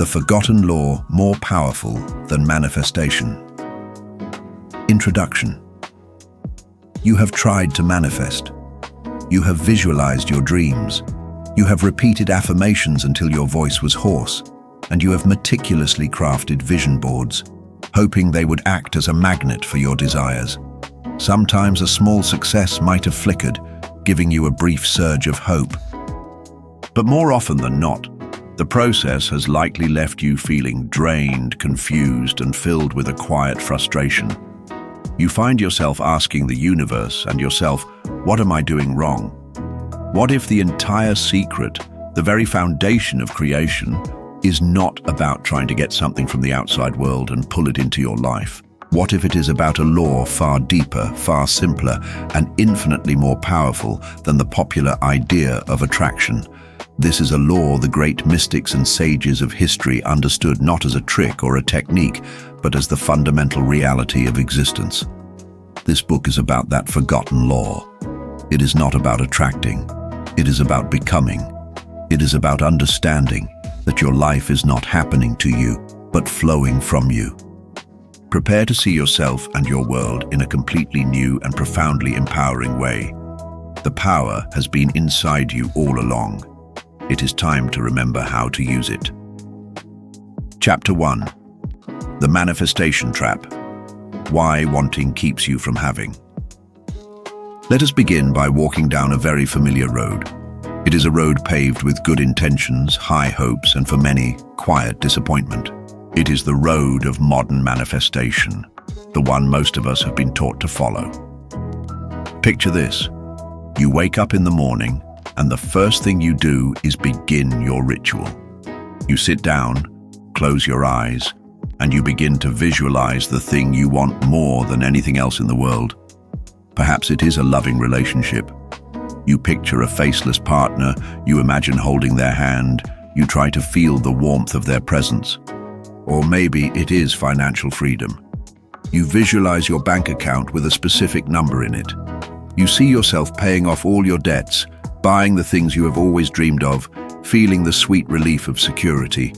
The forgotten law more powerful than manifestation. Introduction. You have tried to manifest. You have visualized your dreams. You have repeated affirmations until your voice was hoarse, and you have meticulously crafted vision boards, hoping they would act as a magnet for your desires. Sometimes a small success might have flickered, giving you a brief surge of hope. But more often than not, the process has likely left you feeling drained, confused, and filled with a quiet frustration. You find yourself asking the universe and yourself, what am I doing wrong? What if the entire secret, the very foundation of creation, is not about trying to get something from the outside world and pull it into your life? What if it is about a law far deeper, far simpler, and infinitely more powerful than the popular idea of attraction? This is a law the great mystics and sages of history understood not as a trick or a technique, but as the fundamental reality of existence. This book is about that forgotten law. It is not about attracting. It is about becoming. It is about understanding that your life is not happening to you, but flowing from you. Prepare to see yourself and your world in a completely new and profoundly empowering way. The power has been inside you all along. It is time to remember how to use it. Chapter 1. The Manifestation Trap. Why wanting keeps you from having. Let us begin by walking down a very familiar road. It is a road paved with good intentions, high hopes, and for many, quiet disappointment. It is the road of modern manifestation, the one most of us have been taught to follow. Picture this. You wake up in the morning, and the first thing you do is begin your ritual. You sit down, close your eyes, and you begin to visualize the thing you want more than anything else in the world. Perhaps it is a loving relationship. You picture a faceless partner, you imagine holding their hand, you try to feel the warmth of their presence. Or maybe it is financial freedom. You visualize your bank account with a specific number in it. You see yourself paying off all your debts, buying the things you have always dreamed of, feeling the sweet relief of security.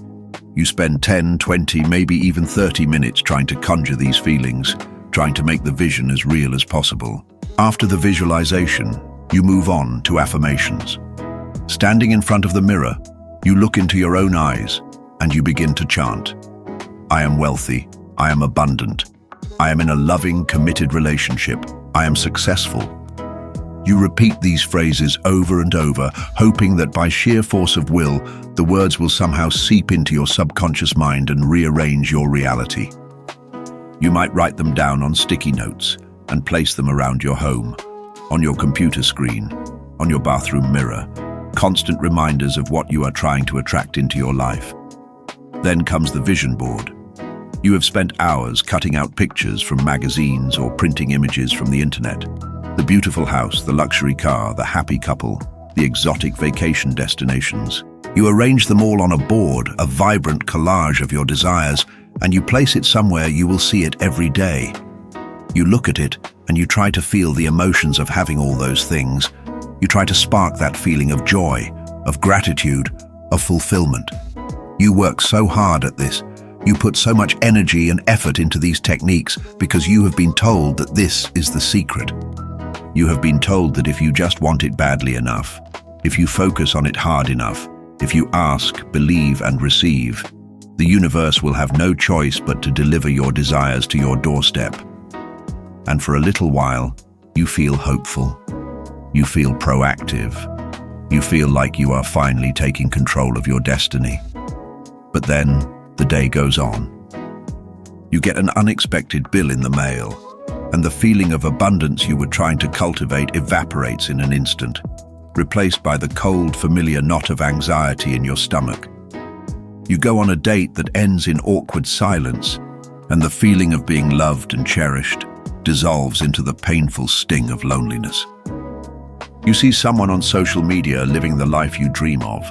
You spend 10, 20, maybe even 30 minutes trying to conjure these feelings, trying to make the vision as real as possible. After the visualization, you move on to affirmations. Standing in front of the mirror, you look into your own eyes and you begin to chant. I am wealthy. I am abundant. I am in a loving, committed relationship. I am successful. You repeat these phrases over and over, hoping that by sheer force of will, the words will somehow seep into your subconscious mind and rearrange your reality. You might write them down on sticky notes and place them around your home, on your computer screen, on your bathroom mirror, constant reminders of what you are trying to attract into your life. Then comes the vision board. You have spent hours cutting out pictures from magazines or printing images from the internet. The beautiful house, the luxury car, the happy couple, the exotic vacation destinations. You arrange them all on a board, a vibrant collage of your desires, and you place it somewhere you will see it every day. You look at it and you try to feel the emotions of having all those things. You try to spark that feeling of joy, of gratitude, of fulfillment. You work so hard at this. You put so much energy and effort into these techniques because you have been told that this is the secret. You have been told that if you just want it badly enough, if you focus on it hard enough, if you ask, believe, and receive, the universe will have no choice but to deliver your desires to your doorstep. And for a little while, you feel hopeful. You feel proactive. You feel like you are finally taking control of your destiny. But then, the day goes on. You get an unexpected bill in the mail, and the feeling of abundance you were trying to cultivate evaporates in an instant, replaced by the cold, familiar knot of anxiety in your stomach. You go on a date that ends in awkward silence, and the feeling of being loved and cherished dissolves into the painful sting of loneliness. You see someone on social media living the life you dream of,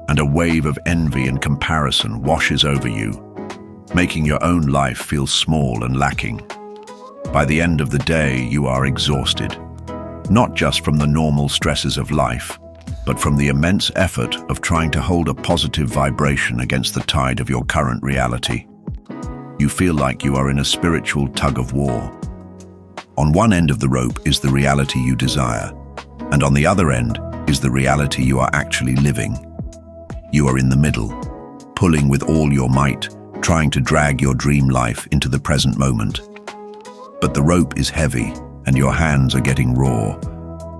and a wave of envy and comparison washes over you, making your own life feel small and lacking. By the end of the day, you are exhausted, not just from the normal stresses of life, but from the immense effort of trying to hold a positive vibration against the tide of your current reality. You feel like you are in a spiritual tug-of-war. On one end of the rope is the reality you desire, and on the other end is the reality you are actually living. You are in the middle, pulling with all your might, trying to drag your dream life into the present moment. But the rope is heavy, and your hands are getting raw.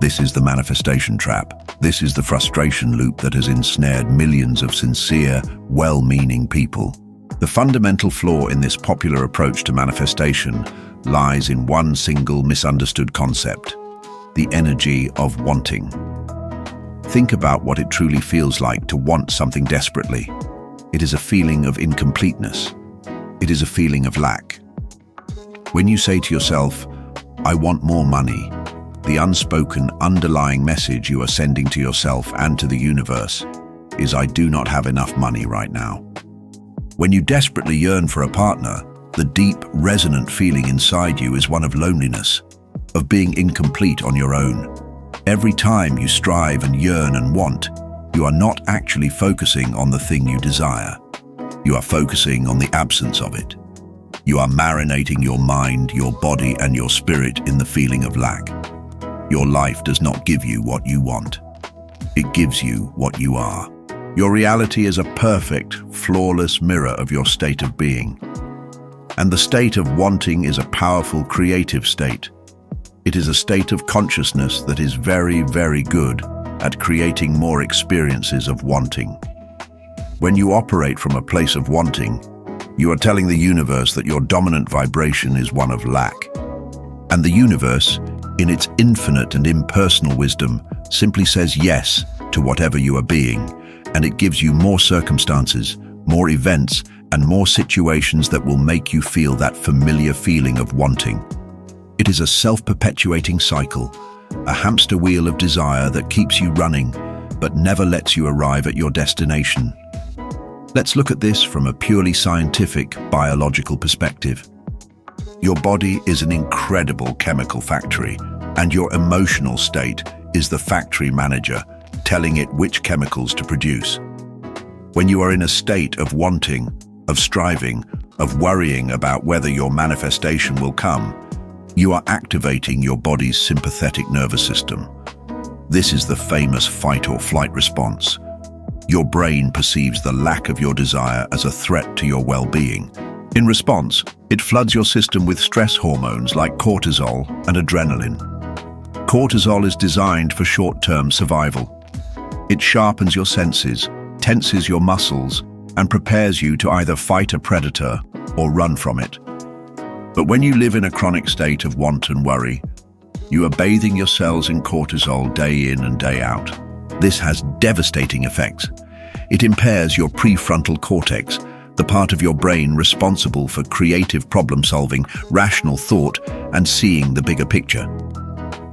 This is the manifestation trap. This is the frustration loop that has ensnared millions of sincere, well-meaning people. The fundamental flaw in this popular approach to manifestation lies in one single misunderstood concept: the energy of wanting. Think about what it truly feels like to want something desperately. It is a feeling of incompleteness. It is a feeling of lack. When you say to yourself, "I want more money," the unspoken underlying message you are sending to yourself and to the universe is, "I do not have enough money right now." When you desperately yearn for a partner, the deep, resonant feeling inside you is one of loneliness, of being incomplete on your own. Every time you strive and yearn and want, you are not actually focusing on the thing you desire. You are focusing on the absence of it. You are marinating your mind, your body, and your spirit in the feeling of lack. Your life does not give you what you want. It gives you what you are. Your reality is a perfect, flawless mirror of your state of being. And the state of wanting is a powerful, creative state. It is a state of consciousness that is very, very good at creating more experiences of wanting. When you operate from a place of wanting, you are telling the universe that your dominant vibration is one of lack. And the universe, in its infinite and impersonal wisdom, simply says yes to whatever you are being, and it gives you more circumstances, more events, and more situations that will make you feel that familiar feeling of wanting. It is a self-perpetuating cycle, a hamster wheel of desire that keeps you running, but never lets you arrive at your destination. Let's look at this from a purely scientific, biological perspective. Your body is an incredible chemical factory, and your emotional state is the factory manager, telling it which chemicals to produce. When you are in a state of wanting, of striving, of worrying about whether your manifestation will come, you are activating your body's sympathetic nervous system. This is the famous fight or flight response. Your brain perceives the lack of your desire as a threat to your well-being. In response, it floods your system with stress hormones like cortisol and adrenaline. Cortisol is designed for short-term survival. It sharpens your senses, tenses your muscles, and prepares you to either fight a predator or run from it. But when you live in a chronic state of want and worry, you are bathing your cells in cortisol day in and day out. This has devastating effects. It impairs your prefrontal cortex, the part of your brain responsible for creative problem-solving, rational thought, and seeing the bigger picture.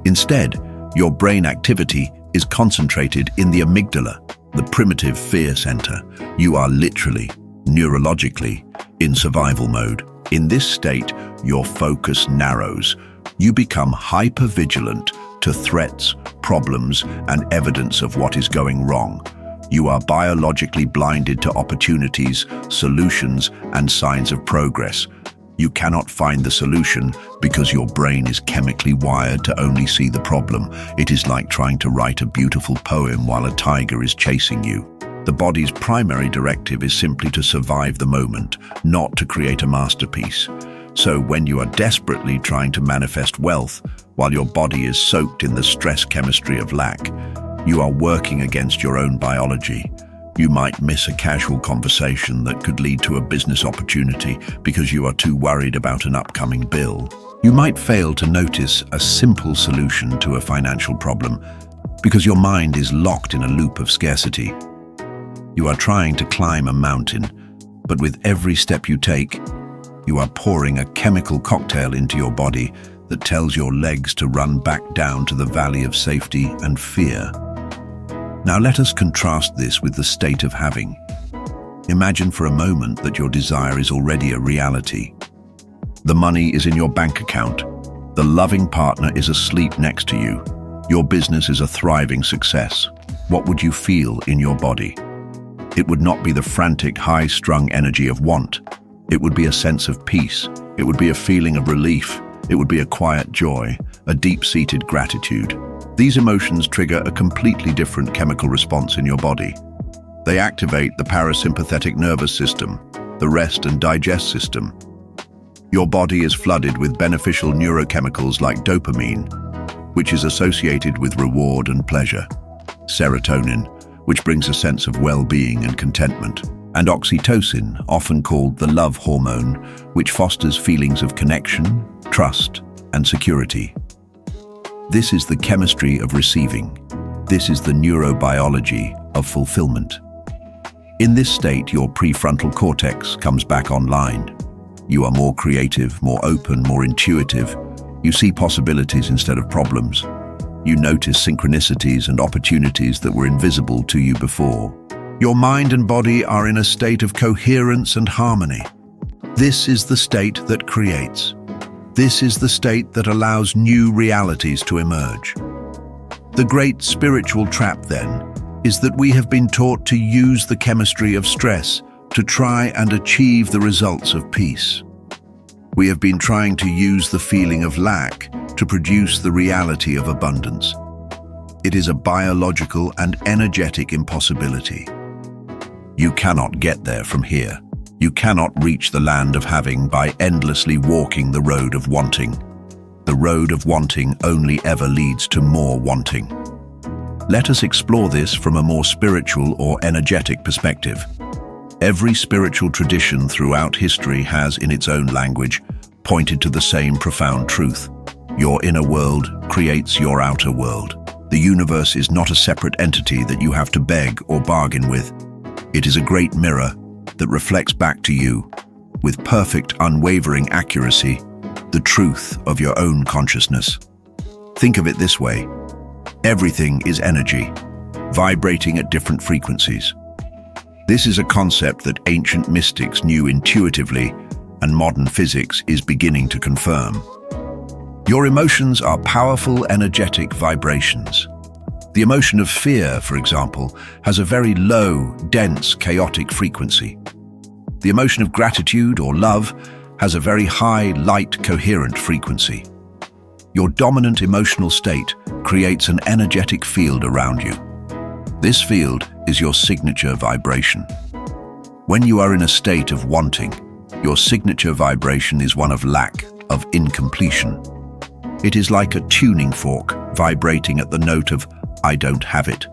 Instead, your brain activity is concentrated in the amygdala, the primitive fear center. You are literally, neurologically, in survival mode. In this state, your focus narrows. You become hyper-vigilant to threats, problems, and evidence of what is going wrong. You are biologically blinded to opportunities, solutions, and signs of progress. You cannot find the solution because your brain is chemically wired to only see the problem. It is like trying to write a beautiful poem while a tiger is chasing you. The body's primary directive is simply to survive the moment, not to create a masterpiece. So when you are desperately trying to manifest wealth, while your body is soaked in the stress chemistry of lack, you are working against your own biology. You might miss a casual conversation that could lead to a business opportunity because you are too worried about an upcoming bill. You might fail to notice a simple solution to a financial problem because your mind is locked in a loop of scarcity. You are trying to climb a mountain, but with every step you take, you are pouring a chemical cocktail into your body that tells your legs to run back down to the valley of safety and fear. Now let us contrast this with the state of having. Imagine for a moment that your desire is already a reality. The money is in your bank account. The loving partner is asleep next to you. Your business is a thriving success. what would you feel in your body? It would not be the frantic, high-strung energy of want. It would be a sense of peace. It would be a feeling of relief. It would be a quiet joy, a deep-seated gratitude. These emotions trigger a completely different chemical response in your body. They activate the parasympathetic nervous system, the rest and digest system. Your body is flooded with beneficial neurochemicals like dopamine, which is associated with reward and pleasure, serotonin, which brings a sense of well-being and contentment, and oxytocin, often called the love hormone, which fosters feelings of connection, trust, and security. This is the chemistry of receiving. This is the neurobiology of fulfillment. In this state, your prefrontal cortex comes back online. You are more creative, more open, more intuitive. You see possibilities instead of problems. You notice synchronicities and opportunities that were invisible to you before. Your mind and body are in a state of coherence and harmony. This is the state that creates. This is the state that allows new realities to emerge. The great spiritual trap, then, is that we have been taught to use the chemistry of stress to try and achieve the results of peace. We have been trying to use the feeling of lack to produce the reality of abundance. It is a biological and energetic impossibility. You cannot get there from here. You cannot reach the land of having by endlessly walking the road of wanting. The road of wanting only ever leads to more wanting. Let us explore this from a more spiritual or energetic perspective. Every spiritual tradition throughout history has, in its own language, pointed to the same profound truth. Your inner world creates your outer world. The universe is not a separate entity that you have to beg or bargain with. It is a great mirror that reflects back to you, with perfect, unwavering accuracy, the truth of your own consciousness. Think of it this way. Everything is energy, vibrating at different frequencies. This is a concept that ancient mystics knew intuitively, and modern physics is beginning to confirm. Your emotions are powerful, energetic vibrations. The emotion of fear, for example, has a very low, dense, chaotic frequency. The emotion of gratitude or love has a very high, light, coherent frequency. Your dominant emotional state creates an energetic field around you. This field is your signature vibration. When you are in a state of wanting, your signature vibration is one of lack, of incompletion. It is like a tuning fork vibrating at the note of "I don't have it."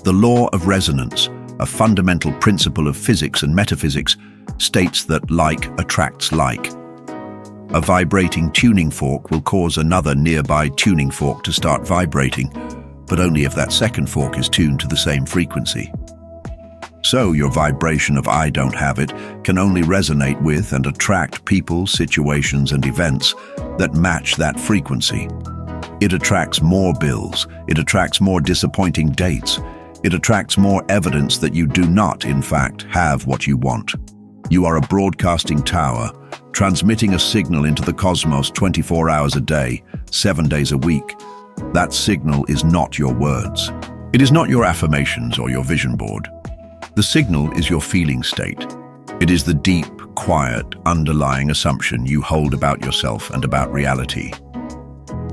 The law of resonance, a fundamental principle of physics and metaphysics, states that like attracts like. A vibrating tuning fork will cause another nearby tuning fork to start vibrating, but only if that second fork is tuned to the same frequency. So your vibration of "I don't have it" can only resonate with and attract people, situations, and events that match that frequency. It attracts more bills, it attracts more disappointing dates, it attracts more evidence that you do not, in fact, have what you want. You are a broadcasting tower, transmitting a signal into the cosmos 24 hours a day, 7 days a week. That signal is not your words. It is not your affirmations or your vision board. The signal is your feeling state. It is the deep, quiet, underlying assumption you hold about yourself and about reality.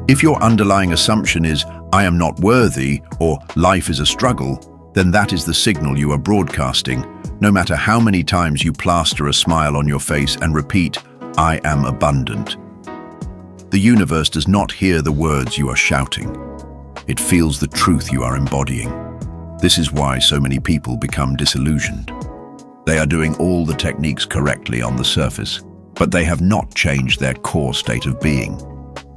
If your underlying assumption is "I am not worthy" or "life is a struggle," then that is the signal you are broadcasting, no matter how many times you plaster a smile on your face and repeat "I am abundant." The universe does not hear the words you are shouting. It feels the truth you are embodying. This is why so many people become disillusioned. They are doing all the techniques correctly on the surface, but they have not changed their core state of being.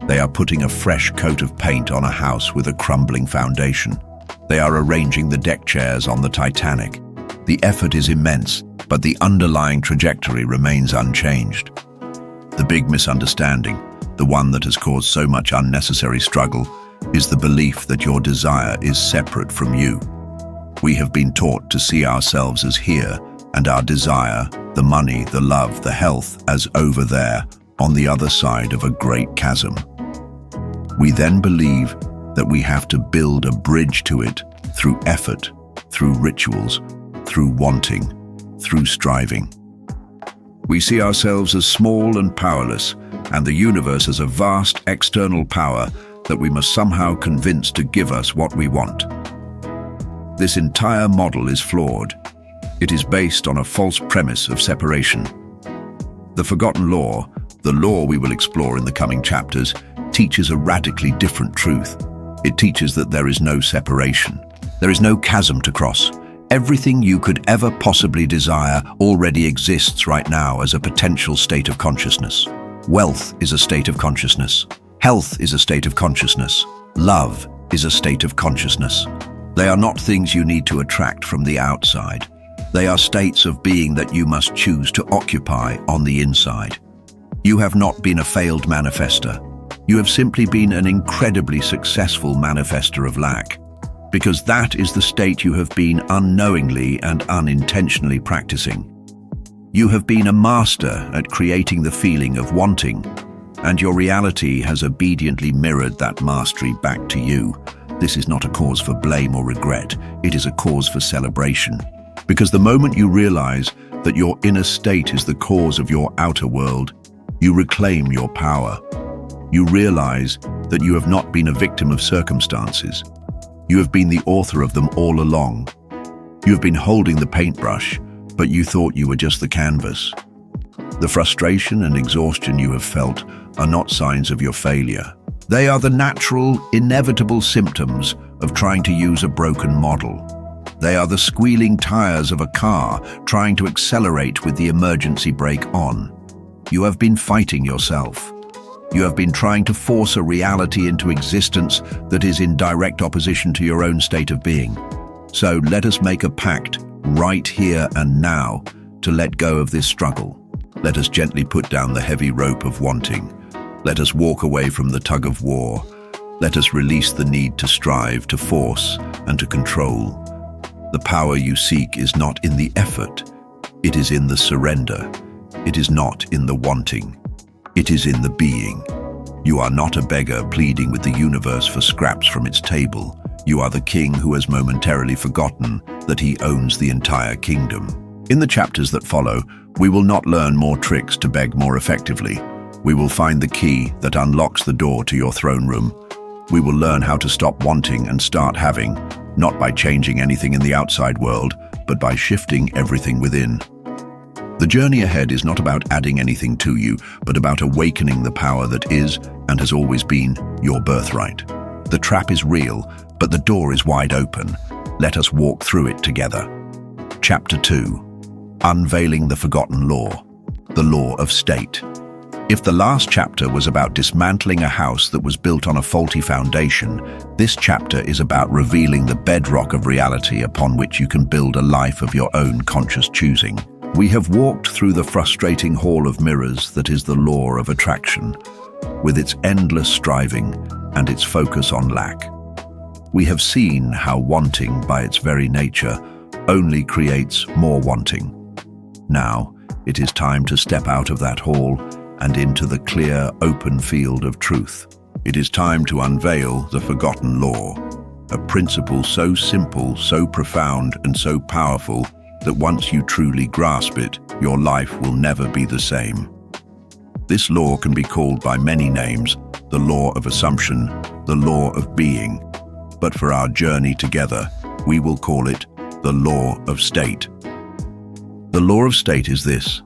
They are putting a fresh coat of paint on a house with a crumbling foundation. They are arranging the deck chairs on the Titanic. The effort is immense, but the underlying trajectory remains unchanged. The big misunderstanding, the one that has caused so much unnecessary struggle, is the belief that your desire is separate from you. We have been taught to see ourselves as here, and our desire, the money, the love, the health, as over there, on the other side of a great chasm. We then believe that we have to build a bridge to it through effort, through rituals, through wanting, through striving. We see ourselves as small and powerless, and the universe as a vast external power that we must somehow convince to give us what we want. This entire model is flawed. It is based on a false premise of separation. The forgotten law, the law we will explore in the coming chapters, teaches a radically different truth. It teaches that there is no separation. There is no chasm to cross. Everything you could ever possibly desire already exists right now as a potential state of consciousness. Wealth is a state of consciousness. Health is a state of consciousness. Love is a state of consciousness. They are not things you need to attract from the outside. They are states of being that you must choose to occupy on the inside. You have not been a failed manifester. You have simply been an incredibly successful manifester of lack, because that is the state you have been unknowingly and unintentionally practicing. You have been a master at creating the feeling of wanting, and your reality has obediently mirrored that mastery back to you. This is not a cause for blame or regret. It is a cause for celebration. Because the moment you realize that your inner state is the cause of your outer world, you reclaim your power. You realize that you have not been a victim of circumstances. You have been the author of them all along. You have been holding the paintbrush, but you thought you were just the canvas. The frustration and exhaustion you have felt are not signs of your failure. They are the natural, inevitable symptoms of trying to use a broken model. They are the squealing tires of a car trying to accelerate with the emergency brake on. You have been fighting yourself. You have been trying to force a reality into existence that is in direct opposition to your own state of being. So let us make a pact right here and now to let go of this struggle. Let us gently put down the heavy rope of wanting. Let us walk away from the tug of war. Let us release the need to strive, to force, and to control. The power you seek is not in the effort. It is in the surrender. It is not in the wanting. It is in the being. You are not a beggar pleading with the universe for scraps from its table. You are the king who has momentarily forgotten that he owns the entire kingdom. In the chapters that follow, we will not learn more tricks to beg more effectively. We will find the key that unlocks the door to your throne room. We will learn how to stop wanting and start having, not by changing anything in the outside world, but by shifting everything within. The journey ahead is not about adding anything to you, but about awakening the power that is and has always been your birthright. The trap is real, but the door is wide open. Let us walk through it together. Chapter 2. Unveiling the Forgotten Law, the Law of State. If the last chapter was about dismantling a house that was built on a faulty foundation, this chapter is about revealing the bedrock of reality upon which you can build a life of your own conscious choosing. We have walked through the frustrating hall of mirrors that is the law of attraction, with its endless striving and its focus on lack. We have seen how wanting, by its very nature, only creates more wanting. Now, it is time to step out of that hall and into the clear, open field of truth. It is time to unveil the forgotten law, a principle so simple, so profound, and so powerful that once you truly grasp it, your life will never be the same. This law can be called by many names: the law of assumption, the law of being. But for our journey together, we will call it the law of state. The law of state is this: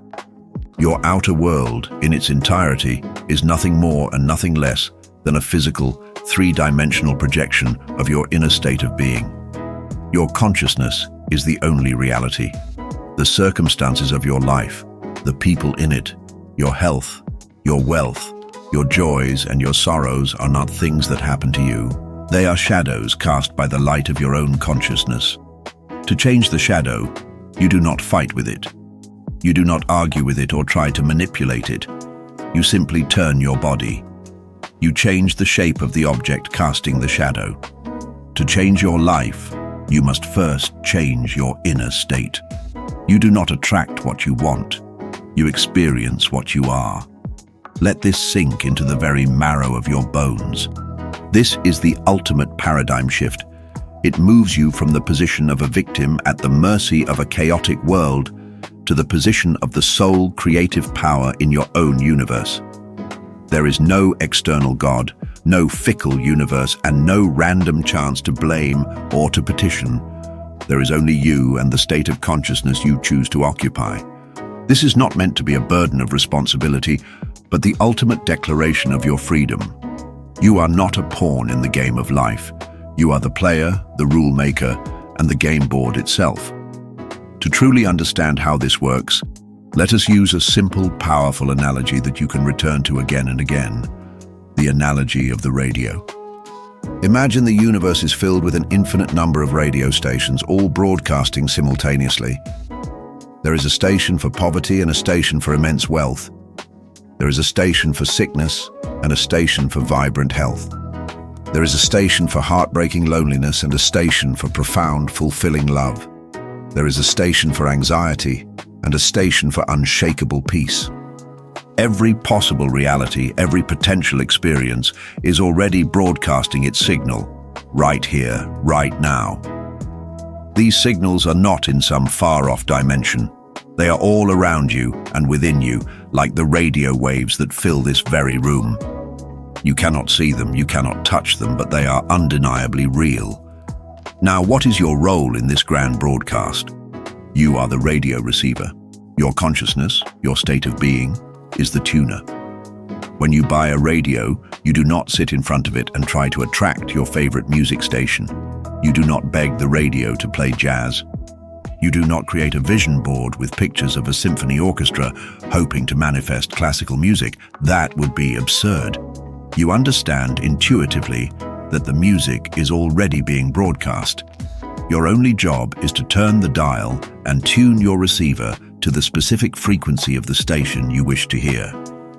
your outer world, in its entirety, is nothing more and nothing less than a physical, three-dimensional projection of your inner state of being. Your consciousness is the only reality. The circumstances of your life, the people in it, your health, your wealth, your joys and your sorrows are not things that happen to you. They are shadows cast by the light of your own consciousness. To change the shadow, you do not fight with it. You do not argue with it or try to manipulate it. You simply turn your body. You change the shape of the object casting the shadow. To change your life, you must first change your inner state. You do not attract what you want. You experience what you are. Let this sink into the very marrow of your bones. This is the ultimate paradigm shift. It moves you from the position of a victim at the mercy of a chaotic world to the position of the sole creative power in your own universe. There is no external God, no fickle universe, and no random chance to blame or to petition. There is only you and the state of consciousness you choose to occupy. This is not meant to be a burden of responsibility, but the ultimate declaration of your freedom. You are not a pawn in the game of life. You are the player, the rule maker, and the game board itself. To truly understand how this works, let us use a simple, powerful analogy that you can return to again and again: the analogy of the radio. Imagine the universe is filled with an infinite number of radio stations, all broadcasting simultaneously. There is a station for poverty and a station for immense wealth. There is a station for sickness and a station for vibrant health. There is a station for heartbreaking loneliness and a station for profound, fulfilling love. There is a station for anxiety and a station for unshakable peace. Every possible reality, every potential experience is already broadcasting its signal, right here, right now. These signals are not in some far-off dimension. They are all around you and within you, like the radio waves that fill this very room. You cannot see them, you cannot touch them, but they are undeniably real. Now, what is your role in this grand broadcast? You are the radio receiver. Your consciousness, your state of being, is the tuner. When you buy a radio, you do not sit in front of it and try to attract your favorite music station. You do not beg the radio to play jazz. You do not create a vision board with pictures of a symphony orchestra hoping to manifest classical music. That would be absurd. You understand intuitively that the music is already being broadcast. Your only job is to turn the dial and tune your receiver to the specific frequency of the station you wish to hear.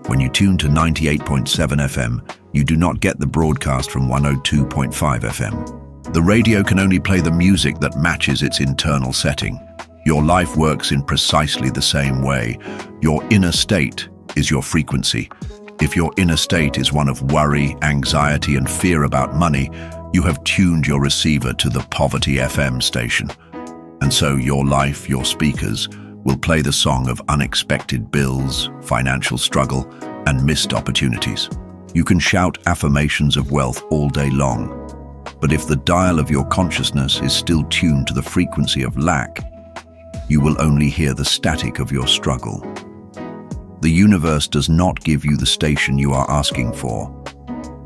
When you tune to 98.7 FM, you do not get the broadcast from 102.5 FM. The radio can only play the music that matches its internal setting. Your life works in precisely the same way. Your inner state is your frequency. If your inner state is one of worry, anxiety, and fear about money, you have tuned your receiver to the Poverty FM station. And so your life, your speakers, will play the song of unexpected bills, financial struggle, and missed opportunities. You can shout affirmations of wealth all day long, but if the dial of your consciousness is still tuned to the frequency of lack, you will only hear the static of your struggle. The universe does not give you the station you are asking for.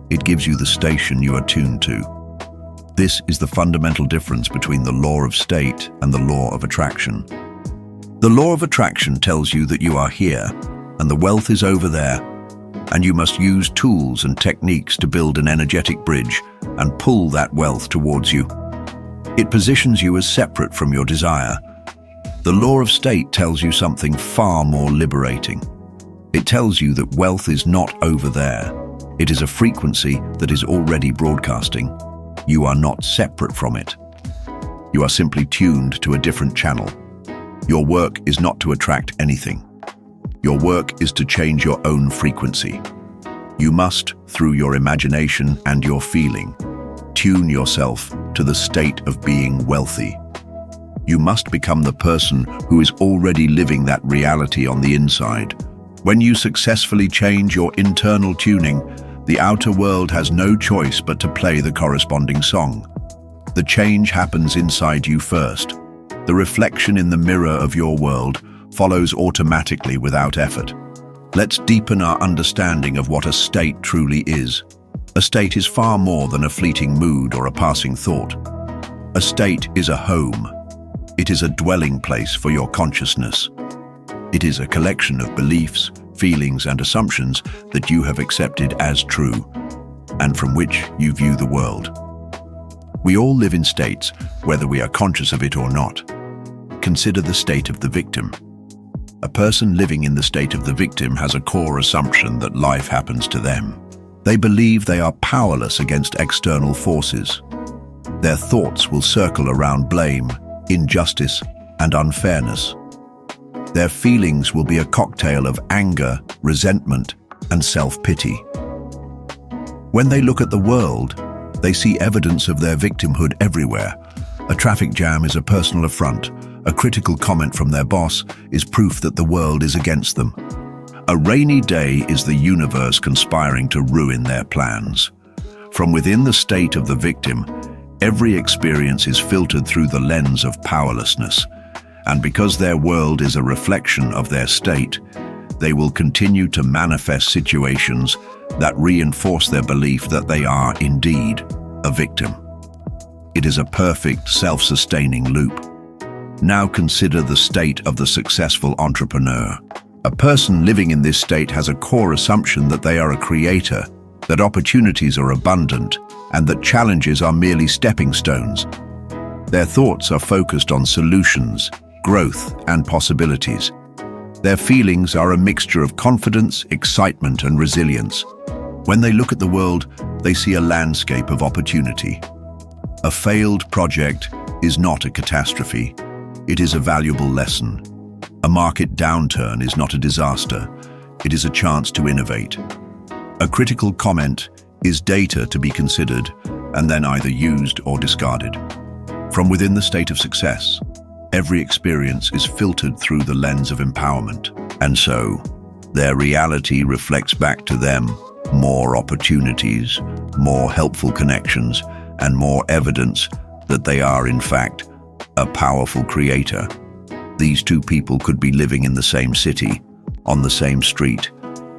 It gives you the station you are tuned to. This is the fundamental difference between the law of state and the law of attraction. The law of attraction tells you that you are here and the wealth is over there, and you must use tools and techniques to build an energetic bridge and pull that wealth towards you. It positions you as separate from your desire. The law of state tells you something far more liberating. It tells you that wealth is not over there. It is a frequency that is already broadcasting. You are not separate from it. You are simply tuned to a different channel. Your work is not to attract anything. Your work is to change your own frequency. You must, through your imagination and your feeling, tune yourself to the state of being wealthy. You must become the person who is already living that reality on the inside. When you successfully change your internal tuning, the outer world has no choice but to play the corresponding song. The change happens inside you first. The reflection in the mirror of your world follows automatically without effort. Let's deepen our understanding of what a state truly is. A state is far more than a fleeting mood or a passing thought. A state is a home. It is a dwelling place for your consciousness. It is a collection of beliefs, feelings, and assumptions that you have accepted as true, and from which you view the world. We all live in states, whether we are conscious of it or not. Consider the state of the victim. A person living in the state of the victim has a core assumption that life happens to them. They believe they are powerless against external forces. Their thoughts will circle around blame, injustice, and unfairness. Their feelings will be a cocktail of anger, resentment, and self-pity. When they look at the world, they see evidence of their victimhood everywhere. A traffic jam is a personal affront. A critical comment from their boss is proof that the world is against them. A rainy day is the universe conspiring to ruin their plans. From within the state of the victim, every experience is filtered through the lens of powerlessness. And because their world is a reflection of their state, they will continue to manifest situations that reinforce their belief that they are indeed a victim. It is a perfect, self-sustaining loop. Now consider the state of the successful entrepreneur. A person living in this state has a core assumption that they are a creator, that opportunities are abundant, and that challenges are merely stepping stones. Their thoughts are focused on solutions, growth, and possibilities. Their feelings are a mixture of confidence, excitement, and resilience. When they look at the world, they see a landscape of opportunity. A failed project is not a catastrophe. It is a valuable lesson. A market downturn is not a disaster. It is a chance to innovate. A critical comment is data to be considered and then either used or discarded. From within the state of success, every experience is filtered through the lens of empowerment, and so their reality reflects back to them more opportunities, more helpful connections, and more evidence that they are, in fact, a powerful creator. These two people could be living in the same city, on the same street,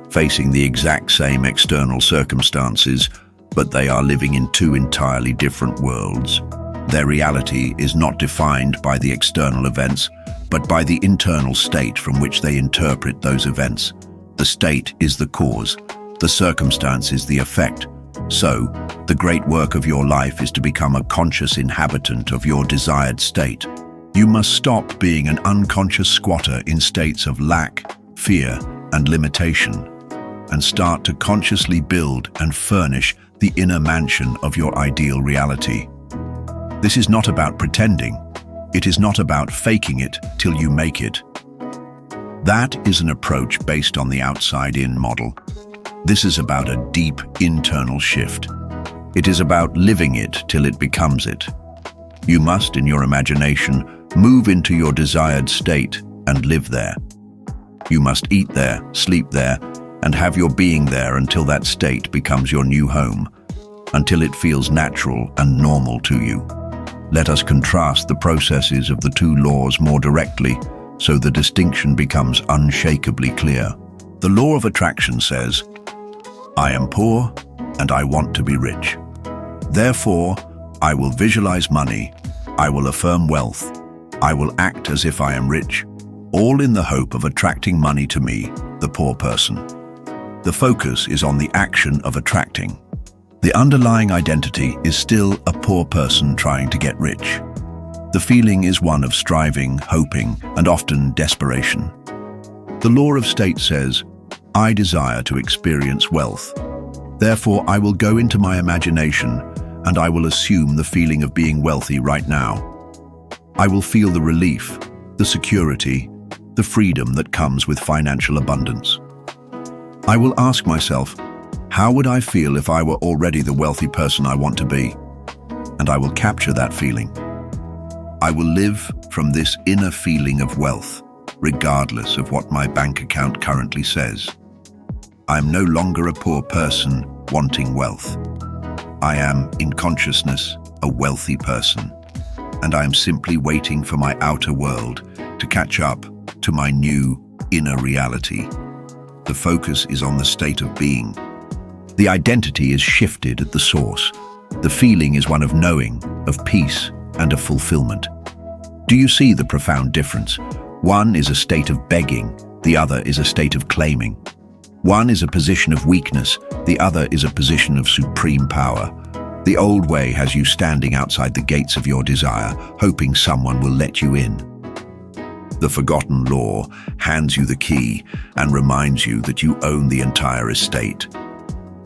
facing the exact same external circumstances, but they are living in two entirely different worlds. Their reality is not defined by the external events, but by the internal state from which they interpret those events. The state is the cause, the circumstance is the effect. So, the great work of your life is to become a conscious inhabitant of your desired state. You must stop being an unconscious squatter in states of lack, fear, and limitation, and start to consciously build and furnish the inner mansion of your ideal reality. This is not about pretending. It is not about faking it till you make it. That is an approach based on the outside-in model. This is about a deep internal shift. It is about living it till it becomes it. You must, in your imagination, move into your desired state and live there. You must eat there, sleep there, and have your being there until that state becomes your new home, until it feels natural and normal to you. Let us contrast the processes of the two laws more directly, so the distinction becomes unshakably clear. The law of attraction says, I am poor and I want to be rich. Therefore, I will visualize money, I will affirm wealth, I will act as if I am rich, all in the hope of attracting money to me, the poor person. The focus is on the action of attracting. The underlying identity is still a poor person trying to get rich. The feeling is one of striving, hoping, and often desperation. The law of state says, I desire to experience wealth. Therefore, I will go into my imagination and I will assume the feeling of being wealthy right now. I will feel the relief, the security, the freedom that comes with financial abundance. I will ask myself, how would I feel if I were already the wealthy person I want to be? And I will capture that feeling. I will live from this inner feeling of wealth, regardless of what my bank account currently says. I am no longer a poor person wanting wealth. I am, in consciousness, a wealthy person, and I am simply waiting for my outer world to catch up to my new inner reality. The focus is on the state of being. The identity is shifted at the source. The feeling is one of knowing, of peace, and of fulfillment. Do you see the profound difference? One is a state of begging, the other is a state of claiming. One is a position of weakness, the other is a position of supreme power. The old way has you standing outside the gates of your desire, hoping someone will let you in. The forgotten law hands you the key and reminds you that you own the entire estate.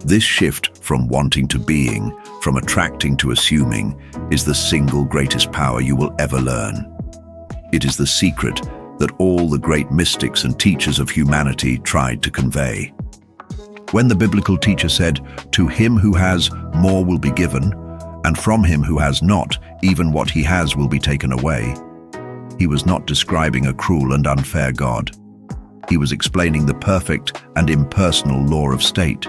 This shift from wanting to being, from attracting to assuming, is the single greatest power you will ever learn. It is the secret that all the great mystics and teachers of humanity tried to convey. When the biblical teacher said, "To him who has, more will be given, and from him who has not, even what he has will be taken away," he was not describing a cruel and unfair God. He was explaining the perfect and impersonal law of state.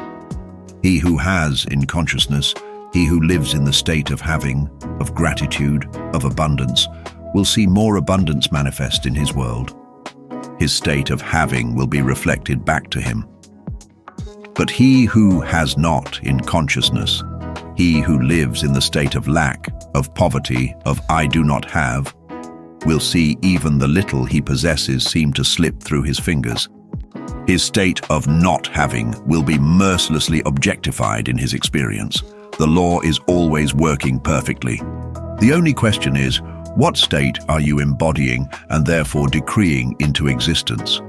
He who has in consciousness, he who lives in the state of having, of gratitude, of abundance, will see more abundance manifest in his world. His state of having will be reflected back to him. But he who has not in consciousness, he who lives in the state of lack, of poverty, of I do not have, will see even the little he possesses seem to slip through his fingers. His state of not having will be mercilessly objectified in his experience. The law is always working perfectly. The only question is, what state are you embodying and therefore decreeing into existence?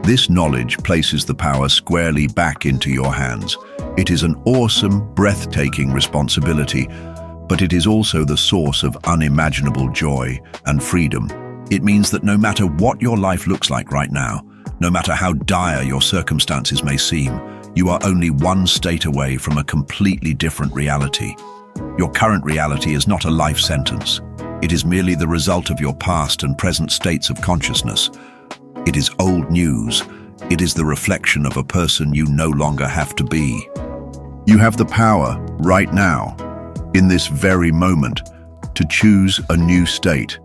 This knowledge places the power squarely back into your hands. It is an awesome, breathtaking responsibility, but it is also the source of unimaginable joy and freedom. It means that no matter what your life looks like right now, no matter how dire your circumstances may seem, you are only one state away from a completely different reality. Your current reality is not a life sentence. It is merely the result of your past and present states of consciousness. It is old news. It is the reflection of a person you no longer have to be. You have the power, right now, in this very moment, to choose a new state.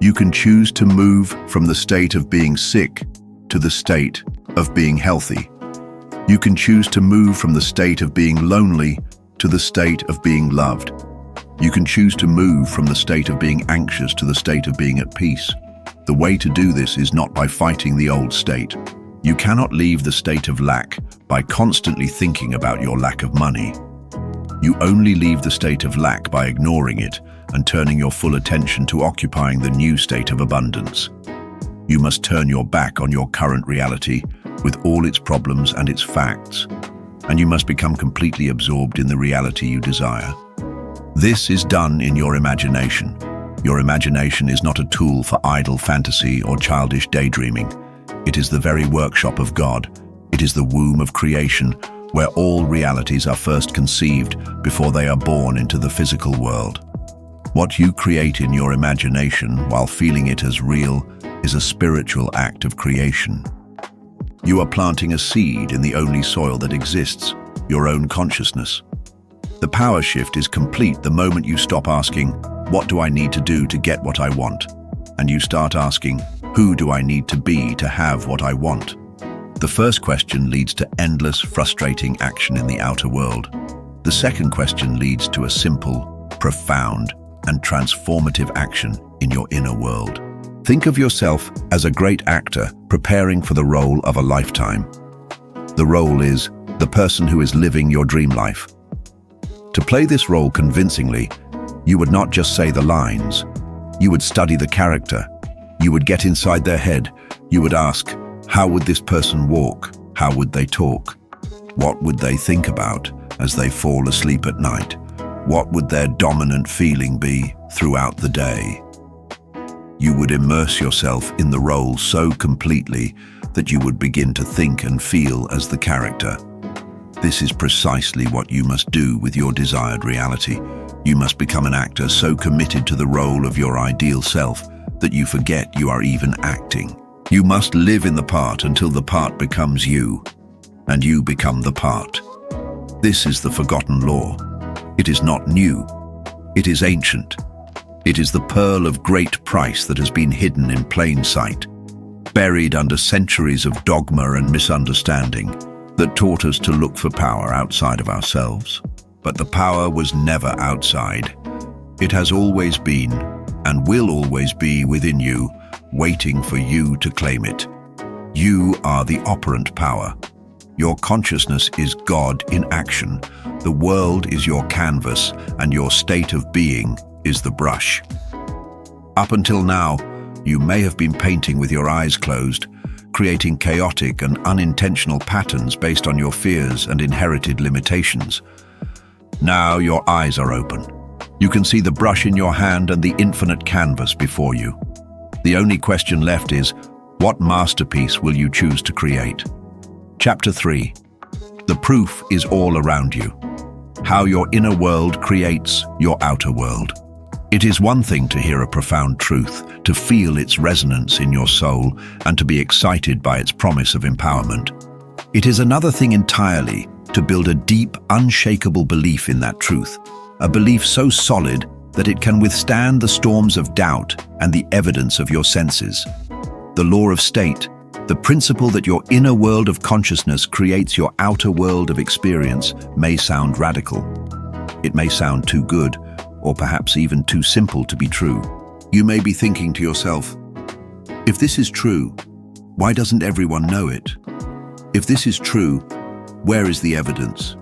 You can choose to move from the state of being sick to the state of being healthy. You can choose to move from the state of being lonely to the state of being loved. You can choose to move from the state of being anxious to the state of being at peace. The way to do this is not by fighting the old state. You cannot leave the state of lack by constantly thinking about your lack of money. You only leave the state of lack by ignoring it and turning your full attention to occupying the new state of abundance. You must turn your back on your current reality with all its problems and its facts, and you must become completely absorbed in the reality you desire. This is done in your imagination. Your imagination is not a tool for idle fantasy or childish daydreaming. It is the very workshop of God. It is the womb of creation, where all realities are first conceived before they are born into the physical world. What you create in your imagination while feeling it as real is a spiritual act of creation. You are planting a seed in the only soil that exists, your own consciousness. The power shift is complete the moment you stop asking, "What do I need to do to get what I want?" and you start asking, "Who do I need to be to have what I want?" The first question leads to endless, frustrating action in the outer world. The second question leads to a simple, profound, and transformative action in your inner world. Think of yourself as a great actor preparing for the role of a lifetime. The role is the person who is living your dream life. To play this role convincingly, you would not just say the lines. You would study the character. You would get inside their head. You would ask, how would this person walk? How would they talk? What would they think about as they fall asleep at night? What would their dominant feeling be throughout the day? You would immerse yourself in the role so completely that you would begin to think and feel as the character. This is precisely what you must do with your desired reality. You must become an actor so committed to the role of your ideal self that you forget you are even acting. You must live in the part until the part becomes you, and you become the part. This is the forgotten law. It is not new. It is ancient. It is the pearl of great price that has been hidden in plain sight, buried under centuries of dogma and misunderstanding that taught us to look for power outside of ourselves. But the power was never outside. It has always been, and will always be within you, waiting for you to claim it. You are the operant power. Your consciousness is God in action. The world is your canvas, and your state of being is the brush. Up until now, you may have been painting with your eyes closed, creating chaotic and unintentional patterns based on your fears and inherited limitations. Now your eyes are open. You can see the brush in your hand and the infinite canvas before you. The only question left is, what masterpiece will you choose to create? Chapter 3. The proof is all around you. How your inner world creates your outer world. It is one thing to hear a profound truth, to feel its resonance in your soul, and to be excited by its promise of empowerment. It is another thing entirely to build a deep, unshakable belief in that truth, a belief so solid that it can withstand the storms of doubt and the evidence of your senses. The law of state, the principle that your inner world of consciousness creates your outer world of experience, may sound radical. It may sound too good, or perhaps even too simple to be true. You may be thinking to yourself, if this is true, why doesn't everyone know it? If this is true, where is the evidence?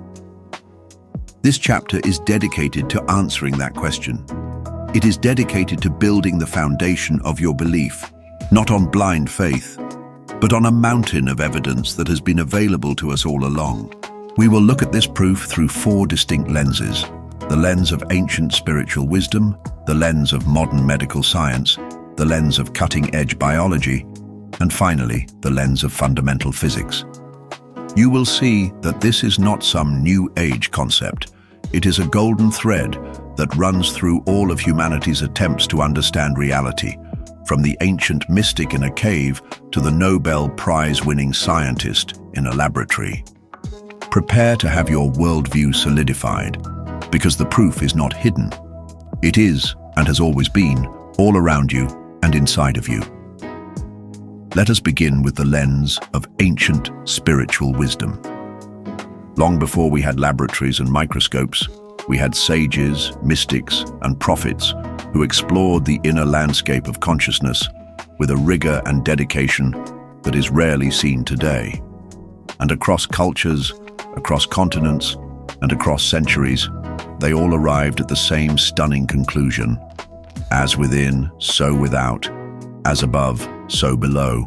This chapter is dedicated to answering that question. It is dedicated to building the foundation of your belief, not on blind faith, but on a mountain of evidence that has been available to us all along. We will look at this proof through 4 distinct lenses: the lens of ancient spiritual wisdom, the lens of modern medical science, the lens of cutting-edge biology, and finally, the lens of fundamental physics. You will see that this is not some new age concept. It is a golden thread that runs through all of humanity's attempts to understand reality, from the ancient mystic in a cave to the Nobel Prize-winning scientist in a laboratory. Prepare to have your worldview solidified, because the proof is not hidden. It is, and has always been, all around you and inside of you. Let us begin with the lens of ancient spiritual wisdom. Long before we had laboratories and microscopes, we had sages, mystics, and prophets who explored the inner landscape of consciousness with a rigor and dedication that is rarely seen today. And across cultures, across continents, and across centuries, they all arrived at the same stunning conclusion: as within, so without; as above, so below.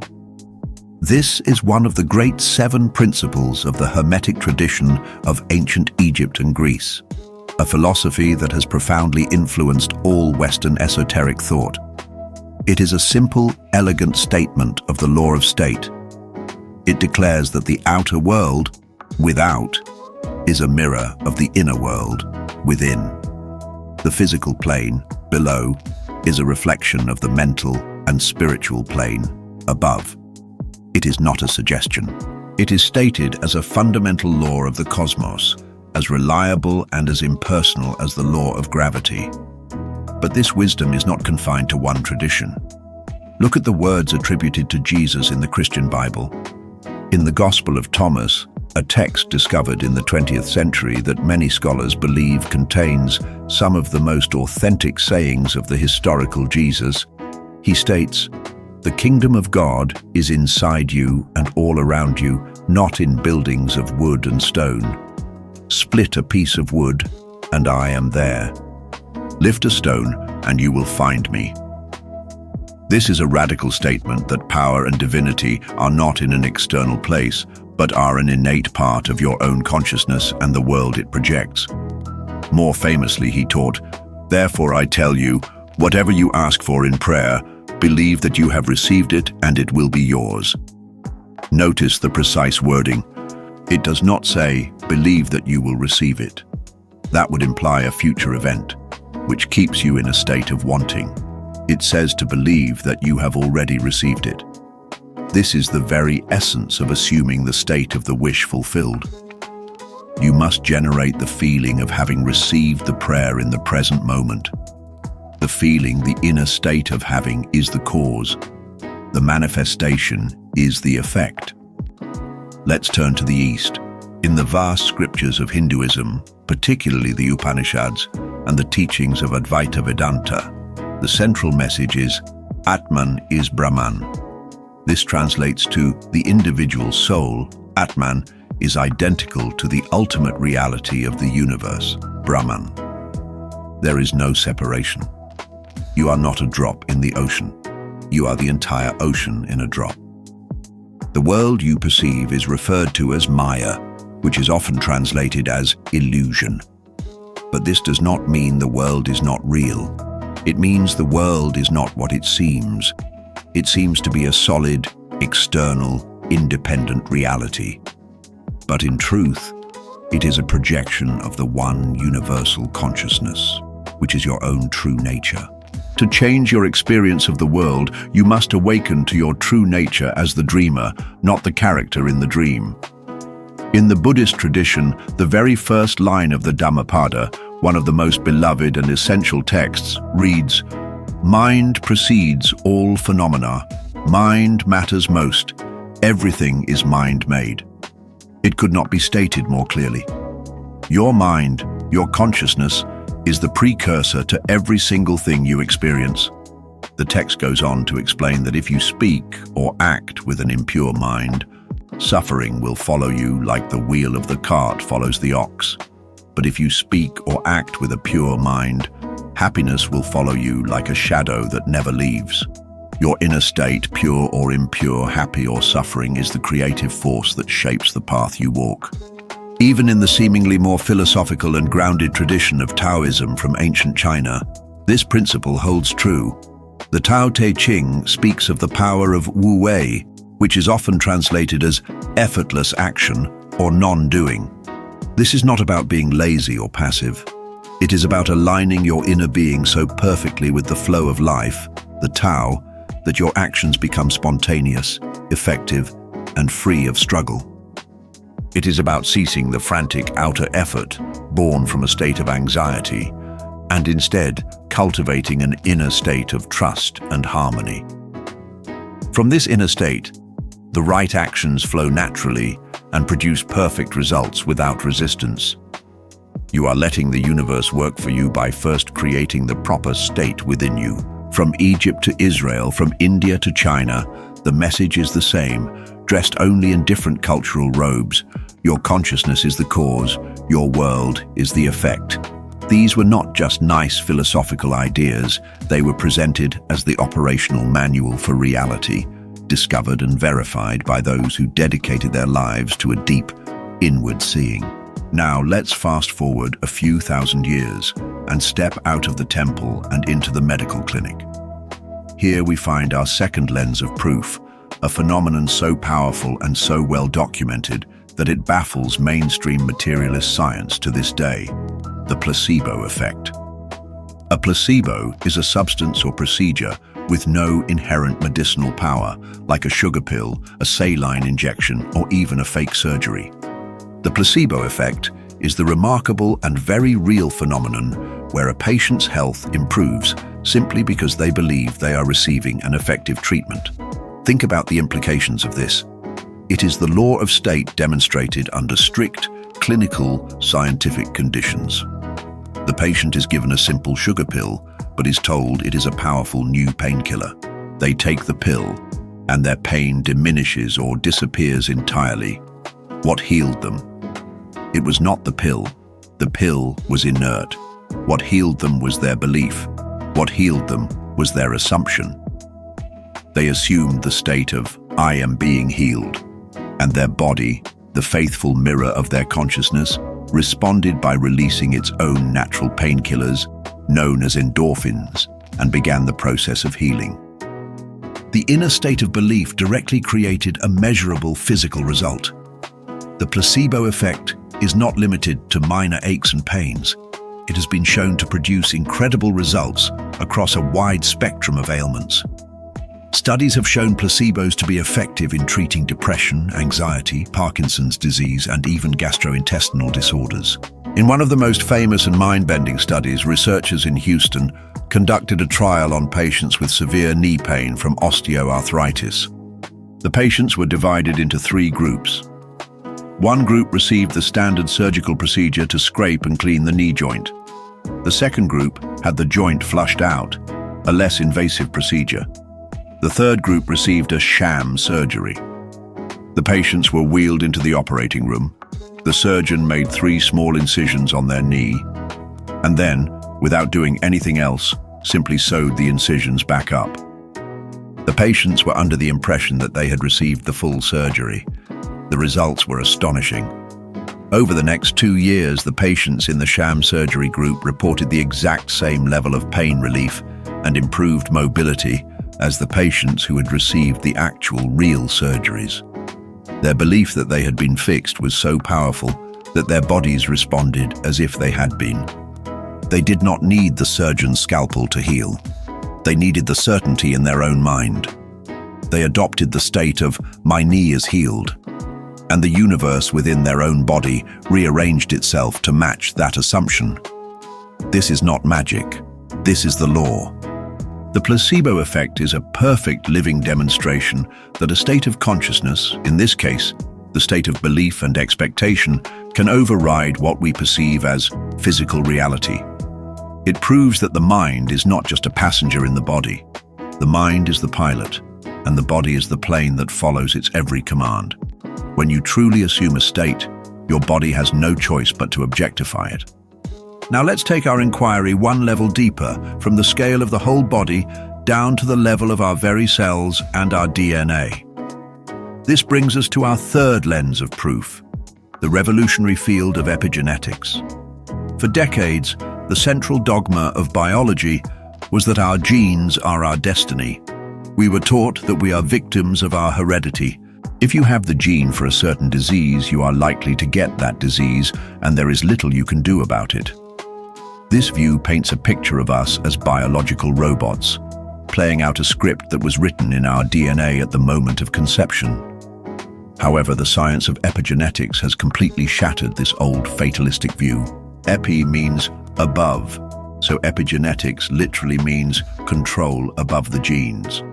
This is one of the great 7 principles of the Hermetic tradition of ancient Egypt and Greece, a philosophy that has profoundly influenced all Western esoteric thought. It is a simple, elegant statement of the law of state. It declares that the outer world, without, is a mirror of the inner world, within. The physical plane, below, is a reflection of the mental and spiritual plane, above. It is not a suggestion. It is stated as a fundamental law of the cosmos, as reliable and as impersonal as the law of gravity. But this wisdom is not confined to one tradition. Look at the words attributed to Jesus in the Christian Bible. In the Gospel of Thomas, a text discovered in the 20th century that many scholars believe contains some of the most authentic sayings of the historical Jesus, he states, "The kingdom of God is inside you and all around you, not in buildings of wood and stone. Split a piece of wood, and I am there. Lift a stone, and you will find me." This is a radical statement that power and divinity are not in an external place, but are an innate part of your own consciousness and the world it projects. More famously, he taught, "Therefore I tell you, whatever you ask for in prayer, believe that you have received it and it will be yours." Notice the precise wording. It does not say, "Believe that you will receive it." That would imply a future event, which keeps you in a state of wanting. It says to believe that you have already received it. This is the very essence of assuming the state of the wish fulfilled. You must generate the feeling of having received the prayer in the present moment. The feeling, the inner state of having, is the cause. The manifestation is the effect. Let's turn to the East. In the vast scriptures of Hinduism, particularly the Upanishads and the teachings of Advaita Vedanta, the central message is, Atman is Brahman. This translates to the individual soul, Atman, is identical to the ultimate reality of the universe, Brahman. There is no separation. You are not a drop in the ocean. You are the entire ocean in a drop. The world you perceive is referred to as Maya, which is often translated as illusion. But this does not mean the world is not real. It means the world is not what it seems. It seems to be a solid, external, independent reality. But in truth, it is a projection of the one universal consciousness, which is your own true nature. To change your experience of the world, you must awaken to your true nature as the dreamer, not the character in the dream. In the Buddhist tradition, the very first line of the Dhammapada, one of the most beloved and essential texts, reads, "Mind precedes all phenomena. Mind matters most. Everything is mind-made." It could not be stated more clearly. Your mind, your consciousness, is the precursor to every single thing you experience. The text goes on to explain that if you speak or act with an impure mind, suffering will follow you like the wheel of the cart follows the ox. But if you speak or act with a pure mind, happiness will follow you like a shadow that never leaves. Your inner state, pure or impure, happy or suffering, is the creative force that shapes the path you walk. Even in the seemingly more philosophical and grounded tradition of Taoism from ancient China, this principle holds true. The Tao Te Ching speaks of the power of Wu Wei, which is often translated as effortless action or non-doing. This is not about being lazy or passive. It is about aligning your inner being so perfectly with the flow of life, the Tao, that your actions become spontaneous, effective, and free of struggle. It is about ceasing the frantic outer effort born from a state of anxiety and instead cultivating an inner state of trust and harmony. From this inner state, the right actions flow naturally and produce perfect results without resistance. You are letting the universe work for you by first creating the proper state within you. From Egypt to Israel, from India to China, the message is the same, dressed only in different cultural robes. Your consciousness is the cause, your world is the effect. These were not just nice philosophical ideas, they were presented as the operational manual for reality, discovered and verified by those who dedicated their lives to a deep, inward seeing. Now let's fast forward a few thousand years and step out of the temple and into the medical clinic. Here we find our second lens of proof, a phenomenon so powerful and so well documented that it baffles mainstream materialist science to this day: the placebo effect. A placebo is a substance or procedure with no inherent medicinal power, like a sugar pill, a saline injection, or even a fake surgery. The placebo effect is the remarkable and very real phenomenon where a patient's health improves simply because they believe they are receiving an effective treatment. Think about the implications of this. It is the law of state demonstrated under strict, clinical, scientific conditions. The patient is given a simple sugar pill, but is told it is a powerful new painkiller. They take the pill, and their pain diminishes or disappears entirely. What healed them? It was not the pill. The pill was inert. What healed them was their belief. What healed them was their assumption. They assumed the state of, "I am being healed," and their body, the faithful mirror of their consciousness, responded by releasing its own natural painkillers, known as endorphins, and began the process of healing. The inner state of belief directly created a measurable physical result. The placebo effect is not limited to minor aches and pains. It has been shown to produce incredible results across a wide spectrum of ailments. Studies have shown placebos to be effective in treating depression, anxiety, Parkinson's disease, and even gastrointestinal disorders. In one of the most famous and mind-bending studies, researchers in Houston conducted a trial on patients with severe knee pain from osteoarthritis. The patients were divided into 3 groups. One group received the standard surgical procedure to scrape and clean the knee joint. The second group had the joint flushed out, a less invasive procedure. The third group received a sham surgery. The patients were wheeled into the operating room. The surgeon made 3 small incisions on their knee, and then, without doing anything else, simply sewed the incisions back up. The patients were under the impression that they had received the full surgery. The results were astonishing. Over the next 2 years, the patients in the sham surgery group reported the exact same level of pain relief and improved mobility as the patients who had received the actual real surgeries. Their belief that they had been fixed was so powerful that their bodies responded as if they had been. They did not need the surgeon's scalpel to heal. They needed the certainty in their own mind. They adopted the state of, "my knee is healed," and the universe within their own body rearranged itself to match that assumption. This is not magic. This is the law. The placebo effect is a perfect living demonstration that a state of consciousness, in this case, the state of belief and expectation, can override what we perceive as physical reality. It proves that the mind is not just a passenger in the body. The mind is the pilot, and the body is the plane that follows its every command. When you truly assume a state, your body has no choice but to objectify it. Now let's take our inquiry one level deeper, from the scale of the whole body down to the level of our very cells and our DNA. This brings us to our third lens of proof, the revolutionary field of epigenetics. For decades, the central dogma of biology was that our genes are our destiny. We were taught that we are victims of our heredity. If you have the gene for a certain disease, you are likely to get that disease, and there is little you can do about it. This view paints a picture of us as biological robots, playing out a script that was written in our DNA at the moment of conception. However, the science of epigenetics has completely shattered this old fatalistic view. Epi means above, so epigenetics literally means control above the genes.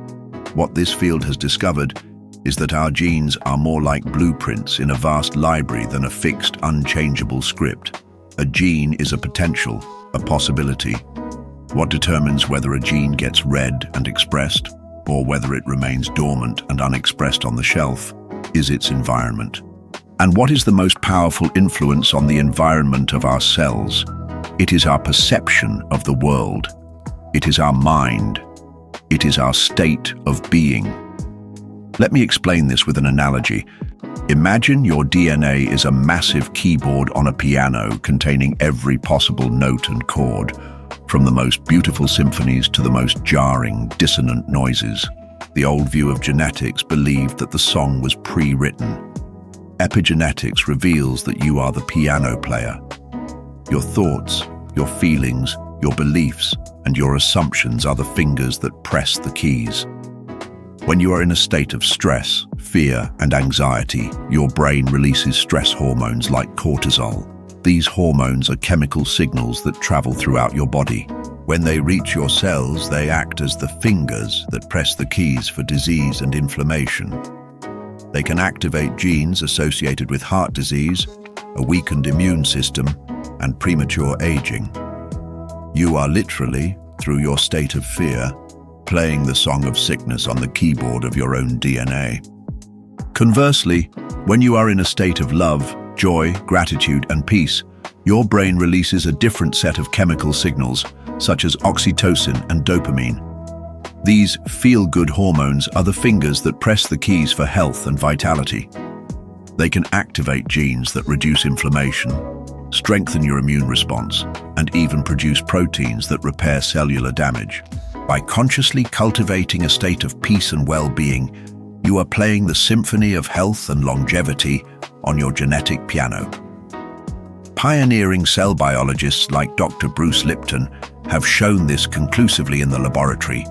What this field has discovered is that our genes are more like blueprints in a vast library than a fixed, unchangeable script. A gene is a potential, a possibility. What determines whether a gene gets read and expressed, or whether it remains dormant and unexpressed on the shelf, is its environment. And what is the most powerful influence on the environment of our cells? It is our perception of the world. It is our mind. It is our state of being. Let me explain this with an analogy. Imagine your DNA is a massive keyboard on a piano containing every possible note and chord, from the most beautiful symphonies to the most jarring, dissonant noises. The old view of genetics believed that the song was pre-written. Epigenetics reveals that you are the piano player. Your thoughts, your feelings, your beliefs, and your assumptions are the fingers that press the keys. When you are in a state of stress, fear, and anxiety, your brain releases stress hormones like cortisol. These hormones are chemical signals that travel throughout your body. When they reach your cells, they act as the fingers that press the keys for disease and inflammation. They can activate genes associated with heart disease, a weakened immune system, and premature aging. You are literally, through your state of fear, playing the song of sickness on the keyboard of your own DNA. Conversely, when you are in a state of love, joy, gratitude, and peace, your brain releases a different set of chemical signals, such as oxytocin and dopamine. These feel-good hormones are the fingers that press the keys for health and vitality. They can activate genes that reduce inflammation, strengthen your immune response, and even produce proteins that repair cellular damage. By consciously cultivating a state of peace and well-being, you are playing the symphony of health and longevity on your genetic piano. Pioneering cell biologists like Dr. Bruce Lipton have shown this conclusively in the laboratory.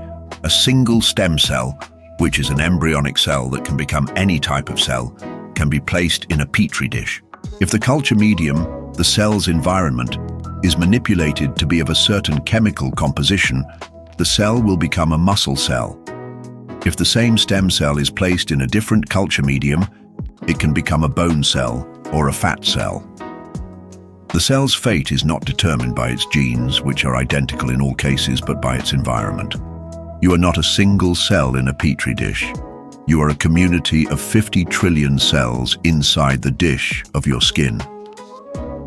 A single stem cell, which is an embryonic cell that can become any type of cell, can be placed in a petri dish. If the culture medium, the cell's environment, is manipulated to be of a certain chemical composition, the cell will become a muscle cell. If the same stem cell is placed in a different culture medium, it can become a bone cell or a fat cell. The cell's fate is not determined by its genes, which are identical in all cases, but by its environment. You are not a single cell in a petri dish. You are a community of 50 trillion cells inside the dish of your skin.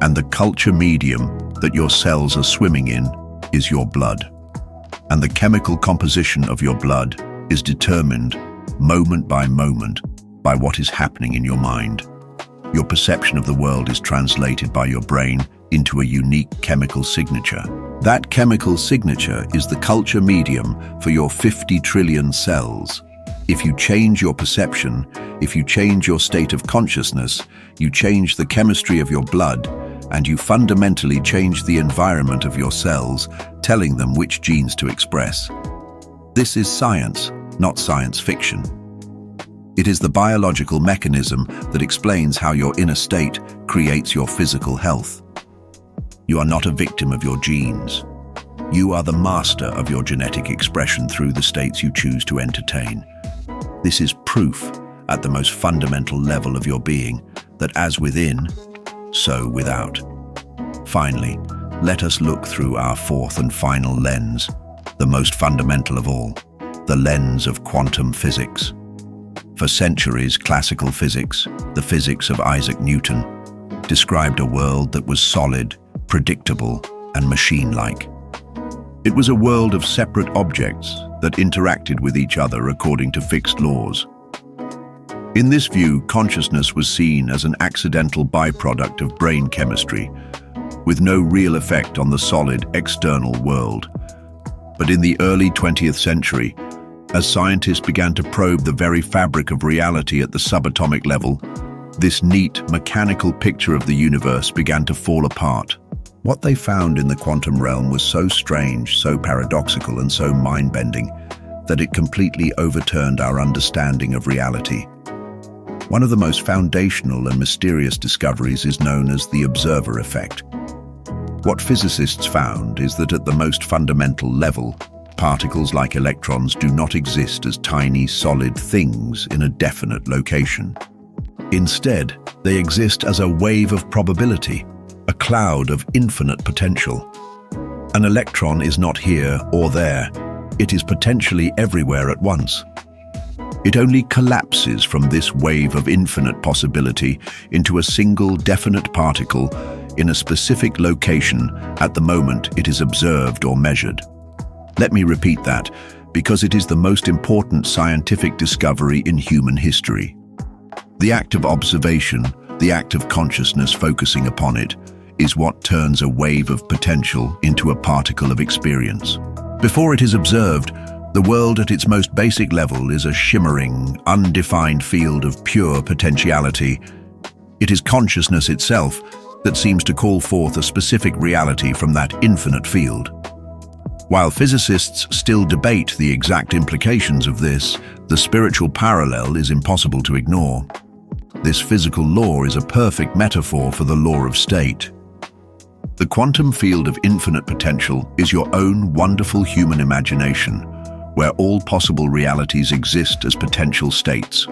And the culture medium that your cells are swimming in is your blood. And the chemical composition of your blood is determined moment by moment by what is happening in your mind. Your perception of the world is translated by your brain into a unique chemical signature. That chemical signature is the culture medium for your 50 trillion cells. If you change your perception, if you change your state of consciousness, you change the chemistry of your blood, and you fundamentally change the environment of your cells, telling them which genes to express. This is science, not science fiction. It is the biological mechanism that explains how your inner state creates your physical health. You are not a victim of your genes. You are the master of your genetic expression through the states you choose to entertain. This is proof, at the most fundamental level of your being, that as within, so without. Finally, let us look through our fourth and final lens, the most fundamental of all, the lens of quantum physics. For centuries, classical physics, the physics of Isaac Newton, described a world that was solid, predictable, and machine-like. It was a world of separate objects that interacted with each other according to fixed laws. In this view, consciousness was seen as an accidental byproduct of brain chemistry, with no real effect on the solid external world. But in the early 20th century, as scientists began to probe the very fabric of reality at the subatomic level, this neat, mechanical picture of the universe began to fall apart. What they found in the quantum realm was so strange, so paradoxical, and so mind-bending that it completely overturned our understanding of reality. One of the most foundational and mysterious discoveries is known as the observer effect. What physicists found is that at the most fundamental level, particles like electrons do not exist as tiny, solid things in a definite location. Instead, they exist as a wave of probability, a cloud of infinite potential. An electron is not here or there. It is potentially everywhere at once. It only collapses from this wave of infinite possibility into a single definite particle in a specific location at the moment it is observed or measured. Let me repeat that, because it is the most important scientific discovery in human history. The act of observation, the act of consciousness focusing upon it, is what turns a wave of potential into a particle of experience. Before it is observed, the world at its most basic level is a shimmering, undefined field of pure potentiality. It is consciousness itself that seems to call forth a specific reality from that infinite field. While physicists still debate the exact implications of this, the spiritual parallel is impossible to ignore. This physical law is a perfect metaphor for the law of state. The quantum field of infinite potential is your own wonderful human imagination, where all possible realities exist as potential states.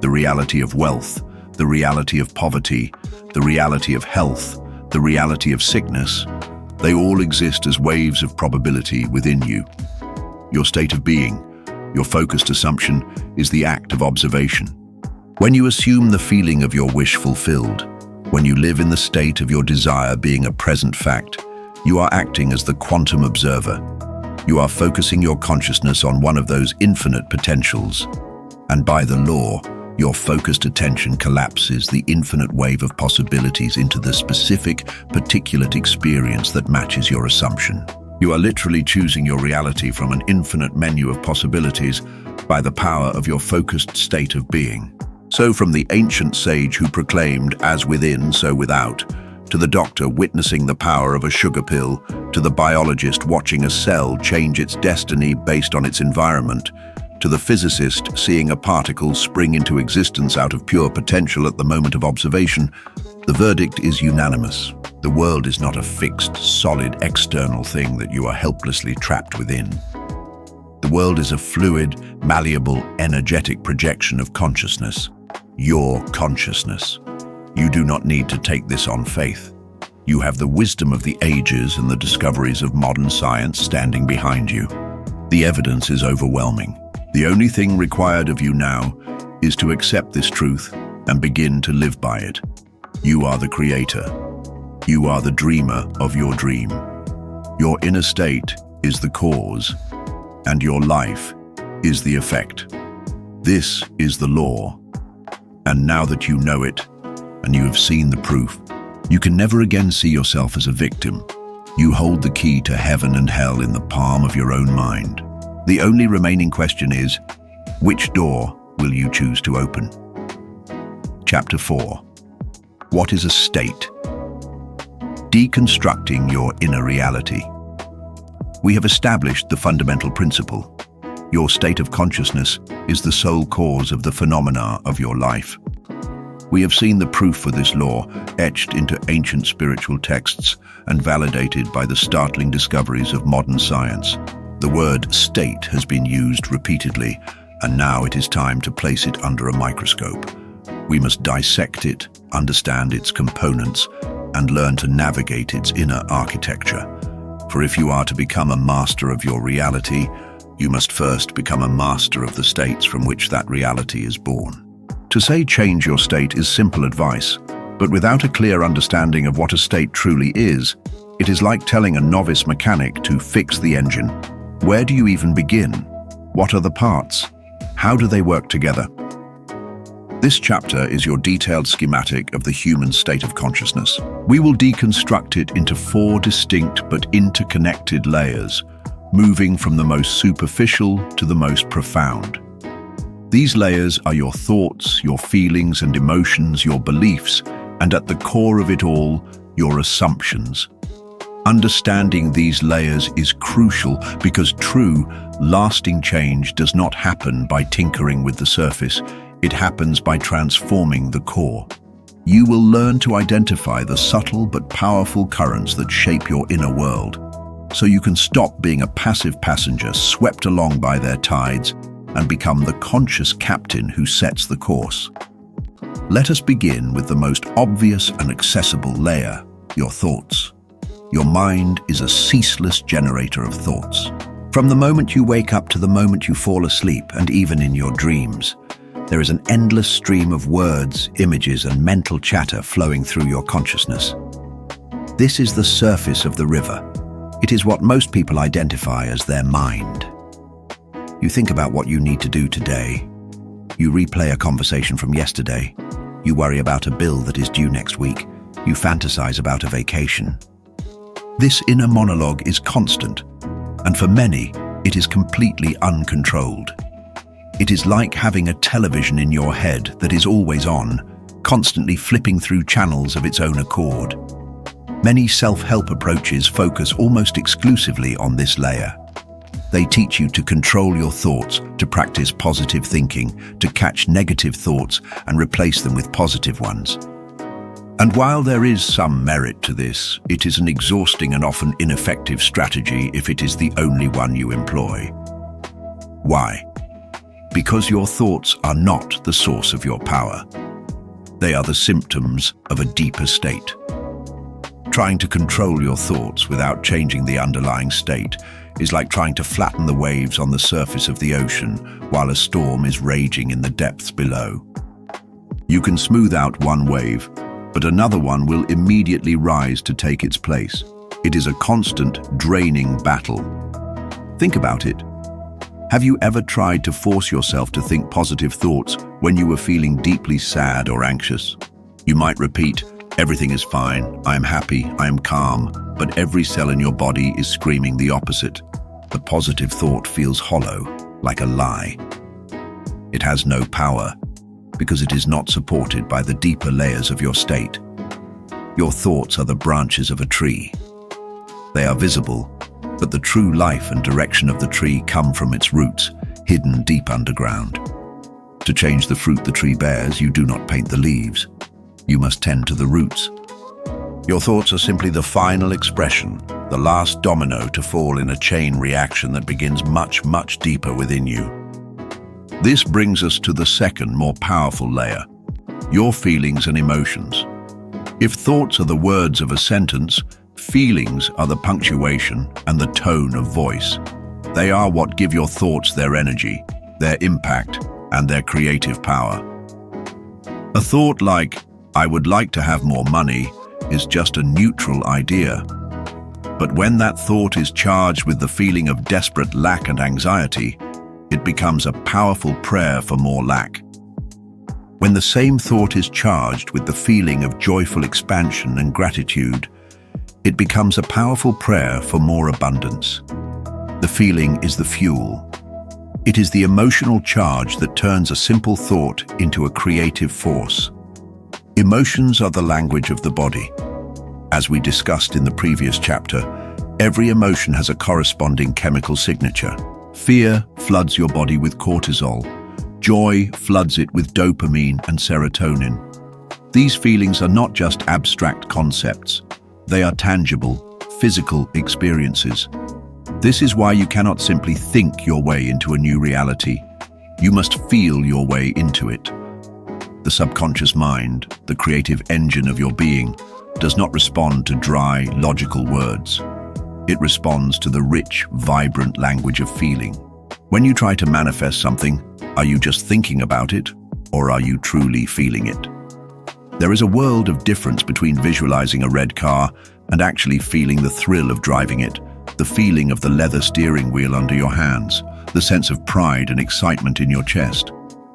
The reality of wealth, the reality of poverty, the reality of health, the reality of sickness, they all exist as waves of probability within you. Your state of being, your focused assumption, is the act of observation. When you assume the feeling of your wish fulfilled, when you live in the state of your desire being a present fact, you are acting as the quantum observer. You are focusing your consciousness on one of those infinite potentials, and by the law, your focused attention collapses the infinite wave of possibilities into the specific, particulate experience that matches your assumption. You are literally choosing your reality from an infinite menu of possibilities by the power of your focused state of being. So from the ancient sage who proclaimed, "As within, so without," to the doctor witnessing the power of a sugar pill, to the biologist watching a cell change its destiny based on its environment, to the physicist seeing a particle spring into existence out of pure potential at the moment of observation, the verdict is unanimous. The world is not a fixed, solid, external thing that you are helplessly trapped within. The world is a fluid, malleable, energetic projection of consciousness. Your consciousness. You do not need to take this on faith. You have the wisdom of the ages and the discoveries of modern science standing behind you. The evidence is overwhelming. The only thing required of you now is to accept this truth and begin to live by it. You are the creator. You are the dreamer of your dream. Your inner state is the cause, and your life is the effect. This is the law. And now that you know it, and you have seen the proof, you can never again see yourself as a victim. You hold the key to heaven and hell in the palm of your own mind. The only remaining question is, Which door will you choose to open? Chapter 4. What is a state? Deconstructing your inner reality. We have established the fundamental principle. Your state of consciousness is the sole cause of the phenomena of your life. We have seen the proof for this law etched into ancient spiritual texts and validated by the startling discoveries of modern science. The word state has been used repeatedly, and now it is time to place it under a microscope. We must dissect it, understand its components, and learn to navigate its inner architecture. For if you are to become a master of your reality, you must first become a master of the states from which that reality is born. To say change your state is simple advice, but without a clear understanding of what a state truly is, it is like telling a novice mechanic to fix the engine. Where do you even begin? What are the parts? How do they work together? This chapter is your detailed schematic of the human state of consciousness. We will deconstruct it into 4 distinct but interconnected layers, moving from the most superficial to the most profound. These layers are your thoughts, your feelings and emotions, your beliefs, and at the core of it all, your assumptions. Understanding these layers is crucial because true, lasting change does not happen by tinkering with the surface. It happens by transforming the core. You will learn to identify the subtle but powerful currents that shape your inner world, so you can stop being a passive passenger swept along by their tides and become the conscious captain who sets the course. Let us begin with the most obvious and accessible layer, your thoughts. Your mind is a ceaseless generator of thoughts. From the moment you wake up to the moment you fall asleep, and even in your dreams, there is an endless stream of words, images, and mental chatter flowing through your consciousness. This is the surface of the river. It is what most people identify as their mind. You think about what you need to do today. You replay a conversation from yesterday. You worry about a bill that is due next week. You fantasize about a vacation. This inner monologue is constant, and for many, it is completely uncontrolled. It is like having a television in your head that is always on, constantly flipping through channels of its own accord. Many self-help approaches focus almost exclusively on this layer. They teach you to control your thoughts, to practice positive thinking, to catch negative thoughts and replace them with positive ones. And while there is some merit to this, it is an exhausting and often ineffective strategy if it is the only one you employ. Why? Because your thoughts are not the source of your power. They are the symptoms of a deeper state. Trying to control your thoughts without changing the underlying state is like trying to flatten the waves on the surface of the ocean while a storm is raging in the depths below. You can smooth out one wave, but another one will immediately rise to take its place. It is a constant, draining battle. Think about it. Have you ever tried to force yourself to think positive thoughts when you were feeling deeply sad or anxious? You might repeat, "Everything is fine, I am happy, I am calm," but every cell in your body is screaming the opposite. The positive thought feels hollow, like a lie. It has no power, because it is not supported by the deeper layers of your state. Your thoughts are the branches of a tree. They are visible, but the true life and direction of the tree come from its roots, hidden deep underground. To change the fruit the tree bears, you do not paint the leaves. You must tend to the roots. Your thoughts are simply the final expression, the last domino to fall in a chain reaction that begins much, much deeper within you. This brings us to the second, more powerful layer, your feelings and emotions. If thoughts are the words of a sentence, feelings are the punctuation and the tone of voice. They are what give your thoughts their energy, their impact, and their creative power. A thought like, "I would like to have more money," is just a neutral idea. But when that thought is charged with the feeling of desperate lack and anxiety, it becomes a powerful prayer for more lack. When the same thought is charged with the feeling of joyful expansion and gratitude, it becomes a powerful prayer for more abundance. The feeling is the fuel. It is the emotional charge that turns a simple thought into a creative force. Emotions are the language of the body. As we discussed in the previous chapter, every emotion has a corresponding chemical signature. Fear floods your body with cortisol. Joy floods it with dopamine and serotonin. These feelings are not just abstract concepts. They are tangible, physical experiences. This is why you cannot simply think your way into a new reality. You must feel your way into it. The subconscious mind, the creative engine of your being, does not respond to dry, logical words. It responds to the rich, vibrant language of feeling. When you try to manifest something, are you just thinking about it, or are you truly feeling it? There is a world of difference between visualizing a red car and actually feeling the thrill of driving it, the feeling of the leather steering wheel under your hands, the sense of pride and excitement in your chest.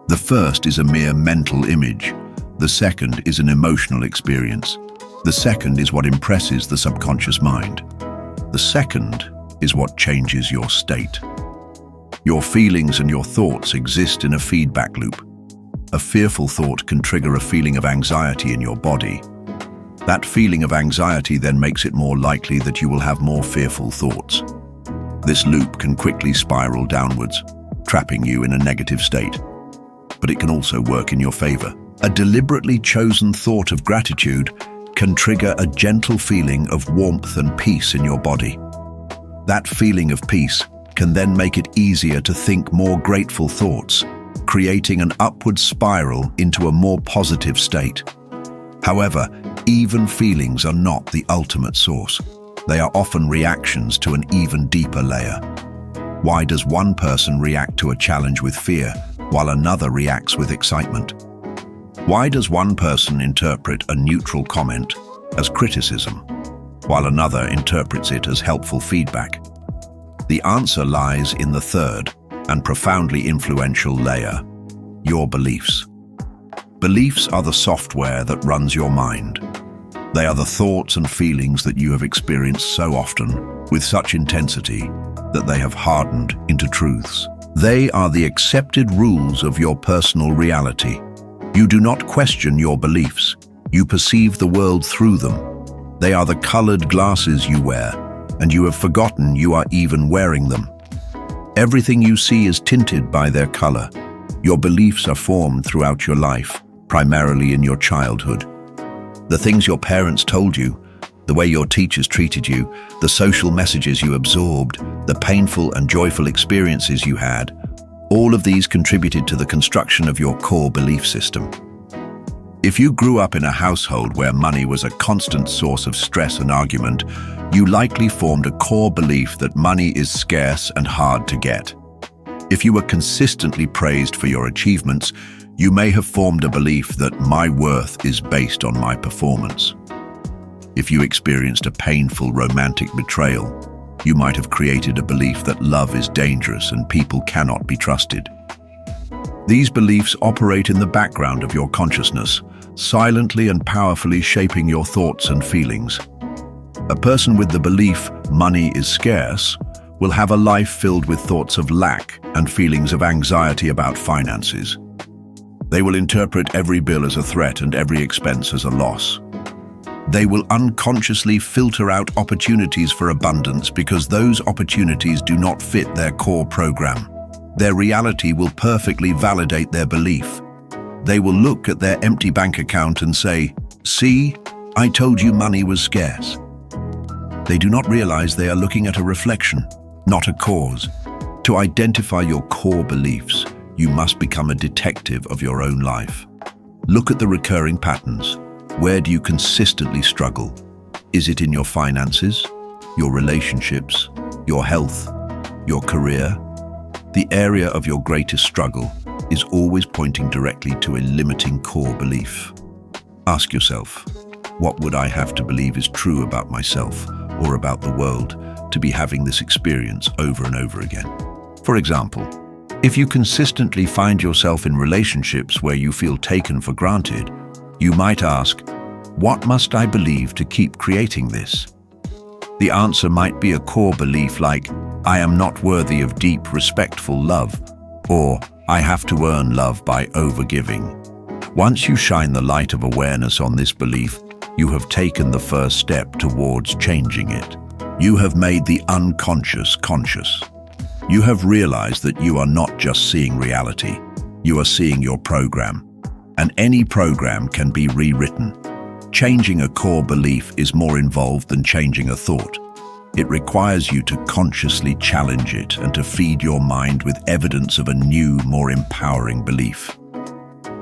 The first is a mere mental image. The second is an emotional experience. The second is what impresses the subconscious mind. The second is what changes your state. Your feelings and your thoughts exist in a feedback loop. A fearful thought can trigger a feeling of anxiety in your body. That feeling of anxiety then makes it more likely that you will have more fearful thoughts. This loop can quickly spiral downwards, trapping you in a negative state. But it can also work in your favor. A deliberately chosen thought of gratitude can trigger a gentle feeling of warmth and peace in your body. That feeling of peace can then make it easier to think more grateful thoughts, creating an upward spiral into a more positive state. However, even feelings are not the ultimate source. They are often reactions to an even deeper layer. Why does one person react to a challenge with fear, while another reacts with excitement? Why does one person interpret a neutral comment as criticism, while another interprets it as helpful feedback? The answer lies in the third and profoundly influential layer: your beliefs. Beliefs are the software that runs your mind. They are the thoughts and feelings that you have experienced so often, with such intensity, that they have hardened into truths. They are the accepted rules of your personal reality. You do not question your beliefs. You perceive the world through them. They are the colored glasses you wear, and you have forgotten you are even wearing them. Everything you see is tinted by their color. Your beliefs are formed throughout your life, primarily in your childhood. The things your parents told you, the way your teachers treated you, the social messages you absorbed, the painful and joyful experiences you had, all of these contributed to the construction of your core belief system. If you grew up in a household where money was a constant source of stress and argument, you likely formed a core belief that money is scarce and hard to get. If you were consistently praised for your achievements, you may have formed a belief that my worth is based on my performance. If you experienced a painful romantic betrayal, you might have created a belief that love is dangerous and people cannot be trusted. These beliefs operate in the background of your consciousness, silently and powerfully shaping your thoughts and feelings. A person with the belief money is scarce will have a life filled with thoughts of lack and feelings of anxiety about finances. They will interpret every bill as a threat and every expense as a loss. They will unconsciously filter out opportunities for abundance because those opportunities do not fit their core program. Their reality will perfectly validate their belief. They will look at their empty bank account and say, "See, I told you money was scarce." They do not realize they are looking at a reflection, not a cause. To identify your core beliefs, you must become a detective of your own life. Look at the recurring patterns. Where do you consistently struggle? Is it in your finances, your relationships, your health, your career? The area of your greatest struggle is always pointing directly to a limiting core belief. Ask yourself, what would I have to believe is true about myself or about the world to be having this experience over and over again? For example, if you consistently find yourself in relationships where you feel taken for granted, you might ask, what must I believe to keep creating this? The answer might be a core belief like, I am not worthy of deep, respectful love, Or, I have to earn love by overgiving. Once you shine the light of awareness on this belief, you have taken the first step towards changing it. You have made the unconscious conscious. You have realized that you are not just seeing reality, you are seeing your program. And any program can be rewritten. Changing a core belief is more involved than changing a thought. It requires you to consciously challenge it and to feed your mind with evidence of a new, more empowering belief.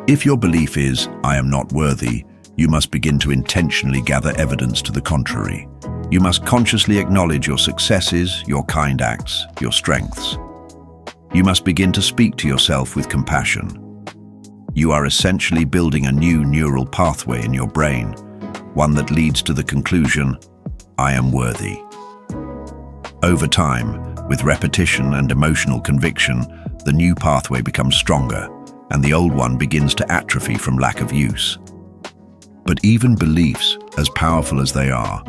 If your belief is, I am not worthy, you must begin to intentionally gather evidence to the contrary. You must consciously acknowledge your successes, your kind acts, your strengths. You must begin to speak to yourself with compassion. You are essentially building a new neural pathway in your brain, one that leads to the conclusion, I am worthy. Over time, with repetition and emotional conviction, the new pathway becomes stronger, and the old one begins to atrophy from lack of use. But even beliefs, as powerful as they are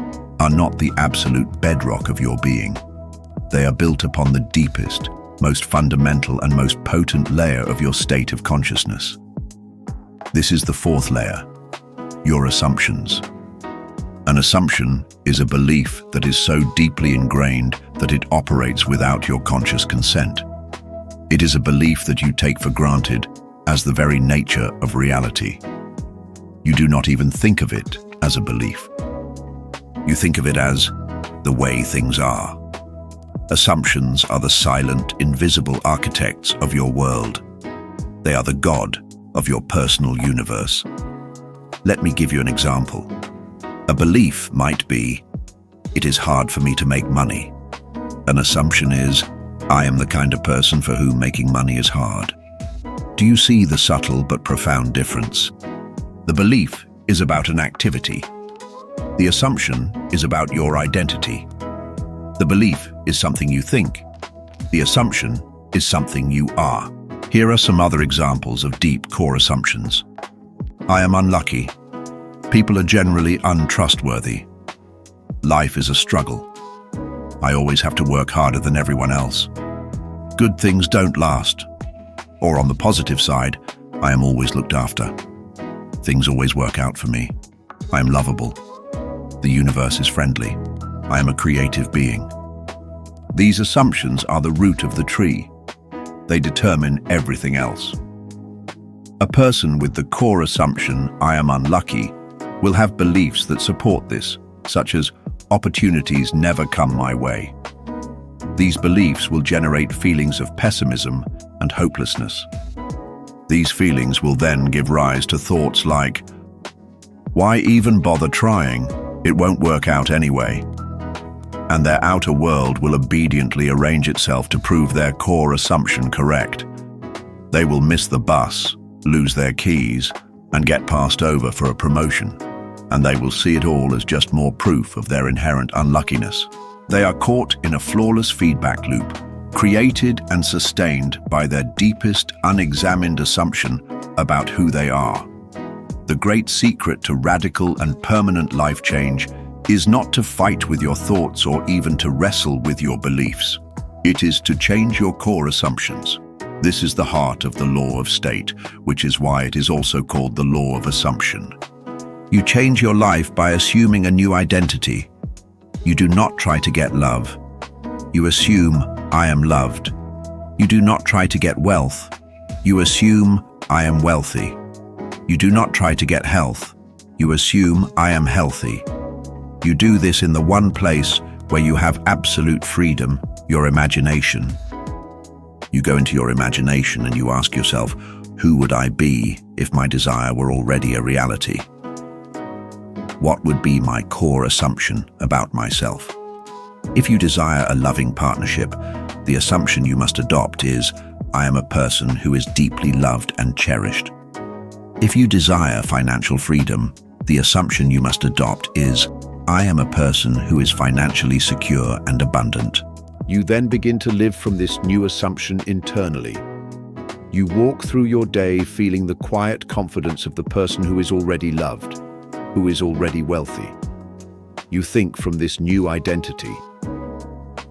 not the absolute bedrock of your being. They are built upon the deepest, most fundamental and most potent layer of your state of consciousness. This is the fourth layer, your assumptions. An assumption is a belief that is so deeply ingrained that it operates without your conscious consent. It is a belief that you take for granted as the very nature of reality. You do not even think of it as a belief. You think of it as the way things are. Assumptions are the silent, invisible architects of your world. They are the God of your personal universe. Let me give you an example. A belief might be, it is hard for me to make money. An assumption is, I am the kind of person for whom making money is hard. Do you see the subtle but profound difference? The belief is about an activity. The assumption is about your identity. The belief is something you think. The assumption is something you are. Here are some other examples of deep core assumptions. I am unlucky. People are generally untrustworthy. Life is a struggle. I always have to work harder than everyone else. Good things don't last. Or on the positive side, I am always looked after. Things always work out for me. I am lovable. The universe is friendly. I am a creative being. These assumptions are the root of the tree. They determine everything else. A person with the core assumption, I am unlucky, will have beliefs that support this, such as, opportunities never come my way. These beliefs will generate feelings of pessimism and hopelessness. These feelings will then give rise to thoughts like, why even bother trying? It won't work out anyway. And their outer world will obediently arrange itself to prove their core assumption correct. They will miss the bus, lose their keys, and get passed over for a promotion. And they will see it all as just more proof of their inherent unluckiness. They are caught in a flawless feedback loop, created and sustained by their deepest, unexamined assumption about who they are. The great secret to radical and permanent life change is not to fight with your thoughts or even to wrestle with your beliefs. It is to change your core assumptions. This is the heart of the law of state, which is why it is also called the law of assumption. You change your life by assuming a new identity. You do not try to get love. You assume, I am loved. You do not try to get wealth. You assume, I am wealthy. You do not try to get health. You assume, I am healthy. You do this in the one place where you have absolute freedom, your imagination. You go into your imagination and you ask yourself, who would I be if my desire were already a reality? What would be my core assumption about myself? If you desire a loving partnership, the assumption you must adopt is, I am a person who is deeply loved and cherished. If you desire financial freedom, the assumption you must adopt is, I am a person who is financially secure and abundant. You then begin to live from this new assumption internally. You walk through your day feeling the quiet confidence of the person who is already loved, who is already wealthy. You think from this new identity.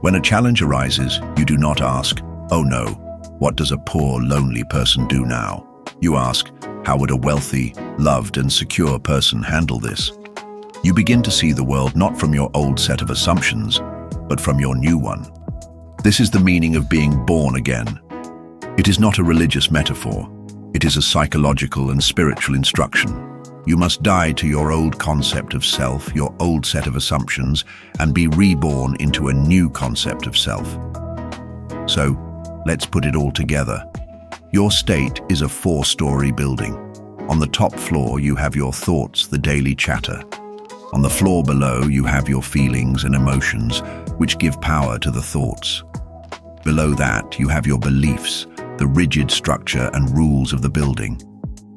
When a challenge arises, you do not ask, oh no, What does a poor, lonely person do now? You ask, how would a wealthy, loved and secure person handle this? You begin to see the world not from your old set of assumptions, but from your new one. This is the meaning of being born again. It is not a religious metaphor. It is a psychological and spiritual instruction. You must die to your old concept of self, your old set of assumptions, and be reborn into a new concept of self. So, let's put it all together. Your state is a 4-story building. On the top floor, you have your thoughts, the daily chatter. On the floor below, you have your feelings and emotions, which give power to the thoughts. Below that, you have your beliefs, the rigid structure and rules of the building.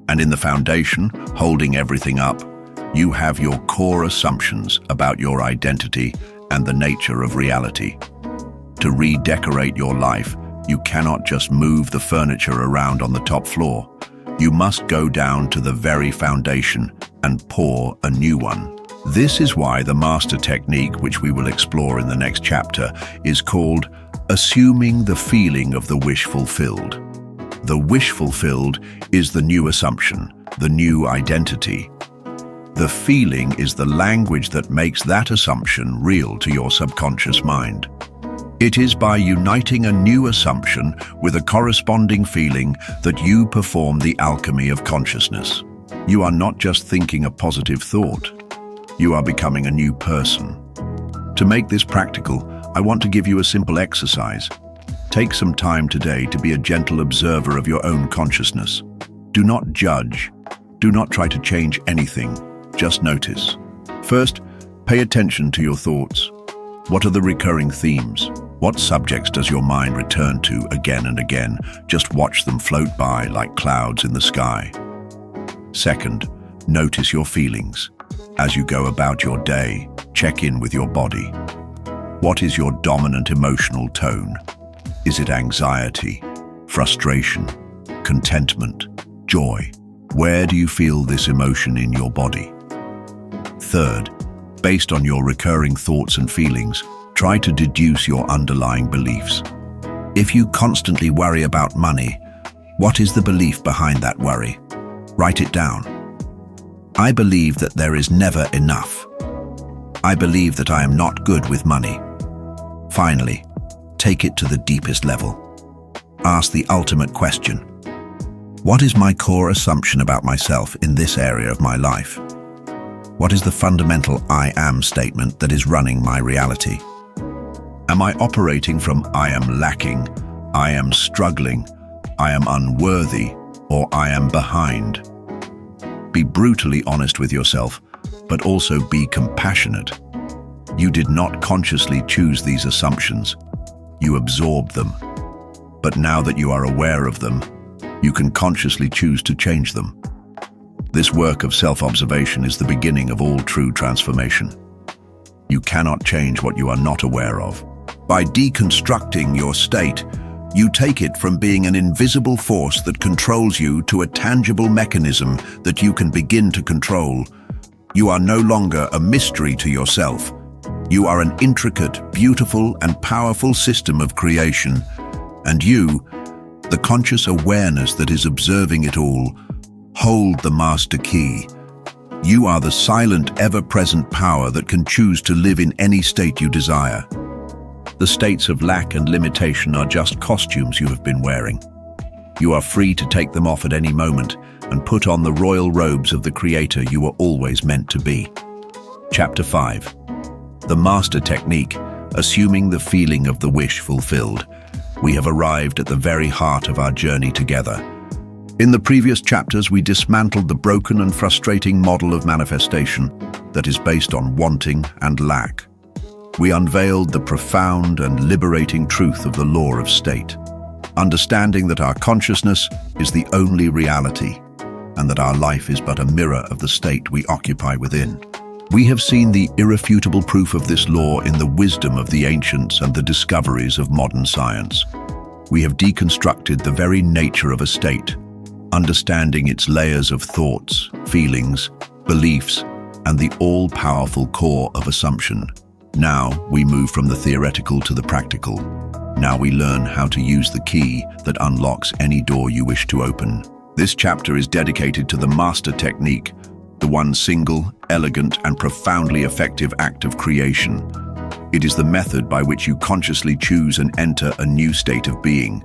And in the foundation, holding everything up, you have your core assumptions about your identity and the nature of reality. To redecorate your life, you cannot just move the furniture around on the top floor. You must go down to the very foundation and pour a new one. This is why the master technique, which we will explore in the next chapter, is called assuming the feeling of the wish fulfilled. The wish fulfilled is the new assumption, the new identity. The feeling is the language that makes that assumption real to your subconscious mind. It is by uniting a new assumption with a corresponding feeling that you perform the alchemy of consciousness. You are not just thinking a positive thought. You are becoming a new person. To make this practical, I want to give you a simple exercise. Take some time today to be a gentle observer of your own consciousness. Do not judge. Do not try to change anything. Just notice. First, pay attention to your thoughts. What are the recurring themes? What subjects does your mind return to again and again? Just watch them float by like clouds in the sky. Second, notice your feelings. As you go about your day, check in with your body. What is your dominant emotional tone? Is it anxiety, frustration, contentment, joy? Where do you feel this emotion in your body? Third, based on your recurring thoughts and feelings, try to deduce your underlying beliefs. If you constantly worry about money, what is the belief behind that worry? Write it down. I believe that there is never enough. I believe that I am not good with money. Finally, take it to the deepest level. Ask the ultimate question. What is my core assumption about myself in this area of my life? What is the fundamental I am statement that is running my reality? Am I operating from I am lacking, I am struggling, I am unworthy, or I am behind? Be brutally honest with yourself, but also be compassionate. You did not consciously choose these assumptions. You absorbed them. But now that you are aware of them, you can consciously choose to change them. This work of self-observation is the beginning of all true transformation. You cannot change what you are not aware of. By deconstructing your state, you take it from being an invisible force that controls you to a tangible mechanism that you can begin to control. You are no longer a mystery to yourself. You are an intricate, beautiful, and powerful system of creation. And you, the conscious awareness that is observing it all, hold the master key. You are the silent, ever-present power that can choose to live in any state you desire. The states of lack and limitation are just costumes you have been wearing. You are free to take them off at any moment and put on the royal robes of the Creator you were always meant to be. Chapter 5. The Master Technique, Assuming the Feeling of the Wish Fulfilled. We have arrived at the very heart of our journey together. In the previous chapters, we dismantled the broken and frustrating model of manifestation that is based on wanting and lack. We unveiled the profound and liberating truth of the law of state, understanding that our consciousness is the only reality and that our life is but a mirror of the state we occupy within. We have seen the irrefutable proof of this law in the wisdom of the ancients and the discoveries of modern science. We have deconstructed the very nature of a state, understanding its layers of thoughts, feelings, beliefs, and the all-powerful core of assumption. Now, we move from the theoretical to the practical. Now we learn how to use the key that unlocks any door you wish to open. This chapter is dedicated to the master technique, the one single, elegant, and profoundly effective act of creation. It is the method by which you consciously choose and enter a new state of being.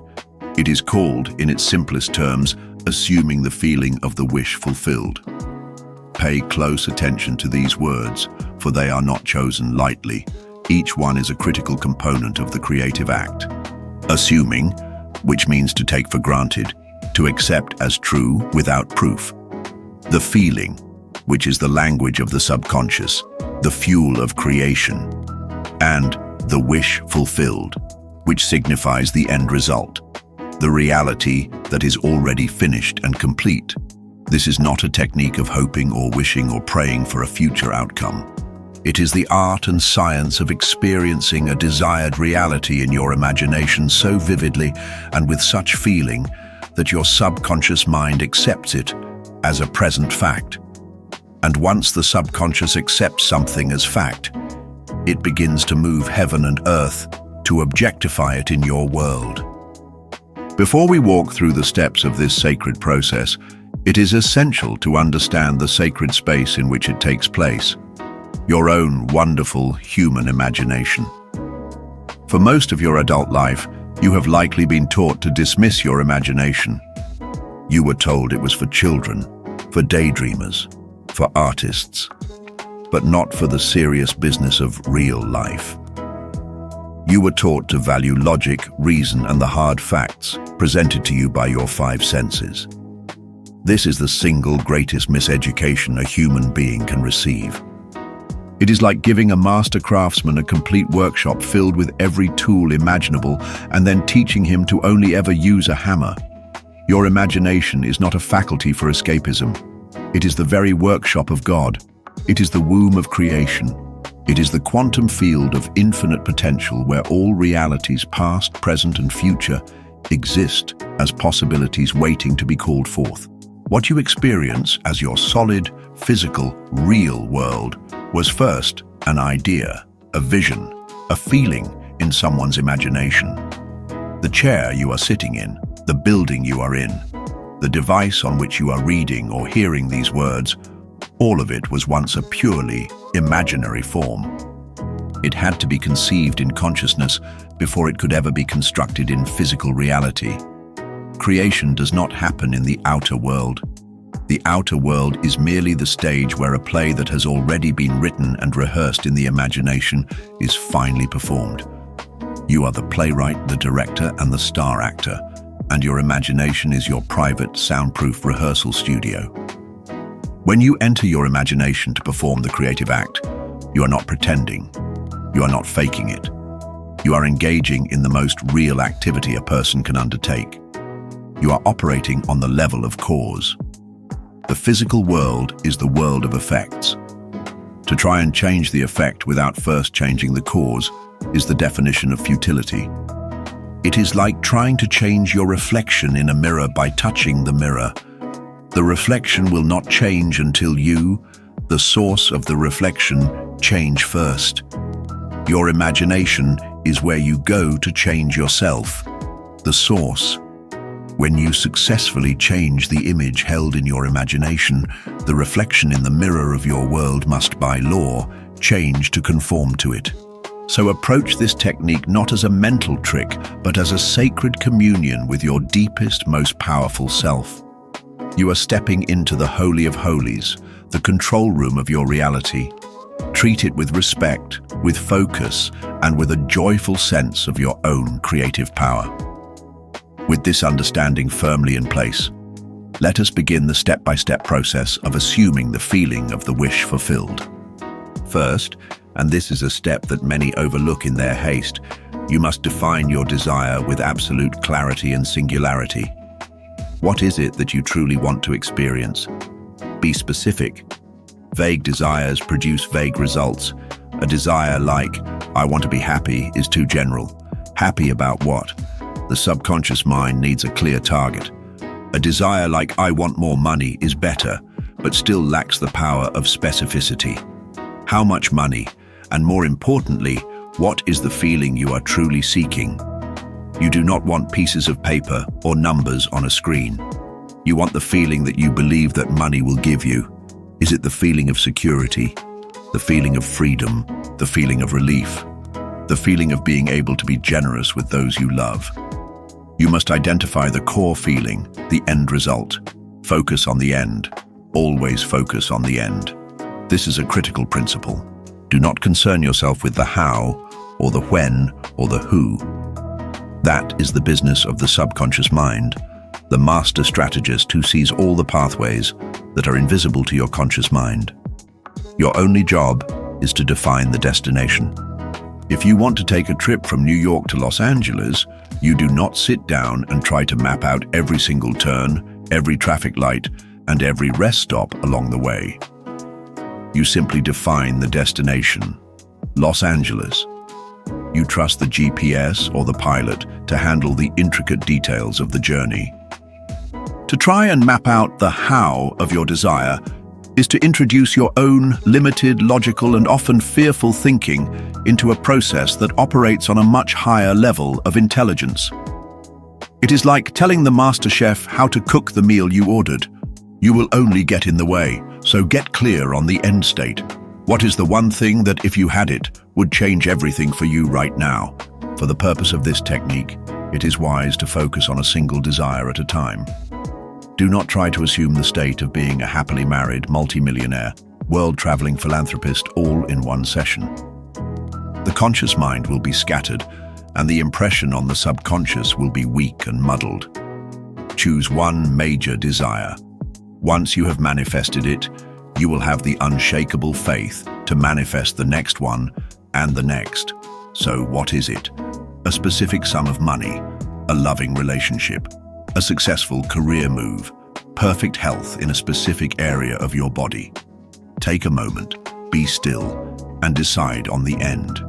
It is called, in its simplest terms, assuming the feeling of the wish fulfilled. Pay close attention to these words, for they are not chosen lightly. Each one is a critical component of the creative act. Assuming, which means to take for granted, to accept as true without proof. The feeling, which is the language of the subconscious, the fuel of creation. And the wish fulfilled, which signifies the end result, the reality that is already finished and complete. This is not a technique of hoping or wishing or praying for a future outcome. It is the art and science of experiencing a desired reality in your imagination so vividly and with such feeling that your subconscious mind accepts it as a present fact. And once the subconscious accepts something as fact, it begins to move heaven and earth to objectify it in your world. Before we walk through the steps of this sacred process, it is essential to understand the sacred space in which it takes place, your own wonderful human imagination. For most of your adult life, you have likely been taught to dismiss your imagination. You were told it was for children, for daydreamers, for artists, but not for the serious business of real life. You were taught to value logic, reason, and the hard facts presented to you by your five senses. This is the single greatest miseducation a human being can receive. It is like giving a master craftsman a complete workshop filled with every tool imaginable and then teaching him to only ever use a hammer. Your imagination is not a faculty for escapism. It is the very workshop of God. It is the womb of creation. It is the quantum field of infinite potential where all realities, past, present, and future, exist as possibilities waiting to be called forth. What you experience as your solid, physical, real world was first an idea, a vision, a feeling in someone's imagination. The chair you are sitting in, the building you are in, the device on which you are reading or hearing these words, all of it was once a purely imaginary form. It had to be conceived in consciousness before it could ever be constructed in physical reality. Creation does not happen in the outer world. The outer world is merely the stage where a play that has already been written and rehearsed in the imagination is finally performed. You are the playwright, the director, and the star actor, and your imagination is your private, soundproof rehearsal studio. When you enter your imagination to perform the creative act, you are not pretending. You are not faking it. You are engaging in the most real activity a person can undertake. You are operating on the level of cause. The physical world is the world of effects. To try and change the effect without first changing the cause is the definition of futility. It is like trying to change your reflection in a mirror by touching the mirror. The reflection will not change until you, the source of the reflection, change first. Your imagination is where you go to change yourself, the source. When you successfully change the image held in your imagination, the reflection in the mirror of your world must, by law, change to conform to it. So approach this technique not as a mental trick, but as a sacred communion with your deepest, most powerful self. You are stepping into the Holy of Holies, the control room of your reality. Treat it with respect, with focus, and with a joyful sense of your own creative power. With this understanding firmly in place, let us begin the step-by-step process of assuming the feeling of the wish fulfilled. First, and this is a step that many overlook in their haste, you must define your desire with absolute clarity and singularity. What is it that you truly want to experience? Be specific. Vague desires produce vague results. A desire like, I want to be happy, is too general. Happy about what? The subconscious mind needs a clear target. A desire like, I want more money, is better, but still lacks the power of specificity. How much money? And more importantly, what is the feeling you are truly seeking? You do not want pieces of paper or numbers on a screen. You want the feeling that you believe that money will give you. Is it the feeling of security, the feeling of freedom, the feeling of relief, the feeling of being able to be generous with those you love? You must identify the core feeling, the end result. Focus on the end. Always focus on the end. This is a critical principle. Do not concern yourself with the how, or the when, or the who. That is the business of the subconscious mind, the master strategist who sees all the pathways that are invisible to your conscious mind. Your only job is to define the destination. If you want to take a trip from New York to Los Angeles, you do not sit down and try to map out every single turn, every traffic light, and every rest stop along the way. You simply define the destination, Los Angeles. You trust the GPS or the pilot to handle the intricate details of the journey. To try and map out the how of your desire is to introduce your own limited, logical, and often fearful thinking into a process that operates on a much higher level of intelligence. It is like telling the master chef how to cook the meal you ordered. You will only get in the way, so get clear on the end state. What is the one thing that, if you had it, would change everything for you right now? For the purpose of this technique, it is wise to focus on a single desire at a time. Do not try to assume the state of being a happily married, multimillionaire, world-traveling philanthropist all in one session. The conscious mind will be scattered, and the impression on the subconscious will be weak and muddled. Choose one major desire. Once you have manifested it, you will have the unshakable faith to manifest the next one and the next. So what is it? A specific sum of money, a loving relationship, a successful career move, perfect health in a specific area of your body. Take a moment, be still, and decide on the end.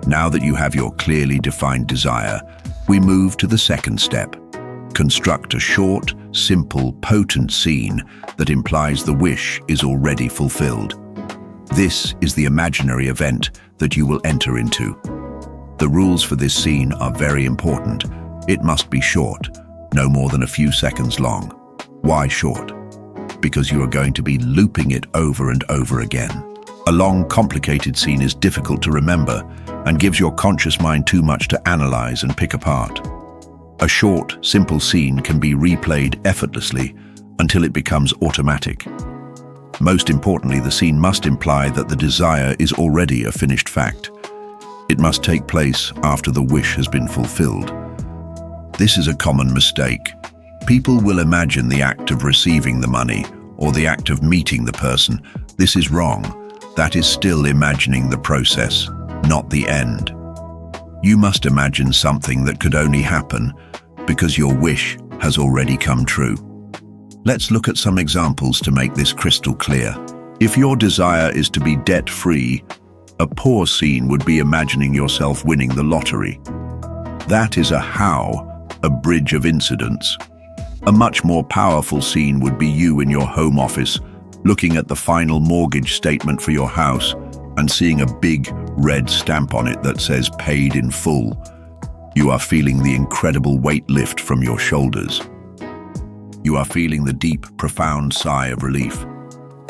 Now that you have your clearly defined desire, we move to the second step. Construct a short, simple, potent scene that implies the wish is already fulfilled. This is the imaginary event that you will enter into. The rules for this scene are very important. It must be short, no more than a few seconds long. Why short? Because you are going to be looping it over and over again. A long, complicated scene is difficult to remember and gives your conscious mind too much to analyze and pick apart. A short, simple scene can be replayed effortlessly until it becomes automatic. Most importantly, the scene must imply that the desire is already a finished fact. It must take place after the wish has been fulfilled. This is a common mistake. People will imagine the act of receiving the money or the act of meeting the person. This is wrong. That is still imagining the process, not the end. You must imagine something that could only happen because your wish has already come true. Let's look at some examples to make this crystal clear. If your desire is to be debt-free, a poor scene would be imagining yourself winning the lottery. That is a how, a bridge of incidents. A much more powerful scene would be you in your home office, looking at the final mortgage statement for your house and seeing a big red stamp on it that says paid in full. You are feeling the incredible weight lift from your shoulders. You are feeling the deep, profound sigh of relief.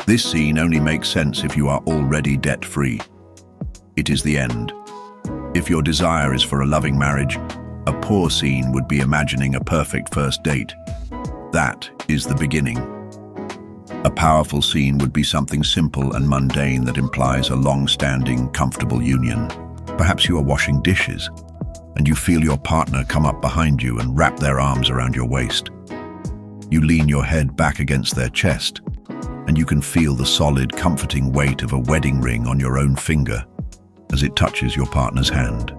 This scene only makes sense if you are already debt-free. It is the end. If your desire is for a loving marriage, a poor scene would be imagining a perfect first date. That is the beginning. A powerful scene would be something simple and mundane that implies a long-standing, comfortable union. Perhaps you are washing dishes, and you feel your partner come up behind you and wrap their arms around your waist. You lean your head back against their chest, and you can feel the solid, comforting weight of a wedding ring on your own finger as it touches your partner's hand.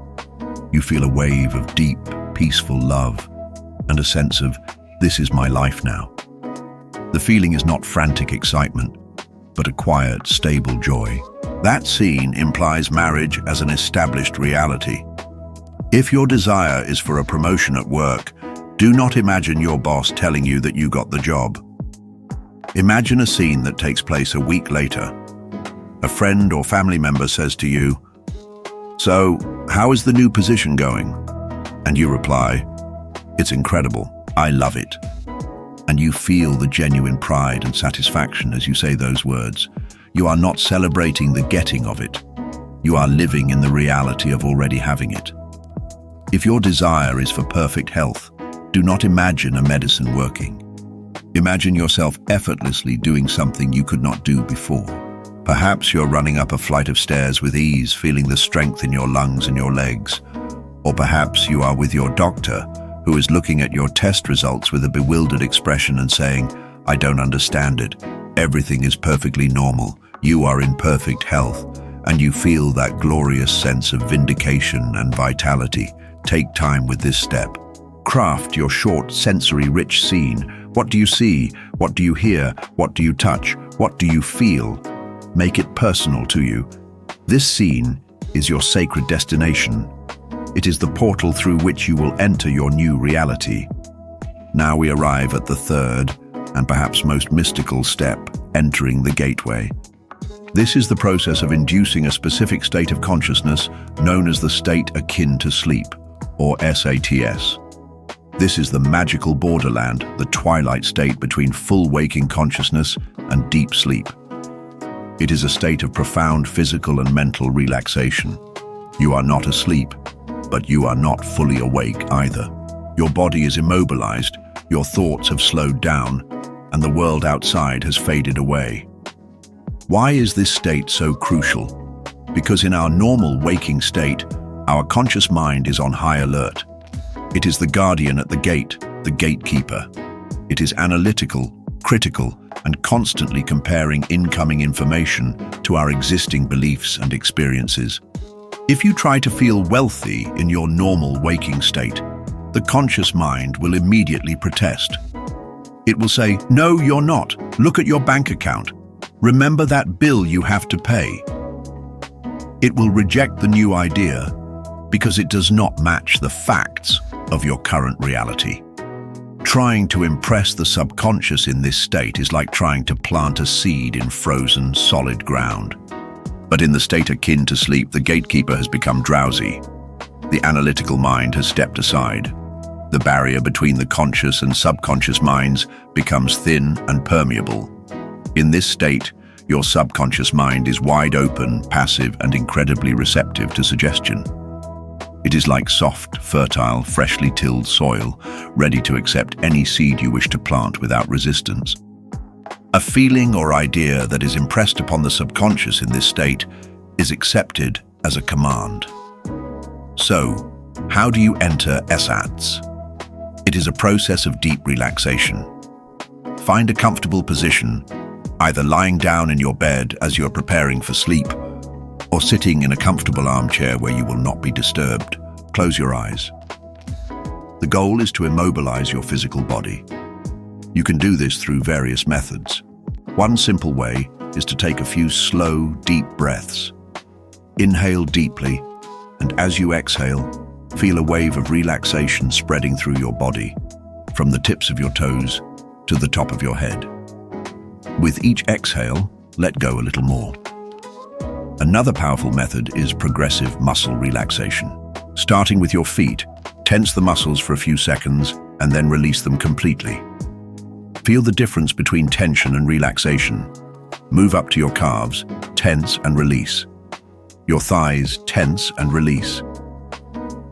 You feel a wave of deep, peaceful love and a sense of, this is my life now. The feeling is not frantic excitement, but a quiet, stable joy. That scene implies marriage as an established reality. If your desire is for a promotion at work, do not imagine your boss telling you that you got the job. Imagine a scene that takes place a week later. A friend or family member says to you, "So, how is the new position going?" And you reply, "It's incredible. I love it." And you feel the genuine pride and satisfaction as you say those words. You are not celebrating the getting of it. You are living in the reality of already having it. If your desire is for perfect health, do not imagine a medicine working. Imagine yourself effortlessly doing something you could not do before. Perhaps you're running up a flight of stairs with ease, feeling the strength in your lungs and your legs. Or perhaps you are with your doctor, who is looking at your test results with a bewildered expression and saying, "I don't understand it. Everything is perfectly normal. You are in perfect health." And you feel that glorious sense of vindication and vitality. Take time with this step. Craft your short, sensory-rich scene. What do you see? What do you hear? What do you touch? What do you feel? Make it personal to you. This scene is your sacred destination. It is the portal through which you will enter your new reality. Now we arrive at the third, and perhaps most mystical step, entering the gateway. This is the process of inducing a specific state of consciousness known as the state akin to sleep, or SATS. This is the magical borderland, the twilight state between full waking consciousness and deep sleep. It is a state of profound physical and mental relaxation. You are not asleep, but you are not fully awake either. Your body is immobilized, your thoughts have slowed down, and the world outside has faded away. Why is this state so crucial? Because in our normal waking state, our conscious mind is on high alert. It is the guardian at the gate, the gatekeeper. It is analytical, critical, and constantly comparing incoming information to our existing beliefs and experiences. If you try to feel wealthy in your normal waking state, the conscious mind will immediately protest. It will say, "No, you're not. Look at your bank account. Remember that bill you have to pay." It will reject the new idea because it does not match the facts of your current reality. Trying to impress the subconscious in this state is like trying to plant a seed in frozen, solid ground. But in the state akin to sleep, the gatekeeper has become drowsy. The analytical mind has stepped aside. The barrier between the conscious and subconscious minds becomes thin and permeable. In this state, your subconscious mind is wide open, passive, and incredibly receptive to suggestion. It is like soft, fertile, freshly tilled soil, ready to accept any seed you wish to plant without resistance. A feeling or idea that is impressed upon the subconscious in this state is accepted as a command. So, how do you enter SATS? It is a process of deep relaxation. Find a comfortable position, either lying down in your bed as you are preparing for sleep, or sitting in a comfortable armchair where you will not be disturbed. Close your eyes. The goal is to immobilize your physical body. You can do this through various methods. One simple way is to take a few slow, deep breaths. Inhale deeply, and as you exhale, feel a wave of relaxation spreading through your body, from the tips of your toes to the top of your head. With each exhale, let go a little more. Another powerful method is progressive muscle relaxation. Starting with your feet, tense the muscles for a few seconds and then release them completely. Feel the difference between tension and relaxation. Move up to your calves, tense and release. Your thighs, tense and release.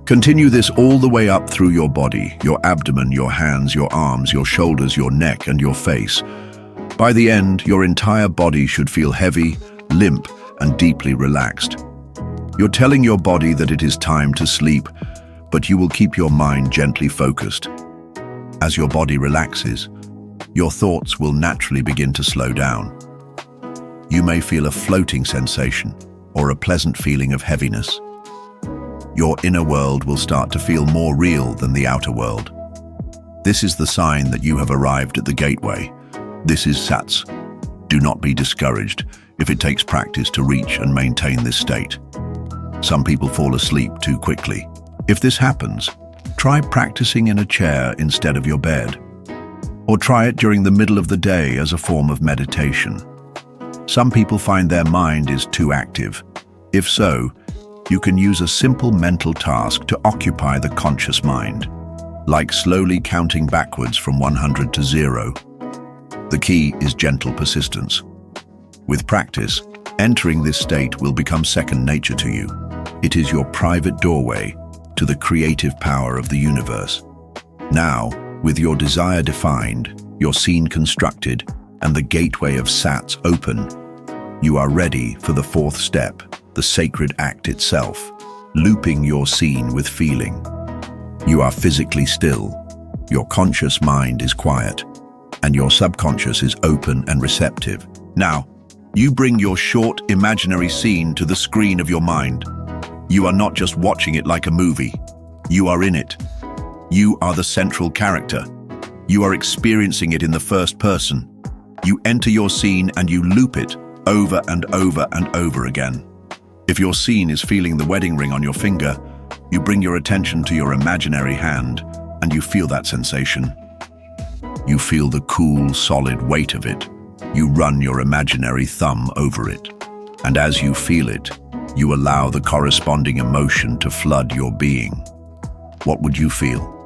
Continue this all the way up through your body, your abdomen, your hands, your arms, your shoulders, your neck, and your face. By the end, your entire body should feel heavy, limp, and deeply relaxed. You're telling your body that it is time to sleep, but you will keep your mind gently focused. As your body relaxes, your thoughts will naturally begin to slow down. You may feel a floating sensation or a pleasant feeling of heaviness. Your inner world will start to feel more real than the outer world. This is the sign that you have arrived at the gateway. This is SATS. Do not be discouraged if it takes practice to reach and maintain this state. Some people fall asleep too quickly. If this happens, try practicing in a chair instead of your bed. Or try it during the middle of the day as a form of meditation. Some people find their mind is too active. If so, You can use a simple mental task to occupy the conscious mind, like slowly counting backwards from 100 to 0. The key is gentle persistence. With practice, entering this state will become second nature to you. It is your private doorway to the creative power of the universe. Now, with your desire defined, your scene constructed, and the gateway of Sats open, you are ready for the fourth step, the sacred act itself, looping your scene with feeling. You are physically still, your conscious mind is quiet, and your subconscious is open and receptive. Now, you bring your short, imaginary scene to the screen of your mind. You are not just watching it like a movie. You are in it. You are the central character. You are experiencing it in the first person. You enter your scene and you loop it over and over and over again. If your scene is feeling the wedding ring on your finger, you bring your attention to your imaginary hand and you feel that sensation. You feel the cool, solid weight of it. You run your imaginary thumb over it. And as you feel it, you allow the corresponding emotion to flood your being. What would you feel?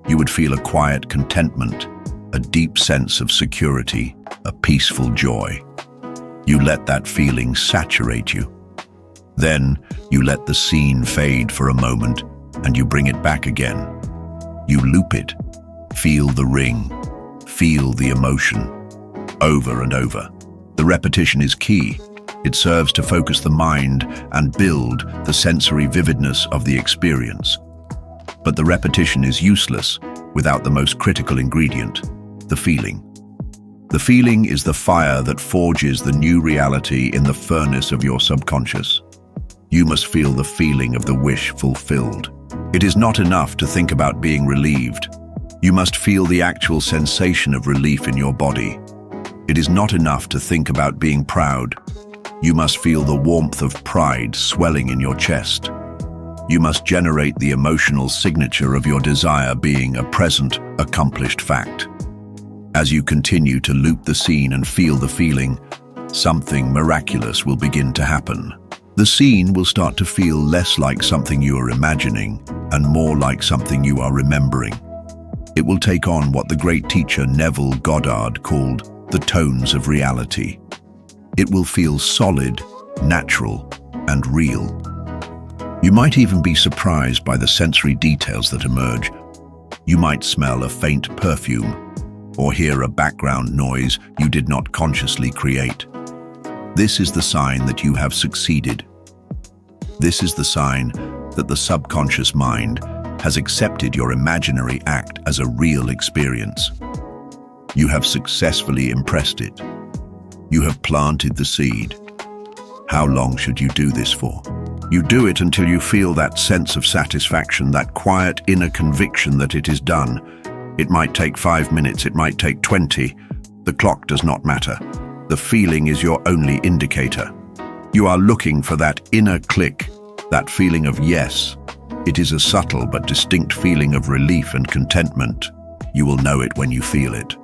You would feel a quiet contentment, a deep sense of security, a peaceful joy. You let that feeling saturate you. Then you let the scene fade for a moment and you bring it back again. You loop it, feel the ring, feel the emotion, over and over. The repetition is key. It serves to focus the mind and build the sensory vividness of the experience. But the repetition is useless without the most critical ingredient, the feeling. The feeling is the fire that forges the new reality in the furnace of your subconscious. You must feel the feeling of the wish fulfilled. It is not enough to think about being relieved. You must feel the actual sensation of relief in your body. It is not enough to think about being proud. You must feel the warmth of pride swelling in your chest. You must generate the emotional signature of your desire being a present, accomplished fact. As you continue to loop the scene and feel the feeling, something miraculous will begin to happen. The scene will start to feel less like something you are imagining and more like something you are remembering. It will take on what the great teacher Neville Goddard called the tones of reality. It will feel solid, natural, and real. You might even be surprised by the sensory details that emerge. You might smell a faint perfume or hear a background noise you did not consciously create. This is the sign that you have succeeded. This is the sign that the subconscious mind has accepted your imaginary act as a real experience. You have successfully impressed it. You have planted the seed. How long should you do this for? You do it until you feel that sense of satisfaction, that quiet inner conviction that it is done. It might take 5 minutes, it might take 20. The clock does not matter. The feeling is your only indicator. You are looking for that inner click, that feeling of yes. It is a subtle but distinct feeling of relief and contentment. You will know it when you feel it.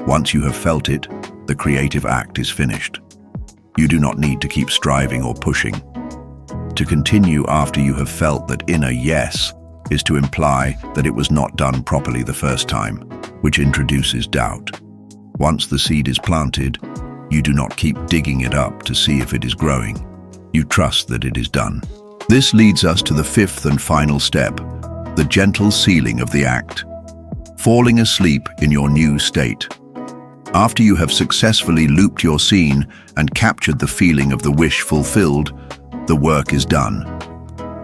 Once you have felt it, the creative act is finished. You do not need to keep striving or pushing. To continue after you have felt that inner yes is to imply that it was not done properly the first time, which introduces doubt. Once the seed is planted, you do not keep digging it up to see if it is growing. You trust that it is done. This leads us to the fifth and final step, the gentle sealing of the act. Falling asleep in your new state. After you have successfully looped your scene and captured the feeling of the wish fulfilled, the work is done.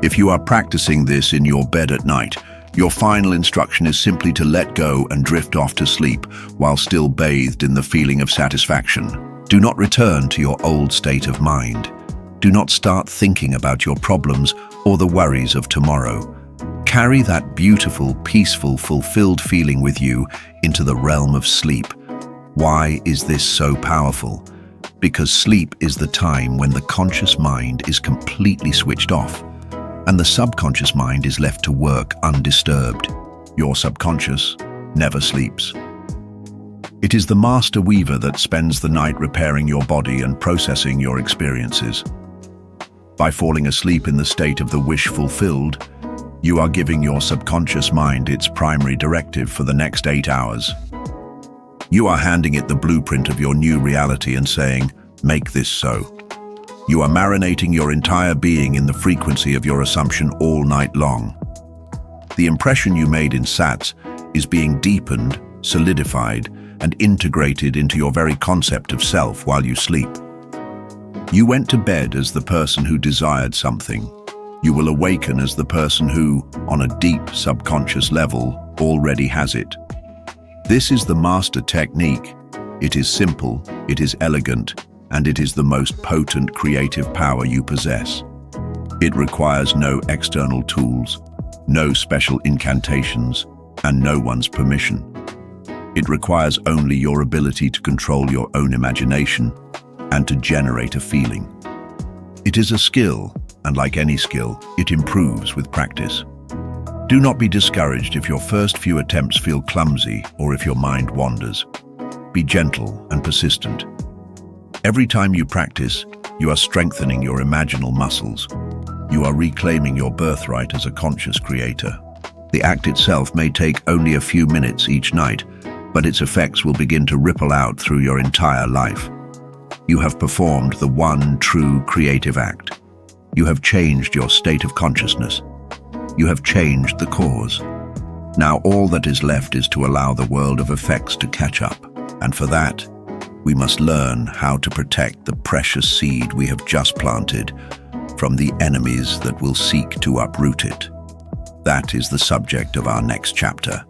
If you are practicing this in your bed at night, your final instruction is simply to let go and drift off to sleep while still bathed in the feeling of satisfaction. Do not return to your old state of mind. Do not start thinking about your problems or the worries of tomorrow. Carry that beautiful, peaceful, fulfilled feeling with you into the realm of sleep. Why is this so powerful? Because sleep is the time when the conscious mind is completely switched off, and the subconscious mind is left to work undisturbed. Your subconscious never sleeps. It is the master weaver that spends the night repairing your body and processing your experiences. By falling asleep in the state of the wish fulfilled, you are giving your subconscious mind its primary directive for the next 8 hours. You are handing it the blueprint of your new reality and saying, "Make this so." You are marinating your entire being in the frequency of your assumption all night long. The impression you made in SATs is being deepened, solidified, and integrated into your very concept of self while you sleep. You went to bed as the person who desired something. You will awaken as the person who, on a deep subconscious level, already has it. This is the master technique. It is simple, it is elegant, and it is the most potent creative power you possess. It requires no external tools, no special incantations, and no one's permission. It requires only your ability to control your own imagination and to generate a feeling. It is a skill, and like any skill, it improves with practice. Do not be discouraged if your first few attempts feel clumsy or if your mind wanders. Be gentle and persistent. Every time you practice, you are strengthening your imaginal muscles. You are reclaiming your birthright as a conscious creator. The act itself may take only a few minutes each night, but its effects will begin to ripple out through your entire life. You have performed the one true creative act. You have changed your state of consciousness. You have changed the cause. Now all that is left is to allow the world of effects to catch up, and for that, we must learn how to protect the precious seed we have just planted from the enemies that will seek to uproot it. That is the subject of our next chapter.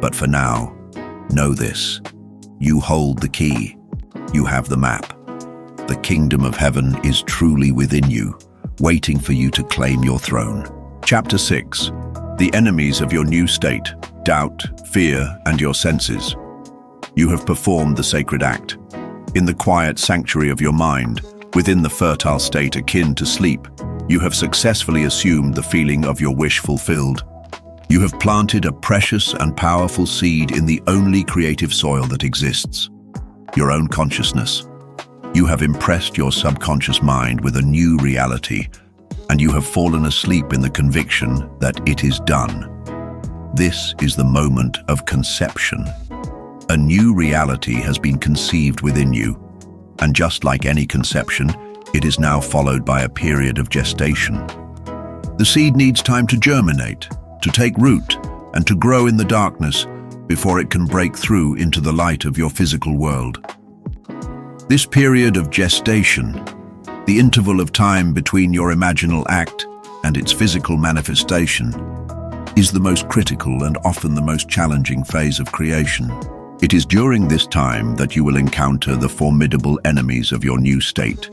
But for now, know this: you hold the key. You have the map. The kingdom of heaven is truly within you, waiting for you to claim your throne. Chapter 6. The enemies of your new state: doubt, fear, and your senses. You have performed the sacred act. In the quiet sanctuary of your mind, within the fertile state akin to sleep, you have successfully assumed the feeling of your wish fulfilled. You have planted a precious and powerful seed in the only creative soil that exists, your own consciousness. You have impressed your subconscious mind with a new reality, and you have fallen asleep in the conviction that it is done. This is the moment of conception. A new reality has been conceived within you, and just like any conception, it is now followed by a period of gestation. The seed needs time to germinate, to take root, and to grow in the darkness before it can break through into the light of your physical world. This period of gestation, the interval of time between your imaginal act and its physical manifestation, is the most critical and often the most challenging phase of creation. It is during this time that you will encounter the formidable enemies of your new state.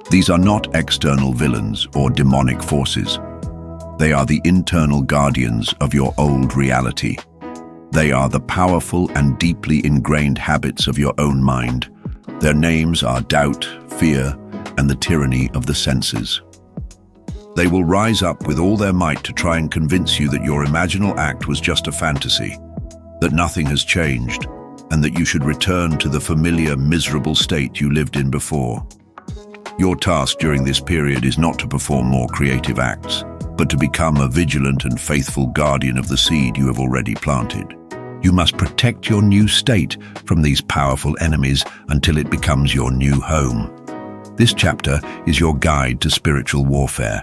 These are not external villains or demonic forces. They are the internal guardians of your old reality. They are the powerful and deeply ingrained habits of your own mind. Their names are doubt, fear, and the tyranny of the senses. They will rise up with all their might to try and convince you that your imaginal act was just a fantasy, that nothing has changed, and that you should return to the familiar, miserable state you lived in before. Your task during this period is not to perform more creative acts, but to become a vigilant and faithful guardian of the seed you have already planted. You must protect your new state from these powerful enemies until it becomes your new home. This chapter is your guide to spiritual warfare.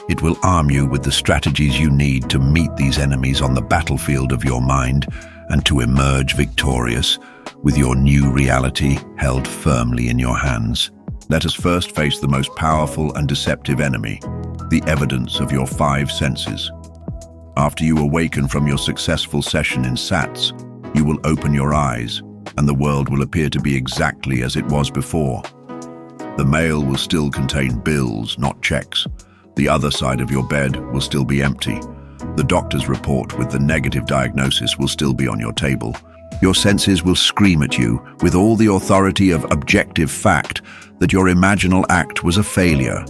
It will arm you with the strategies you need to meet these enemies on the battlefield of your mind and to emerge victorious with your new reality held firmly in your hands. Let us first face the most powerful and deceptive enemy, the evidence of your 5 senses. After you awaken from your successful session in SATs, you will open your eyes, and the world will appear to be exactly as it was before. The mail will still contain bills, not checks. The other side of your bed will still be empty. The doctor's report with the negative diagnosis will still be on your table. Your senses will scream at you with all the authority of objective fact that your imaginal act was a failure.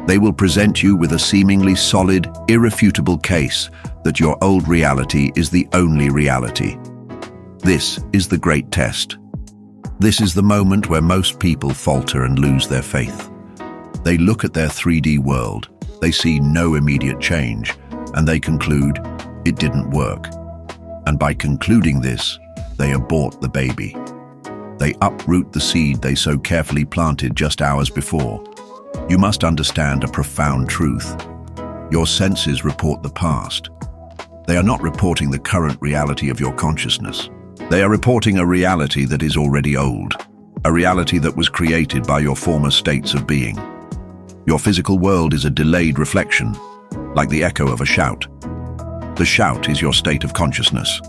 They will present you with a seemingly solid, irrefutable case that your old reality is the only reality. This is the great test. This is the moment where most people falter and lose their faith. They look at their 3D world, they see no immediate change, and they conclude, it didn't work. And by concluding this, they abort the baby. They uproot the seed they so carefully planted just hours before. You must understand a profound truth. Your senses report the past. They are not reporting the current reality of your consciousness. They are reporting a reality that is already old, a reality that was created by your former states of being. Your physical world is a delayed reflection, like the echo of a shout. The shout is your state of consciousness.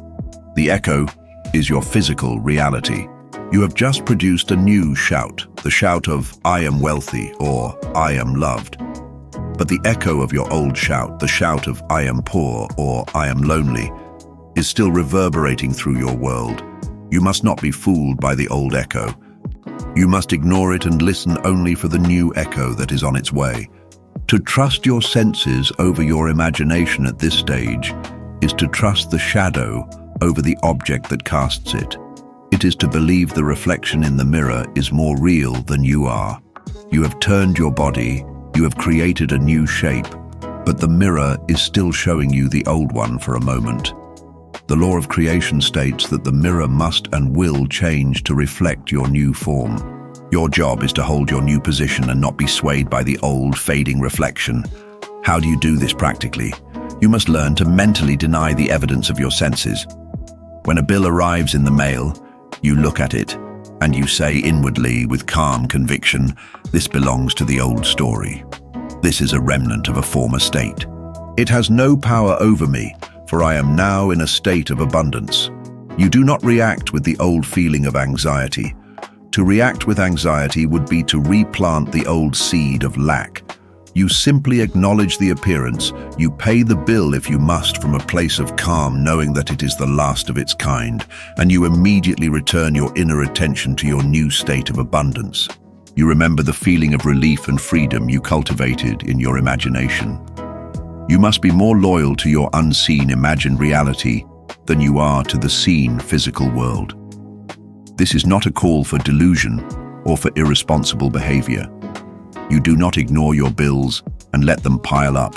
The echo is your physical reality. You have just produced a new shout, the shout of "I am wealthy" or "I am loved." But the echo of your old shout, the shout of "I am poor" or "I am lonely," is still reverberating through your world. You must not be fooled by the old echo. You must ignore it and listen only for the new echo that is on its way. To trust your senses over your imagination at this stage is to trust the shadow over the object that casts it. It is to believe the reflection in the mirror is more real than you are. You have turned your body, you have created a new shape, but the mirror is still showing you the old one for a moment. The law of creation states that the mirror must and will change to reflect your new form. Your job is to hold your new position and not be swayed by the old, fading reflection. How do you do this practically? You must learn to mentally deny the evidence of your senses. When a bill arrives in the mail, you look at it, and you say inwardly with calm conviction, "This belongs to the old story. This is a remnant of a former state. It has no power over me, for I am now in a state of abundance." You do not react with the old feeling of anxiety. To react with anxiety would be to replant the old seed of lack. You simply acknowledge the appearance, you pay the bill if you must from a place of calm, knowing that it is the last of its kind, and you immediately return your inner attention to your new state of abundance. You remember the feeling of relief and freedom you cultivated in your imagination. You must be more loyal to your unseen imagined reality than you are to the seen physical world. This is not a call for delusion or for irresponsible behavior. You do not ignore your bills and let them pile up.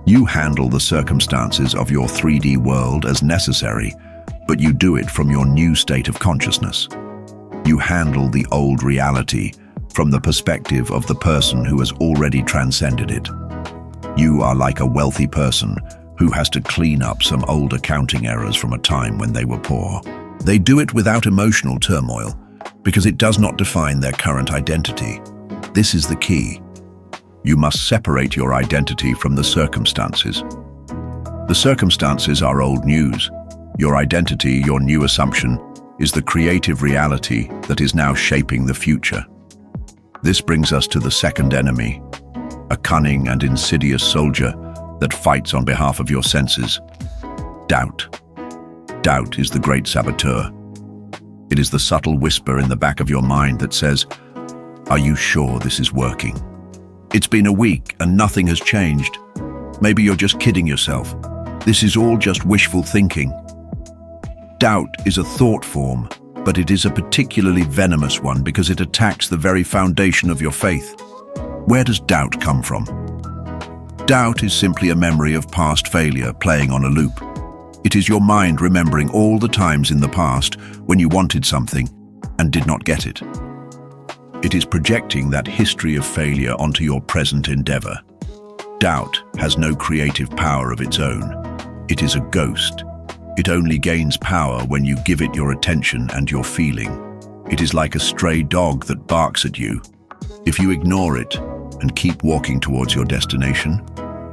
You handle the circumstances of your 3D world as necessary, but you do it from your new state of consciousness. You handle the old reality from the perspective of the person who has already transcended it. You are like a wealthy person who has to clean up some old accounting errors from a time when they were poor. They do it without emotional turmoil because it does not define their current identity. This is the key. You must separate your identity from the circumstances. The circumstances are old news. Your identity, your new assumption, is the creative reality that is now shaping the future. This brings us to the second enemy, a cunning and insidious soldier that fights on behalf of your senses. Doubt. Doubt is the great saboteur. It is the subtle whisper in the back of your mind that says, "Are you sure this is working? It's been a week and nothing has changed. Maybe you're just kidding yourself. This is all just wishful thinking." Doubt is a thought form, but it is a particularly venomous one because it attacks the very foundation of your faith. Where does doubt come from? Doubt is simply a memory of past failure playing on a loop. It is your mind remembering all the times in the past when you wanted something and did not get it. It is projecting that history of failure onto your present endeavor. Doubt has no creative power of its own. It is a ghost. It only gains power when you give it your attention and your feeling. It is like a stray dog that barks at you. If you ignore it and keep walking towards your destination,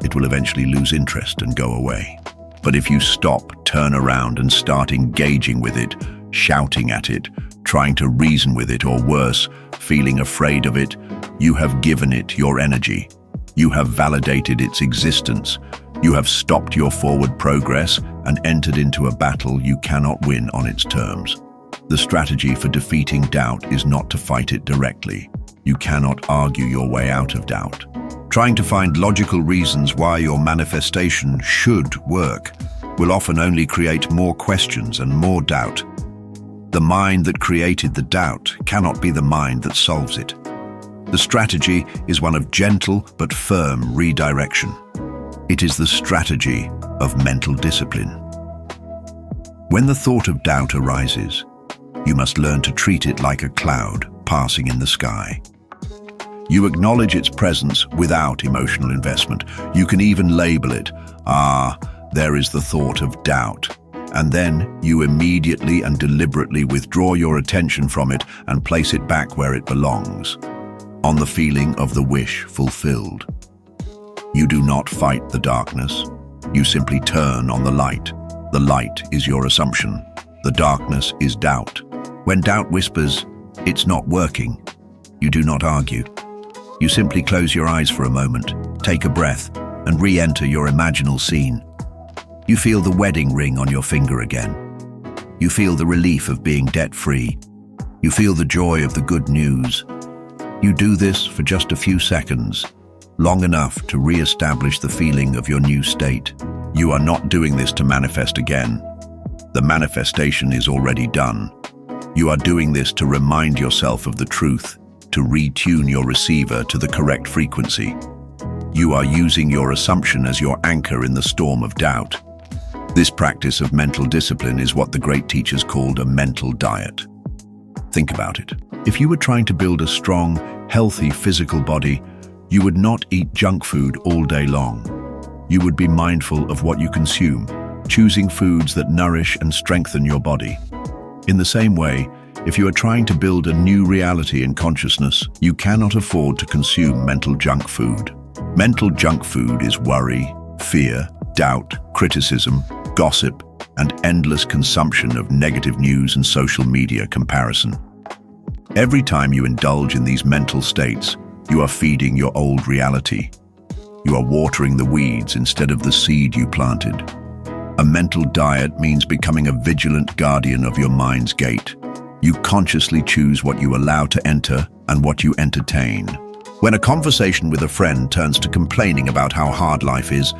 it will eventually lose interest and go away. But if you stop, turn around and start engaging with it, shouting at it, trying to reason with it, or worse, feeling afraid of it, you have given it your energy. You have validated its existence. You have stopped your forward progress and entered into a battle you cannot win on its terms. The strategy for defeating doubt is not to fight it directly. You cannot argue your way out of doubt. Trying to find logical reasons why your manifestation should work will often only create more questions and more doubt. The mind that created the doubt cannot be the mind that solves it. The strategy is one of gentle but firm redirection. It is the strategy of mental discipline. When the thought of doubt arises, you must learn to treat it like a cloud passing in the sky. You acknowledge its presence without emotional investment. You can even label it, there is the thought of doubt. And then you immediately and deliberately withdraw your attention from it and place it back where it belongs, on the feeling of the wish fulfilled. You do not fight the darkness. You simply turn on the light. The light is your assumption. The darkness is doubt. When doubt whispers, "It's not working," you do not argue. You simply close your eyes for a moment, take a breath, and re-enter your imaginal scene. You feel the wedding ring on your finger again. You feel the relief of being debt-free. You feel the joy of the good news. You do this for just a few seconds, long enough to re-establish the feeling of your new state. You are not doing this to manifest again. The manifestation is already done. You are doing this to remind yourself of the truth, to retune your receiver to the correct frequency. You are using your assumption as your anchor in the storm of doubt. This practice of mental discipline is what the great teachers called a mental diet. Think about it. If you were trying to build a strong, healthy physical body, you would not eat junk food all day long. You would be mindful of what you consume, choosing foods that nourish and strengthen your body. In the same way, if you are trying to build a new reality in consciousness, you cannot afford to consume mental junk food. Mental junk food is worry, fear, doubt, criticism, gossip, and endless consumption of negative news and social media comparison. Every time you indulge in these mental states, you are feeding your old reality. You are watering the weeds instead of the seed you planted. A mental diet means becoming a vigilant guardian of your mind's gate. You consciously choose what you allow to enter and what you entertain. When a conversation with a friend turns to complaining about how hard life is,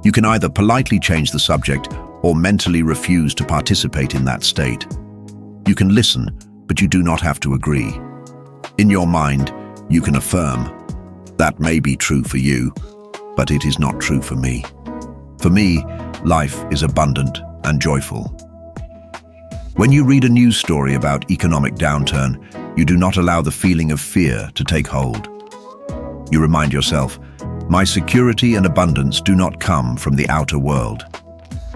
you can either politely change the subject or mentally refuse to participate in that state. You can listen, but you do not have to agree. In your mind, you can affirm, "That may be true for you, but it is not true for me. For me, life is abundant and joyful." When you read a news story about economic downturn, you do not allow the feeling of fear to take hold. You remind yourself, "My security and abundance do not come from the outer world.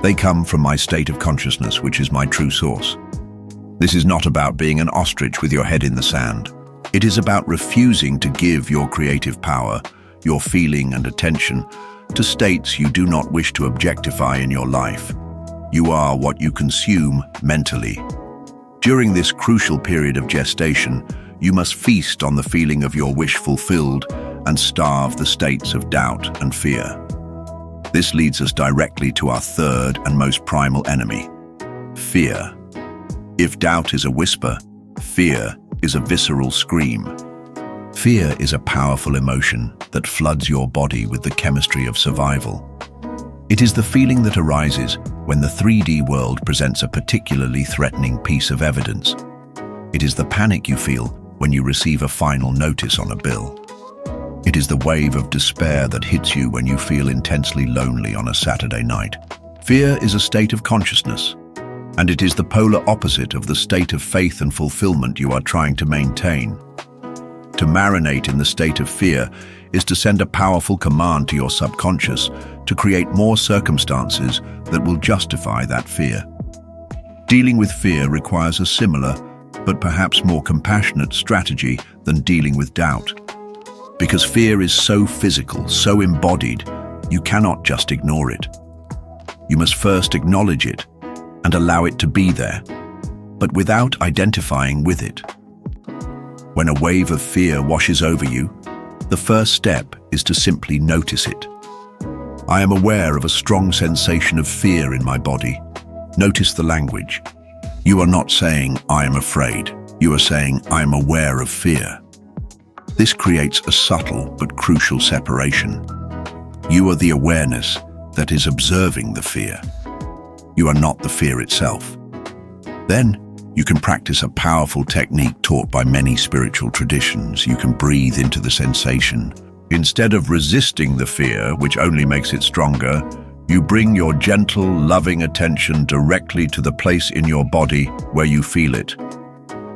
They come from my state of consciousness, which is my true source." This is not about being an ostrich with your head in the sand. It is about refusing to give your creative power, your feeling and attention, to states you do not wish to objectify in your life. You are what you consume mentally. During this crucial period of gestation, you must feast on the feeling of your wish fulfilled and starve the states of doubt and fear. This leads us directly to our third and most primal enemy, fear. If doubt is a whisper, fear is a visceral scream. Fear is a powerful emotion that floods your body with the chemistry of survival. It is the feeling that arises when the 3D world presents a particularly threatening piece of evidence. It is the panic you feel when you receive a final notice on a bill. It is the wave of despair that hits you when you feel intensely lonely on a Saturday night. Fear is a state of consciousness, and it is the polar opposite of the state of faith and fulfillment you are trying to maintain. To marinate in the state of fear is to send a powerful command to your subconscious to create more circumstances that will justify that fear. Dealing with fear requires a similar, but perhaps more compassionate strategy than dealing with doubt. Because fear is so physical, so embodied, you cannot just ignore it. You must first acknowledge it and allow it to be there, but without identifying with it. When a wave of fear washes over you, the first step is to simply notice it. I am aware of a strong sensation of fear in my body. Notice the language. You are not saying, "I am afraid." You are saying, "I am aware of fear." This creates a subtle but crucial separation. You are the awareness that is observing the fear. You are not the fear itself. Then, You can practice a powerful technique taught by many spiritual traditions. You can breathe into the sensation. Instead of resisting the fear, which only makes it stronger, you bring your gentle, loving attention directly to the place in your body where you feel it.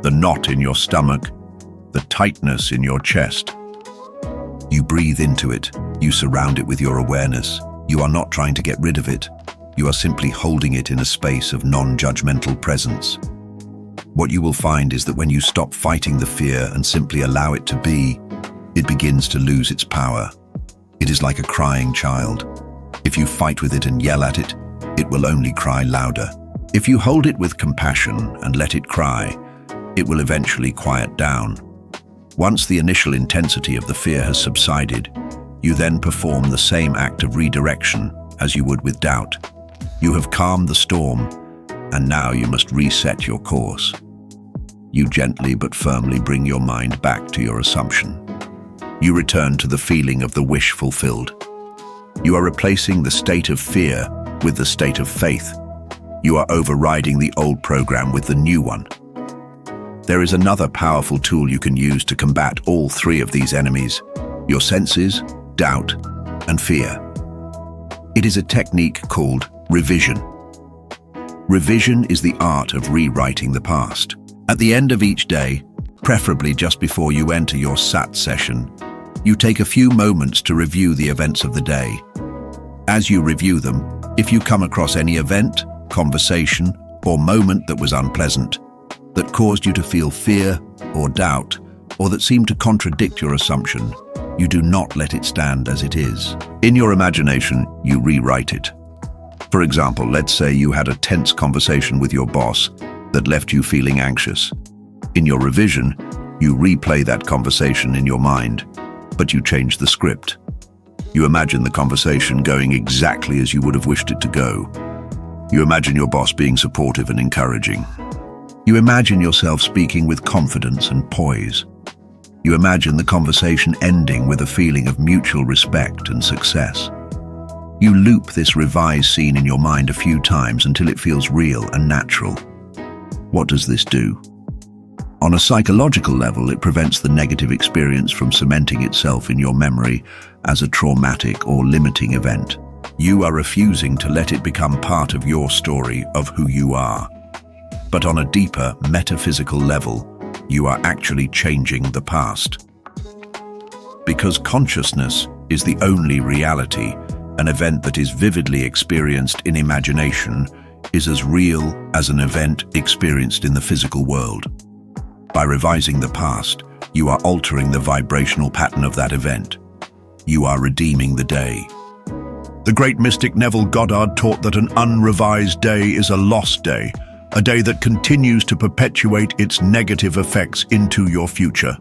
The knot in your stomach, the tightness in your chest. You breathe into it. You surround it with your awareness. You are not trying to get rid of it. You are simply holding it in a space of non-judgmental presence. What you will find is that when you stop fighting the fear and simply allow it to be, it begins to lose its power. It is like a crying child. If you fight with it and yell at it, it will only cry louder. If you hold it with compassion and let it cry, it will eventually quiet down. Once the initial intensity of the fear has subsided, you then perform the same act of redirection as you would with doubt. You have calmed the storm, and now you must reset your course. You gently but firmly bring your mind back to your assumption. You return to the feeling of the wish fulfilled. You are replacing the state of fear with the state of faith. You are overriding the old program with the new one. There is another powerful tool you can use to combat all three of these enemies: your senses, doubt, and fear. It is a technique called revision. Revision is the art of rewriting the past. At the end of each day, preferably just before you enter your SAT session, you take a few moments to review the events of the day. As you review them, if you come across any event, conversation, or moment that was unpleasant, that caused you to feel fear or doubt, or that seemed to contradict your assumption, you do not let it stand as it is. In your imagination, you rewrite it. For example, let's say you had a tense conversation with your boss that left you feeling anxious. In your revision, you replay that conversation in your mind, but you change the script. You imagine the conversation going exactly as you would have wished it to go. You imagine your boss being supportive and encouraging. You imagine yourself speaking with confidence and poise. You imagine the conversation ending with a feeling of mutual respect and success. You loop this revised scene in your mind a few times until it feels real and natural. What does this do? On a psychological level, it prevents the negative experience from cementing itself in your memory as a traumatic or limiting event. You are refusing to let it become part of your story of who you are. But on a deeper, metaphysical level, you are actually changing the past. Because consciousness is the only reality, an event that is vividly experienced in imagination is as real as an event experienced in the physical world. By revising the past, you are altering the vibrational pattern of that event. You are redeeming the day. The great mystic Neville Goddard taught that an unrevised day is a lost day, a day that continues to perpetuate its negative effects into your future.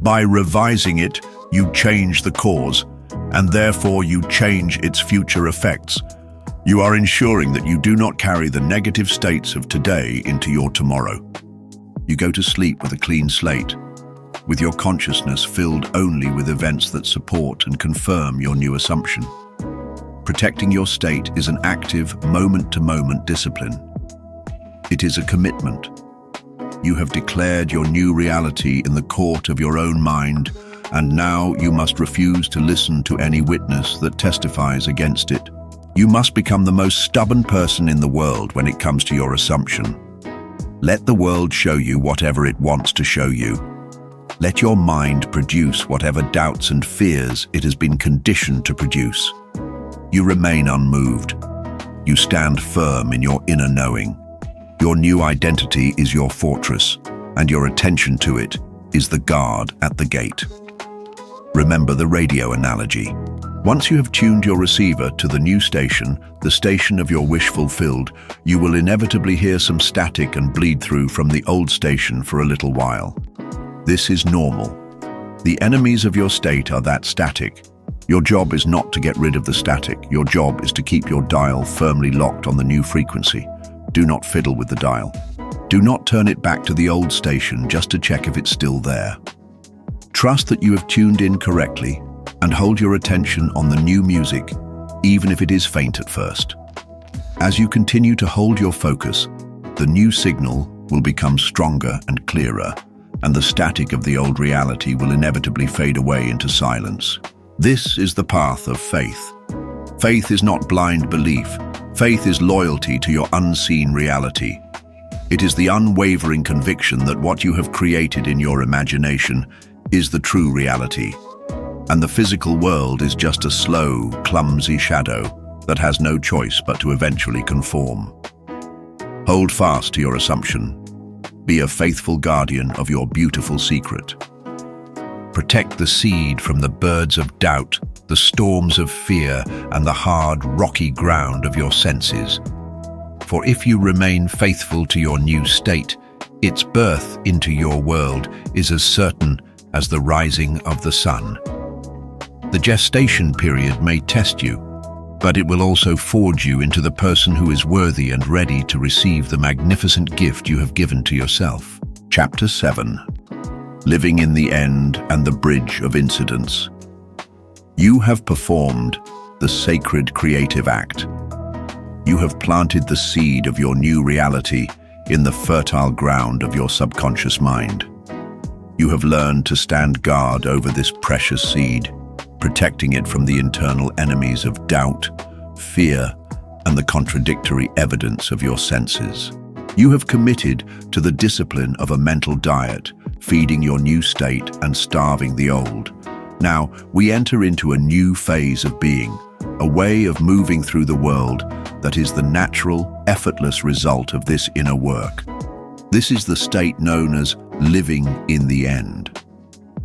By revising it, you change the cause, and therefore you change its future effects. You are ensuring that you do not carry the negative states of today into your tomorrow. You go to sleep with a clean slate, with your consciousness filled only with events that support and confirm your new assumption. Protecting your state is an active, moment-to-moment discipline. It is a commitment. You have declared your new reality in the court of your own mind, and now you must refuse to listen to any witness that testifies against it. You must become the most stubborn person in the world when it comes to your assumption. Let the world show you whatever it wants to show you. Let your mind produce whatever doubts and fears it has been conditioned to produce. You remain unmoved. You stand firm in your inner knowing. Your new identity is your fortress, and your attention to it is the guard at the gate. Remember the radio analogy. Once you have tuned your receiver to the new station, the station of your wish fulfilled, you will inevitably hear some static and bleed through from the old station for a little while. This is normal. The enemies of your state are that static. Your job is not to get rid of the static. Your job is to keep your dial firmly locked on the new frequency. Do not fiddle with the dial. Do not turn it back to the old station just to check if it's still there. Trust that you have tuned in correctly and hold your attention on the new music, even if it is faint at first. As you continue to hold your focus, the new signal will become stronger and clearer, and the static of the old reality will inevitably fade away into silence. This is the path of faith. Faith is not blind belief. Faith is loyalty to your unseen reality. It is the unwavering conviction that what you have created in your imagination is the true reality, and the physical world is just a slow, clumsy shadow that has no choice but to eventually conform. Hold fast to your assumption. Be a faithful guardian of your beautiful secret. Protect the seed from the birds of doubt, the storms of fear, and the hard, rocky ground of your senses. For if you remain faithful to your new state, its birth into your world is as certain as the rising of the sun. The gestation period may test you, but it will also forge you into the person who is worthy and ready to receive the magnificent gift you have given to yourself. Chapter 7. Living in the End and the Bridge of Incidents. You have performed the sacred creative act. You have planted the seed of your new reality in the fertile ground of your subconscious mind. You have learned to stand guard over this precious seed, protecting it from the internal enemies of doubt, fear, and the contradictory evidence of your senses. You have committed to the discipline of a mental diet, feeding your new state and starving the old. Now, we enter into a new phase of being, a way of moving through the world that is the natural, effortless result of this inner work. This is the state known as living in the end.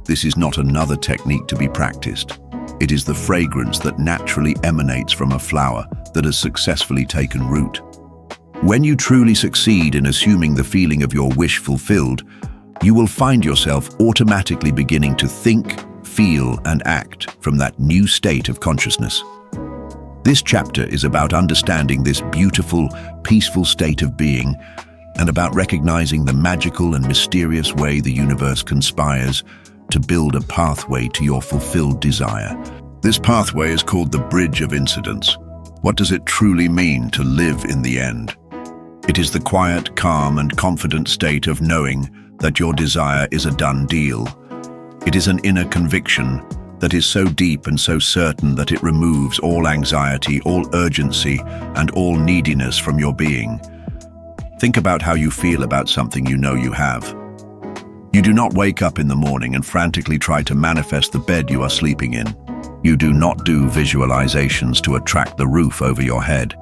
This is not another technique to be practiced. It is the fragrance that naturally emanates from a flower that has successfully taken root. When you truly succeed in assuming the feeling of your wish fulfilled, you will find yourself automatically beginning to think, feel, and act from that new state of consciousness. This chapter is about understanding this beautiful, peaceful state of being and about recognizing the magical and mysterious way the universe conspires to build a pathway to your fulfilled desire. This pathway is called the Bridge of Incidents. What does it truly mean to live in the end? It is the quiet, calm, and confident state of knowing that your desire is a done deal. It is an inner conviction that is so deep and so certain that it removes all anxiety, all urgency, and all neediness from your being. Think about how you feel about something you know you have. You do not wake up in the morning and frantically try to manifest the bed you are sleeping in. You do not do visualizations to attract the roof over your head.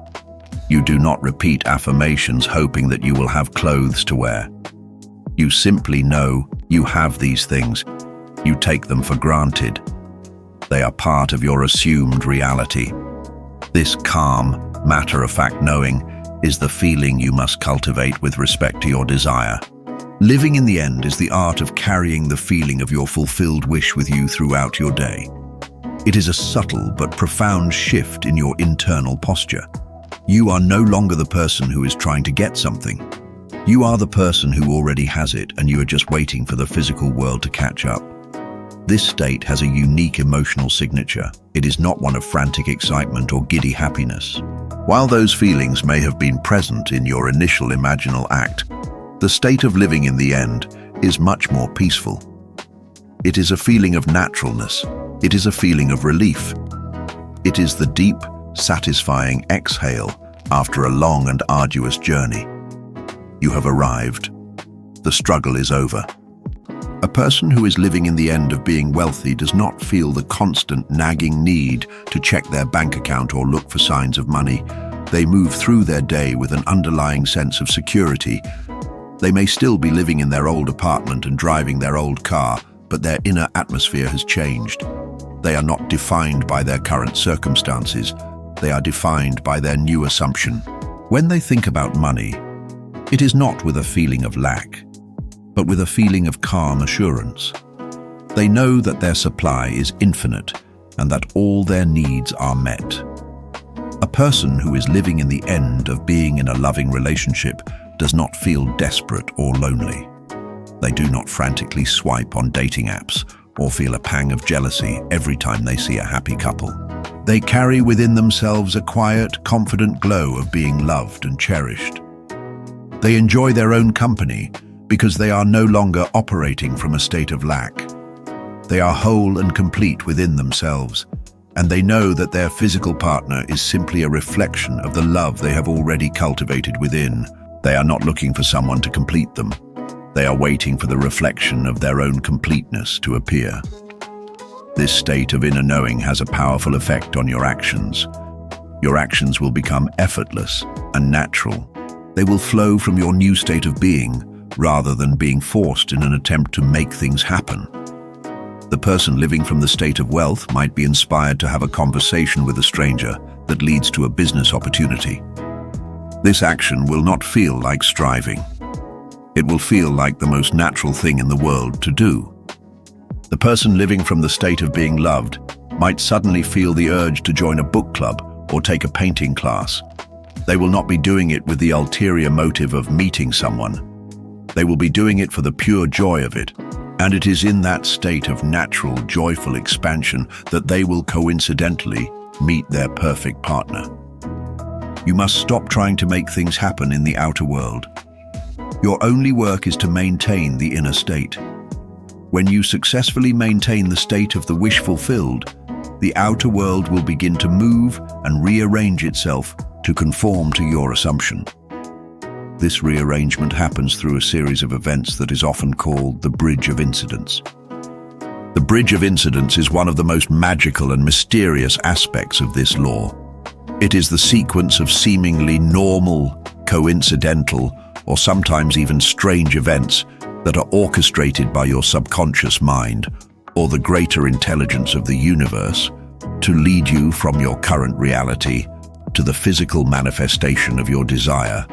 You do not repeat affirmations hoping that you will have clothes to wear. You simply know you have these things. You take them for granted. They are part of your assumed reality. This calm, matter-of-fact knowing is the feeling you must cultivate with respect to your desire. Living in the end is the art of carrying the feeling of your fulfilled wish with you throughout your day. It is a subtle but profound shift in your internal posture. You are no longer the person who is trying to get something. You are the person who already has it, and you are just waiting for the physical world to catch up. This state has a unique emotional signature. It is not one of frantic excitement or giddy happiness. While those feelings may have been present in your initial imaginal act, the state of living in the end is much more peaceful. It is a feeling of naturalness. It is a feeling of relief. It is the deep, satisfying exhale after a long and arduous journey. You have arrived. The struggle is over. A person who is living in the end of being wealthy does not feel the constant nagging need to check their bank account or look for signs of money. They move through their day with an underlying sense of security. They may still be living in their old apartment and driving their old car, but their inner atmosphere has changed. They are not defined by their current circumstances. They are defined by their new assumption. When they think about money, it is not with a feeling of lack, but with a feeling of calm assurance. They know that their supply is infinite and that all their needs are met. A person who is living in the end of being in a loving relationship does not feel desperate or lonely. They do not frantically swipe on dating apps or feel a pang of jealousy every time they see a happy couple. They carry within themselves a quiet, confident glow of being loved and cherished. They enjoy their own company because they are no longer operating from a state of lack. They are whole and complete within themselves, and they know that their physical partner is simply a reflection of the love they have already cultivated within. They are not looking for someone to complete them. They are waiting for the reflection of their own completeness to appear. This state of inner knowing has a powerful effect on your actions. Your actions will become effortless and natural. They will flow from your new state of being, rather than being forced in an attempt to make things happen. The person living from the state of wealth might be inspired to have a conversation with a stranger that leads to a business opportunity. This action will not feel like striving. It will feel like the most natural thing in the world to do. The person living from the state of being loved might suddenly feel the urge to join a book club or take a painting class. They will not be doing it with the ulterior motive of meeting someone. They will be doing it for the pure joy of it, and it is in that state of natural, joyful expansion that they will coincidentally meet their perfect partner. You must stop trying to make things happen in the outer world. Your only work is to maintain the inner state. When you successfully maintain the state of the wish fulfilled, the outer world will begin to move and rearrange itself to conform to your assumption. This rearrangement happens through a series of events that is often called the bridge of incidents. The bridge of incidents is one of the most magical and mysterious aspects of this law. It is the sequence of seemingly normal, coincidental, or sometimes even strange events that are orchestrated by your subconscious mind or the greater intelligence of the universe to lead you from your current reality to the physical manifestation of your desire.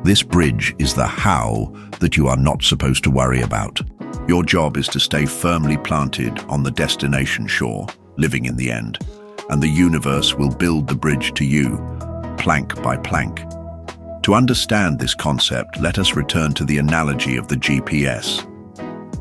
This bridge is the how that you are not supposed to worry about. Your job is to stay firmly planted on the destination shore, living in the end, and the universe will build the bridge to you, plank by plank. To understand this concept, let us return to the analogy of the GPS.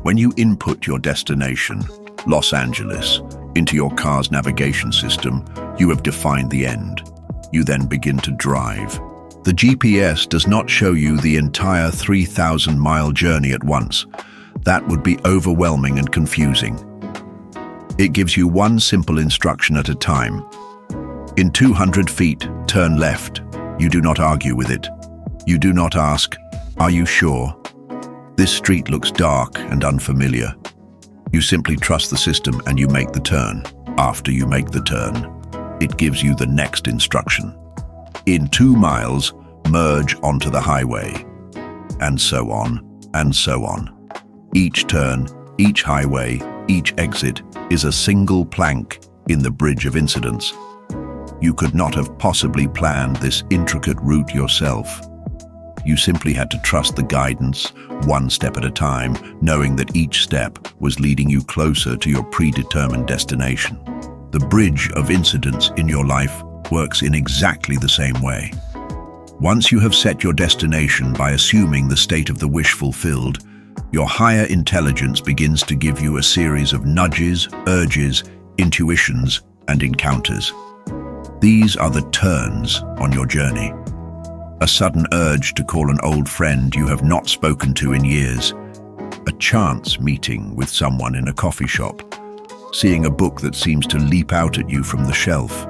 When you input your destination, Los Angeles, into your car's navigation system, you have defined the end. You then begin to drive. The GPS does not show you the entire 3,000-mile journey at once. That would be overwhelming and confusing. It gives you one simple instruction at a time. In 200 feet, turn left. You do not argue with it. You do not ask, "Are you sure? This street looks dark and unfamiliar." You simply trust the system and you make the turn. After you make the turn, it gives you the next instruction. In 2 miles, merge onto the highway. And so on, and so on. Each turn, each highway, each exit is a single plank in the bridge of incidents. You could not have possibly planned this intricate route yourself. You simply had to trust the guidance, one step at a time, knowing that each step was leading you closer to your predetermined destination. The bridge of incidents in your life works in exactly the same way. Once you have set your destination by assuming the state of the wish fulfilled, your higher intelligence begins to give you a series of nudges, urges, intuitions, and encounters. These are the turns on your journey. A sudden urge to call an old friend you have not spoken to in years, a chance meeting with someone in a coffee shop, seeing a book that seems to leap out at you from the shelf,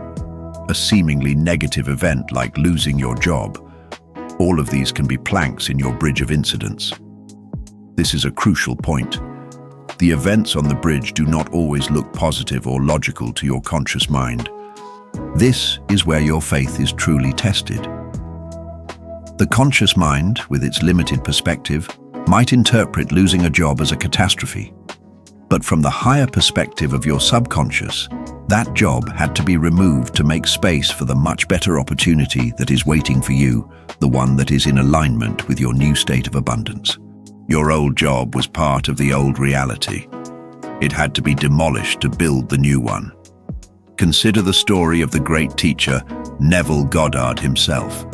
a seemingly negative event like losing your job. All of these can be planks in your bridge of incidents. This is a crucial point. The events on the bridge do not always look positive or logical to your conscious mind. This is where your faith is truly tested. The conscious mind, with its limited perspective, might interpret losing a job as a catastrophe. But from the higher perspective of your subconscious, that job had to be removed to make space for the much better opportunity that is waiting for you, the one that is in alignment with your new state of abundance. Your old job was part of the old reality. It had to be demolished to build the new one. Consider the story of the great teacher, Neville Goddard himself.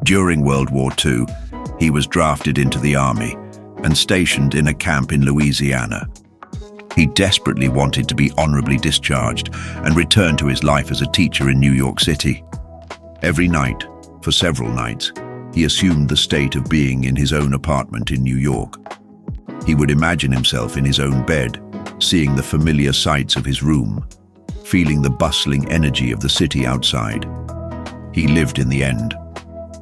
During World War II, he was drafted into the army and stationed in a camp in Louisiana. He desperately wanted to be honorably discharged and return to his life as a teacher in New York City. Every night, for several nights, He assumed the state of being in his own apartment in New York. He would imagine himself in his own bed, seeing the familiar sights of his room, feeling the bustling energy of the city outside. He lived in the end.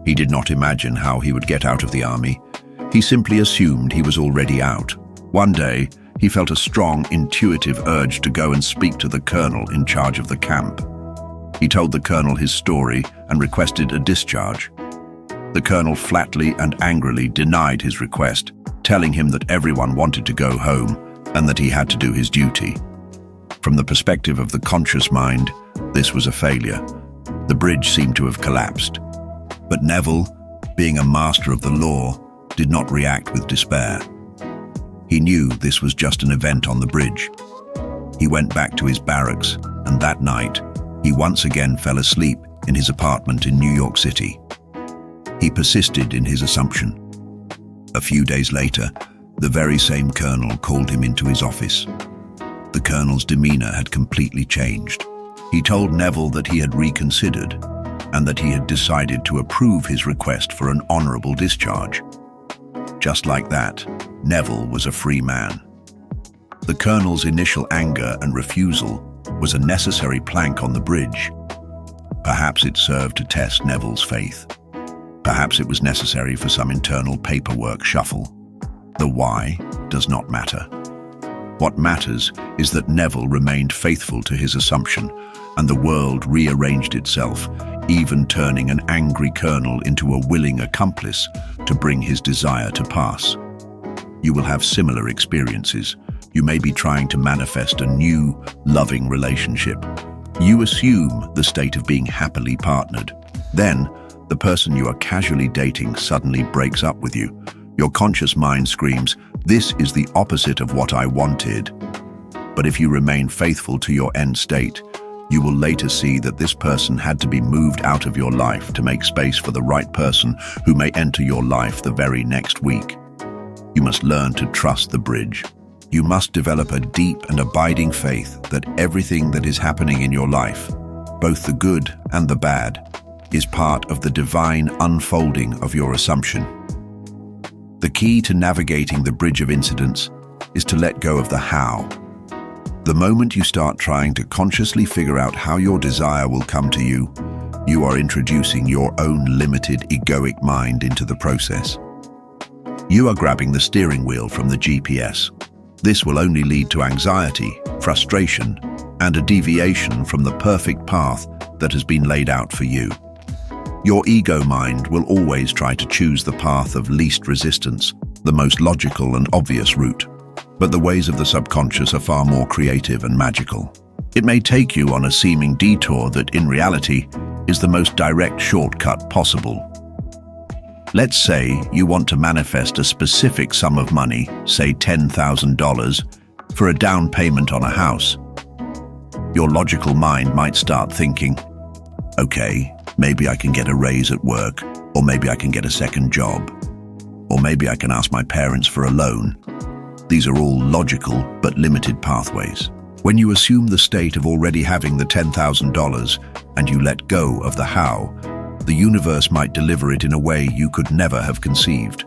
He did not imagine how he would get out of the army. He simply assumed he was already out. One day, he felt a strong, intuitive urge to go and speak to the colonel in charge of the camp. He told the colonel his story and requested a discharge. The colonel flatly and angrily denied his request, telling him that everyone wanted to go home and that he had to do his duty. From the perspective of the conscious mind, this was a failure. The bridge seemed to have collapsed. But Neville, being a master of the law, did not react with despair. He knew this was just an event on the bridge. He went back to his barracks, and that night, he once again fell asleep in his apartment in New York City. He persisted in his assumption. A few days later, the very same colonel called him into his office. The colonel's demeanor had completely changed. He told Neville that he had reconsidered and that he had decided to approve his request for an honorable discharge. Just like that, Neville was a free man. The colonel's initial anger and refusal was a necessary plank on the bridge. Perhaps it served to test Neville's faith. Perhaps it was necessary for some internal paperwork shuffle. The why does not matter. What matters is that Neville remained faithful to his assumption, and the world rearranged itself, even turning an angry colonel into a willing accomplice to bring his desire to pass. You will have similar experiences. You may be trying to manifest a new, loving relationship. You assume the state of being happily partnered. Then, the person you are casually dating suddenly breaks up with you. Your conscious mind screams, "This is the opposite of what I wanted." But if you remain faithful to your end state, you will later see that this person had to be moved out of your life to make space for the right person who may enter your life the very next week. You must learn to trust the bridge. You must develop a deep and abiding faith that everything that is happening in your life, both the good and the bad, is part of the divine unfolding of your assumption. The key to navigating the bridge of incidents is to let go of the how. The moment you start trying to consciously figure out how your desire will come to you, you are introducing your own limited egoic mind into the process. You are grabbing the steering wheel from the GPS. This will only lead to anxiety, frustration, and a deviation from the perfect path that has been laid out for you. Your ego mind will always try to choose the path of least resistance, the most logical and obvious route. But the ways of the subconscious are far more creative and magical. It may take you on a seeming detour that, in reality, is the most direct shortcut possible. Let's say you want to manifest a specific sum of money, say $10,000, for a down payment on a house. Your logical mind might start thinking, okay, maybe I can get a raise at work, or maybe I can get a second job, or maybe I can ask my parents for a loan. These are all logical but limited pathways. When you assume the state of already having the $10,000 and you let go of the how, the universe might deliver it in a way you could never have conceived.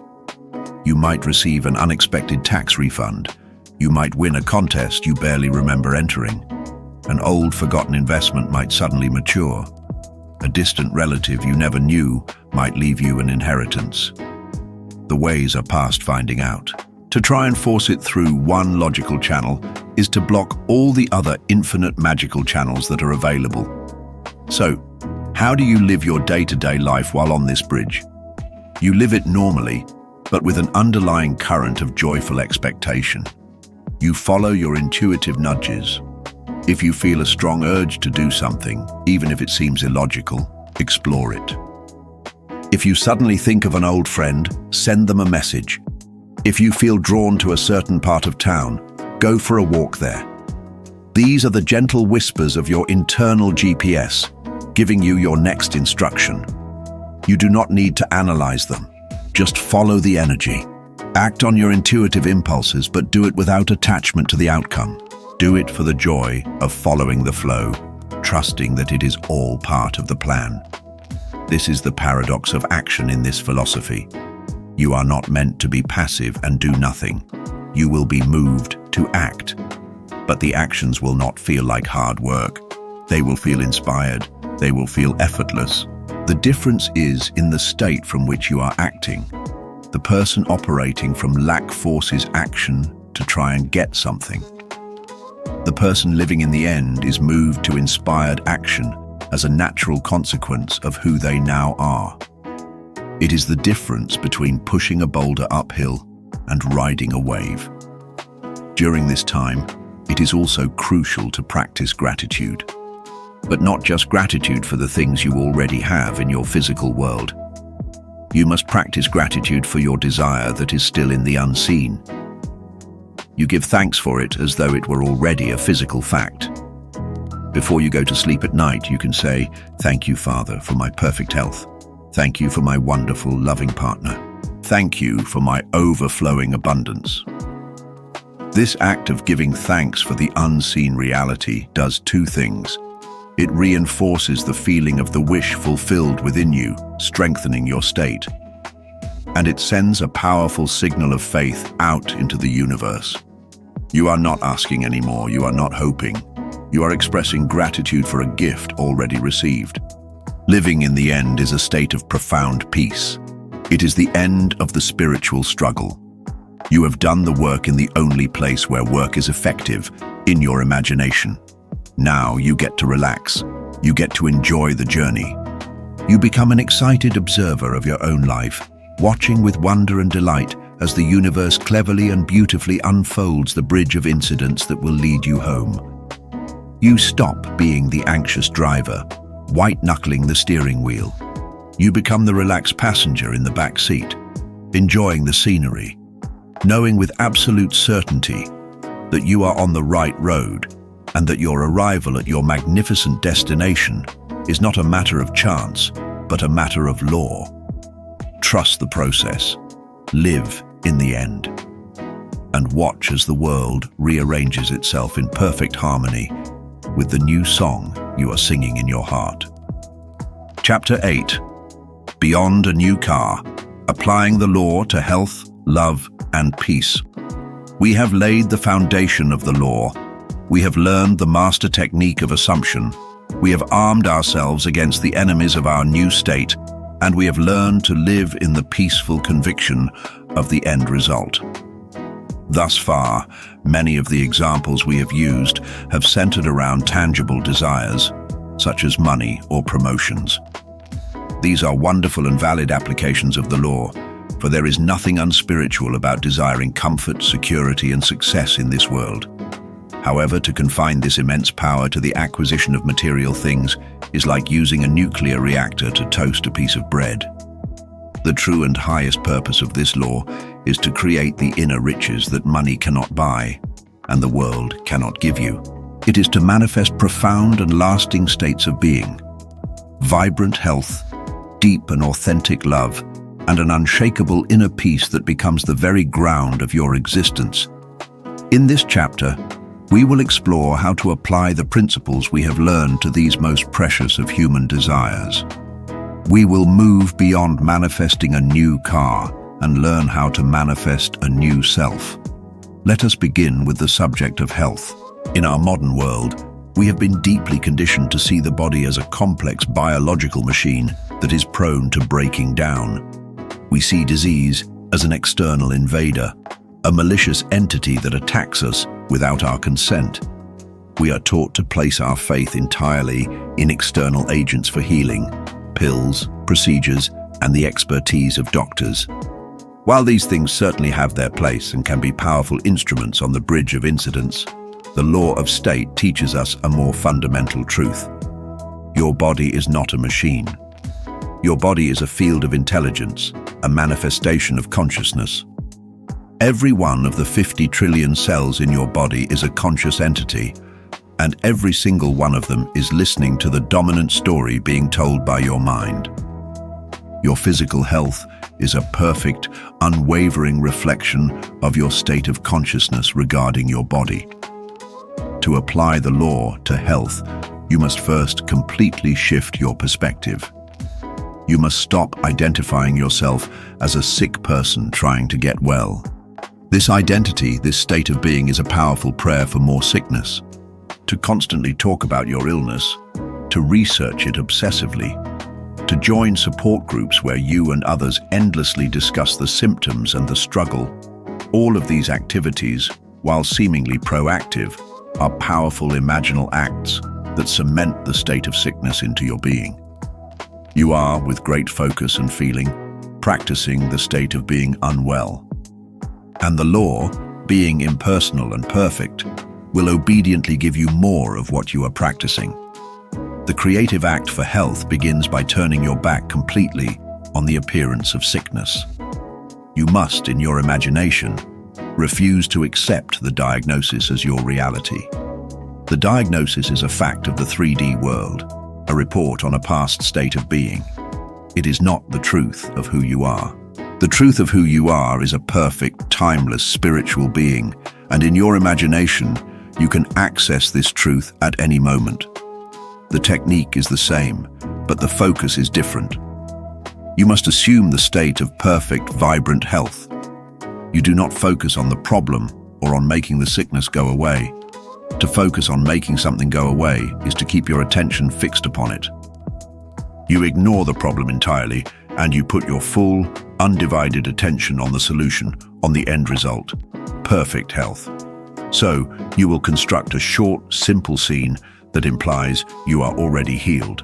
You might receive an unexpected tax refund. You might win a contest you barely remember entering. An old, forgotten investment might suddenly mature. A distant relative you never knew might leave you an inheritance. The ways are past finding out. To try and force it through one logical channel is to block all the other infinite magical channels that are available. So, how do you live your day-to-day life while on this bridge? You live it normally, but with an underlying current of joyful expectation. You follow your intuitive nudges. If you feel a strong urge to do something, even if it seems illogical, explore it. If you suddenly think of an old friend, send them a message. If you feel drawn to a certain part of town, go for a walk there. These are the gentle whispers of your internal GPS, giving you your next instruction. You do not need to analyze them. Just follow the energy. Act on your intuitive impulses, but do it without attachment to the outcome. Do it for the joy of following the flow, trusting that it is all part of the plan. This is the paradox of action in this philosophy. You are not meant to be passive and do nothing. You will be moved to act. But the actions will not feel like hard work. They will feel inspired. They will feel effortless. The difference is in the state from which you are acting. The person operating from lack forces action to try and get something. The person living in the end is moved to inspired action as a natural consequence of who they now are. It is the difference between pushing a boulder uphill and riding a wave. During this time, it is also crucial to practice gratitude. But not just gratitude for the things you already have in your physical world. You must practice gratitude for your desire that is still in the unseen. You give thanks for it as though it were already a physical fact. Before you go to sleep at night, you can say, "Thank you, Father, for my perfect health. Thank you for my wonderful, loving partner. Thank you for my overflowing abundance." This act of giving thanks for the unseen reality does two things. It reinforces the feeling of the wish fulfilled within you, strengthening your state. And it sends a powerful signal of faith out into the universe. You are not asking anymore, you are not hoping. You are expressing gratitude for a gift already received. Living in the end is a state of profound peace. It is the end of the spiritual struggle. You have done the work in the only place where work is effective, in your imagination. Now you get to relax. You get to enjoy the journey. You become an excited observer of your own life, watching with wonder and delight as the universe cleverly and beautifully unfolds the bridge of incidents that will lead you home. You stop being the anxious driver, white-knuckling the steering wheel. You become the relaxed passenger in the back seat, enjoying the scenery, knowing with absolute certainty that you are on the right road and that your arrival at your magnificent destination is not a matter of chance, but a matter of law. Trust the process. Live in the end. And watch as the world rearranges itself in perfect harmony with the new song you are singing in your heart. Chapter 8. Beyond a New Car. Applying the law to health, love, and peace. We have laid the foundation of the law. We have learned the master technique of assumption. We have armed ourselves against the enemies of our new state, and we have learned to live in the peaceful conviction of the end result. Thus far, many of the examples we have used have centered around tangible desires, such as money or promotions. These are wonderful and valid applications of the law, for there is nothing unspiritual about desiring comfort, security, and success in this world. However, to confine this immense power to the acquisition of material things is like using a nuclear reactor to toast a piece of bread. The true and highest purpose of this law is to create the inner riches that money cannot buy and the world cannot give you. It is to manifest profound and lasting states of being, vibrant health, deep and authentic love, and an unshakable inner peace that becomes the very ground of your existence. In this chapter, we will explore how to apply the principles we have learned to these most precious of human desires. We will move beyond manifesting a new car and learn how to manifest a new self. Let us begin with the subject of health. In our modern world, we have been deeply conditioned to see the body as a complex biological machine that is prone to breaking down. We see disease as an external invader, a malicious entity that attacks us without our consent. We are taught to place our faith entirely in external agents for healing, pills, procedures, and the expertise of doctors. While these things certainly have their place and can be powerful instruments on the bridge of incidents, the law of state teaches us a more fundamental truth. Your body is not a machine. Your body is a field of intelligence, a manifestation of consciousness. Every one of the 50 trillion cells in your body is a conscious entity, and every single one of them is listening to the dominant story being told by your mind. Your physical health is a perfect, unwavering reflection of your state of consciousness regarding your body. To apply the law to health, you must first completely shift your perspective. You must stop identifying yourself as a sick person trying to get well. This identity, this state of being, is a powerful prayer for more sickness. To constantly talk about your illness, to research it obsessively, to join support groups where you and others endlessly discuss the symptoms and the struggle. All of these activities, while seemingly proactive, are powerful imaginal acts that cement the state of sickness into your being. You are, with great focus and feeling, practicing the state of being unwell. And the law, being impersonal and perfect, will obediently give you more of what you are practicing. The creative act for health begins by turning your back completely on the appearance of sickness. You must, in your imagination, refuse to accept the diagnosis as your reality. The diagnosis is a fact of the 3D world, a report on a past state of being. It is not the truth of who you are. The truth of who you are is a perfect, timeless, spiritual being, and in your imagination, you can access this truth at any moment. The technique is the same, but the focus is different. You must assume the state of perfect, vibrant health. You do not focus on the problem or on making the sickness go away. To focus on making something go away is to keep your attention fixed upon it. You ignore the problem entirely, and you put your full, undivided attention on the solution, on the end result, perfect health. So, you will construct a short, simple scene that implies you are already healed.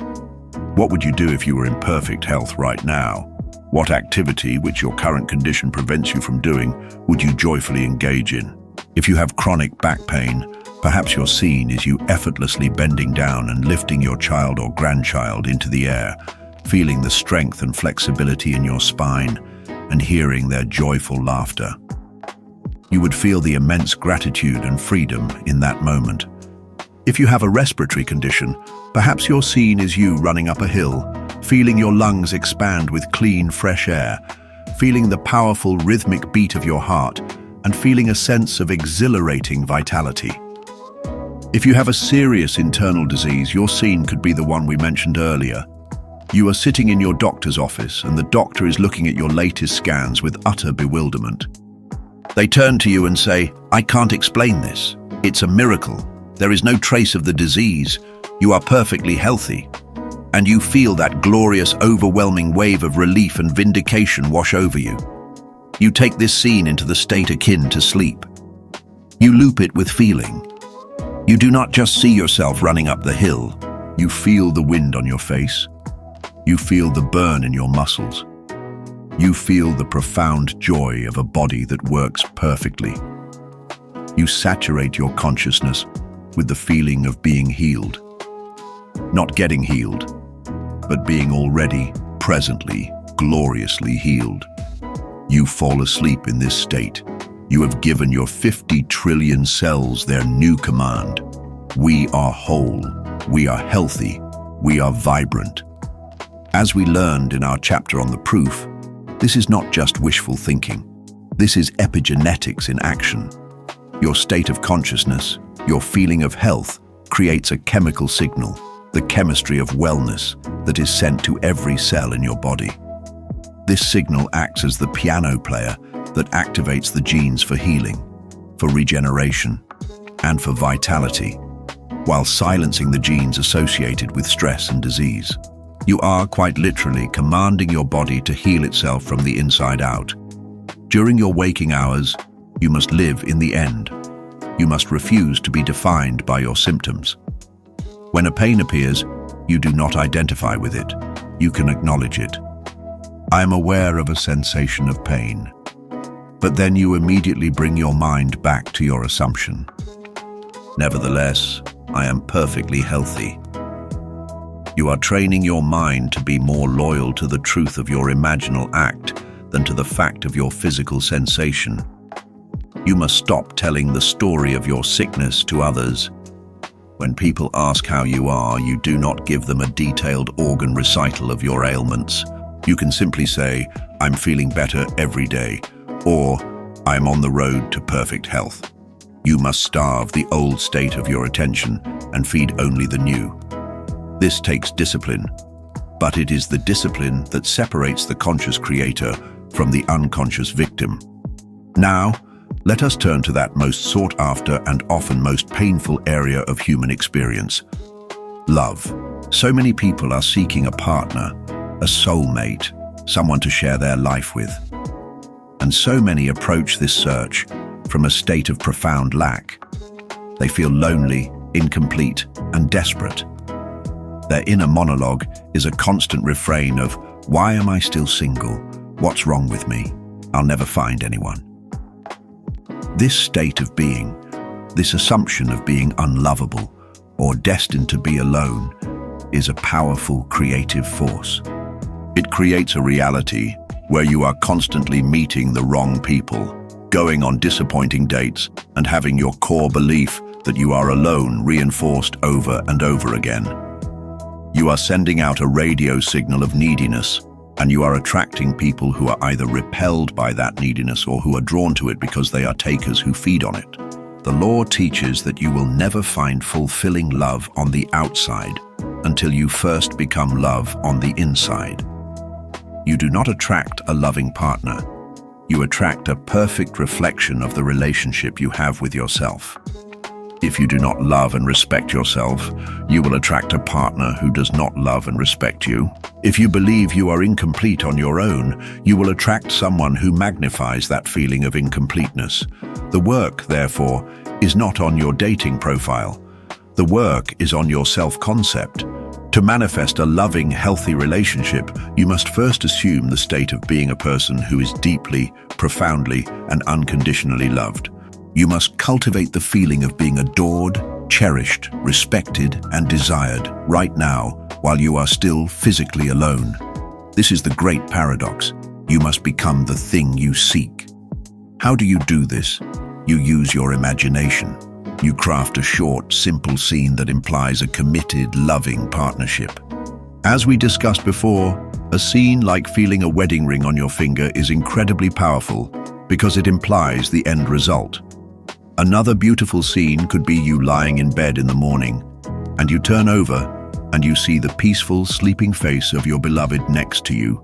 What would you do if you were in perfect health right now? What activity, which your current condition prevents you from doing, would you joyfully engage in? If you have chronic back pain, perhaps your scene is you effortlessly bending down and lifting your child or grandchild into the air, feeling the strength and flexibility in your spine, and hearing their joyful laughter. You would feel the immense gratitude and freedom in that moment. If you have a respiratory condition, perhaps your scene is you running up a hill, feeling your lungs expand with clean, fresh air, feeling the powerful rhythmic beat of your heart, and feeling a sense of exhilarating vitality. If you have a serious internal disease, your scene could be the one we mentioned earlier. You are sitting in your doctor's office and the doctor is looking at your latest scans with utter bewilderment. They turn to you and say, "I can't explain this. It's a miracle. There is no trace of the disease. You are perfectly healthy." And you feel that glorious, overwhelming wave of relief and vindication wash over you. You take this scene into the state akin to sleep. You loop it with feeling. You do not just see yourself running up the hill. You feel the wind on your face. You feel the burn in your muscles. You feel the profound joy of a body that works perfectly. You saturate your consciousness with the feeling of being healed. Not getting healed, but being already, presently, gloriously healed. You fall asleep in this state. You have given your 50 trillion cells their new command. We are whole. We are healthy. We are vibrant. As we learned in our chapter on the proof, this is not just wishful thinking. This is epigenetics in action. Your state of consciousness, your feeling of health, creates a chemical signal, the chemistry of wellness, that is sent to every cell in your body. This signal acts as the piano player that activates the genes for healing, for regeneration, and for vitality, while silencing the genes associated with stress and disease. You are quite literally commanding your body to heal itself from the inside out. During your waking hours, you must live in the end. You must refuse to be defined by your symptoms. When a pain appears, you do not identify with it. You can acknowledge it. I am aware of a sensation of pain. But then you immediately bring your mind back to your assumption. Nevertheless, I am perfectly healthy. You are training your mind to be more loyal to the truth of your imaginal act than to the fact of your physical sensation. You must stop telling the story of your sickness to others. When people ask how you are, you do not give them a detailed organ recital of your ailments. You can simply say, "I'm feeling better every day," or "I'm on the road to perfect health." You must starve the old state of your attention and feed only the new. This takes discipline. but it is the discipline that separates the conscious creator from the unconscious victim. Now, let us turn to that most sought after and often most painful area of human experience: love. So many people are seeking a partner, a soulmate, someone to share their life with. And so many approach this search from a state of profound lack. They feel lonely, incomplete, and desperate. Their inner monologue is a constant refrain of, "Why am I still single? What's wrong with me? I'll never find anyone." This state of being, this assumption of being unlovable or destined to be alone, is a powerful creative force. It creates a reality where you are constantly meeting the wrong people, going on disappointing dates, and having your core belief that you are alone reinforced over and over again. You are sending out a radio signal of neediness, and you are attracting people who are either repelled by that neediness or who are drawn to it because they are takers who feed on it. The law teaches that you will never find fulfilling love on the outside until you first become love on the inside. You do not attract a loving partner. You attract a perfect reflection of the relationship you have with yourself. If you do not love and respect yourself, you will attract a partner who does not love and respect you. If you believe you are incomplete on your own, you will attract someone who magnifies that feeling of incompleteness. The work, therefore, is not on your dating profile. The work is on your self-concept. To manifest a loving, healthy relationship, you must first assume the state of being a person who is deeply, profoundly, and unconditionally loved. You must cultivate the feeling of being adored, cherished, respected, and desired right now while you are still physically alone. This is the great paradox. You must become the thing you seek. How do you do this? You use your imagination. You craft a short, simple scene that implies a committed, loving partnership. As we discussed before, a scene like feeling a wedding ring on your finger is incredibly powerful because it implies the end result. Another beautiful scene could be you lying in bed in the morning, and you turn over and you see the peaceful, sleeping face of your beloved next to you.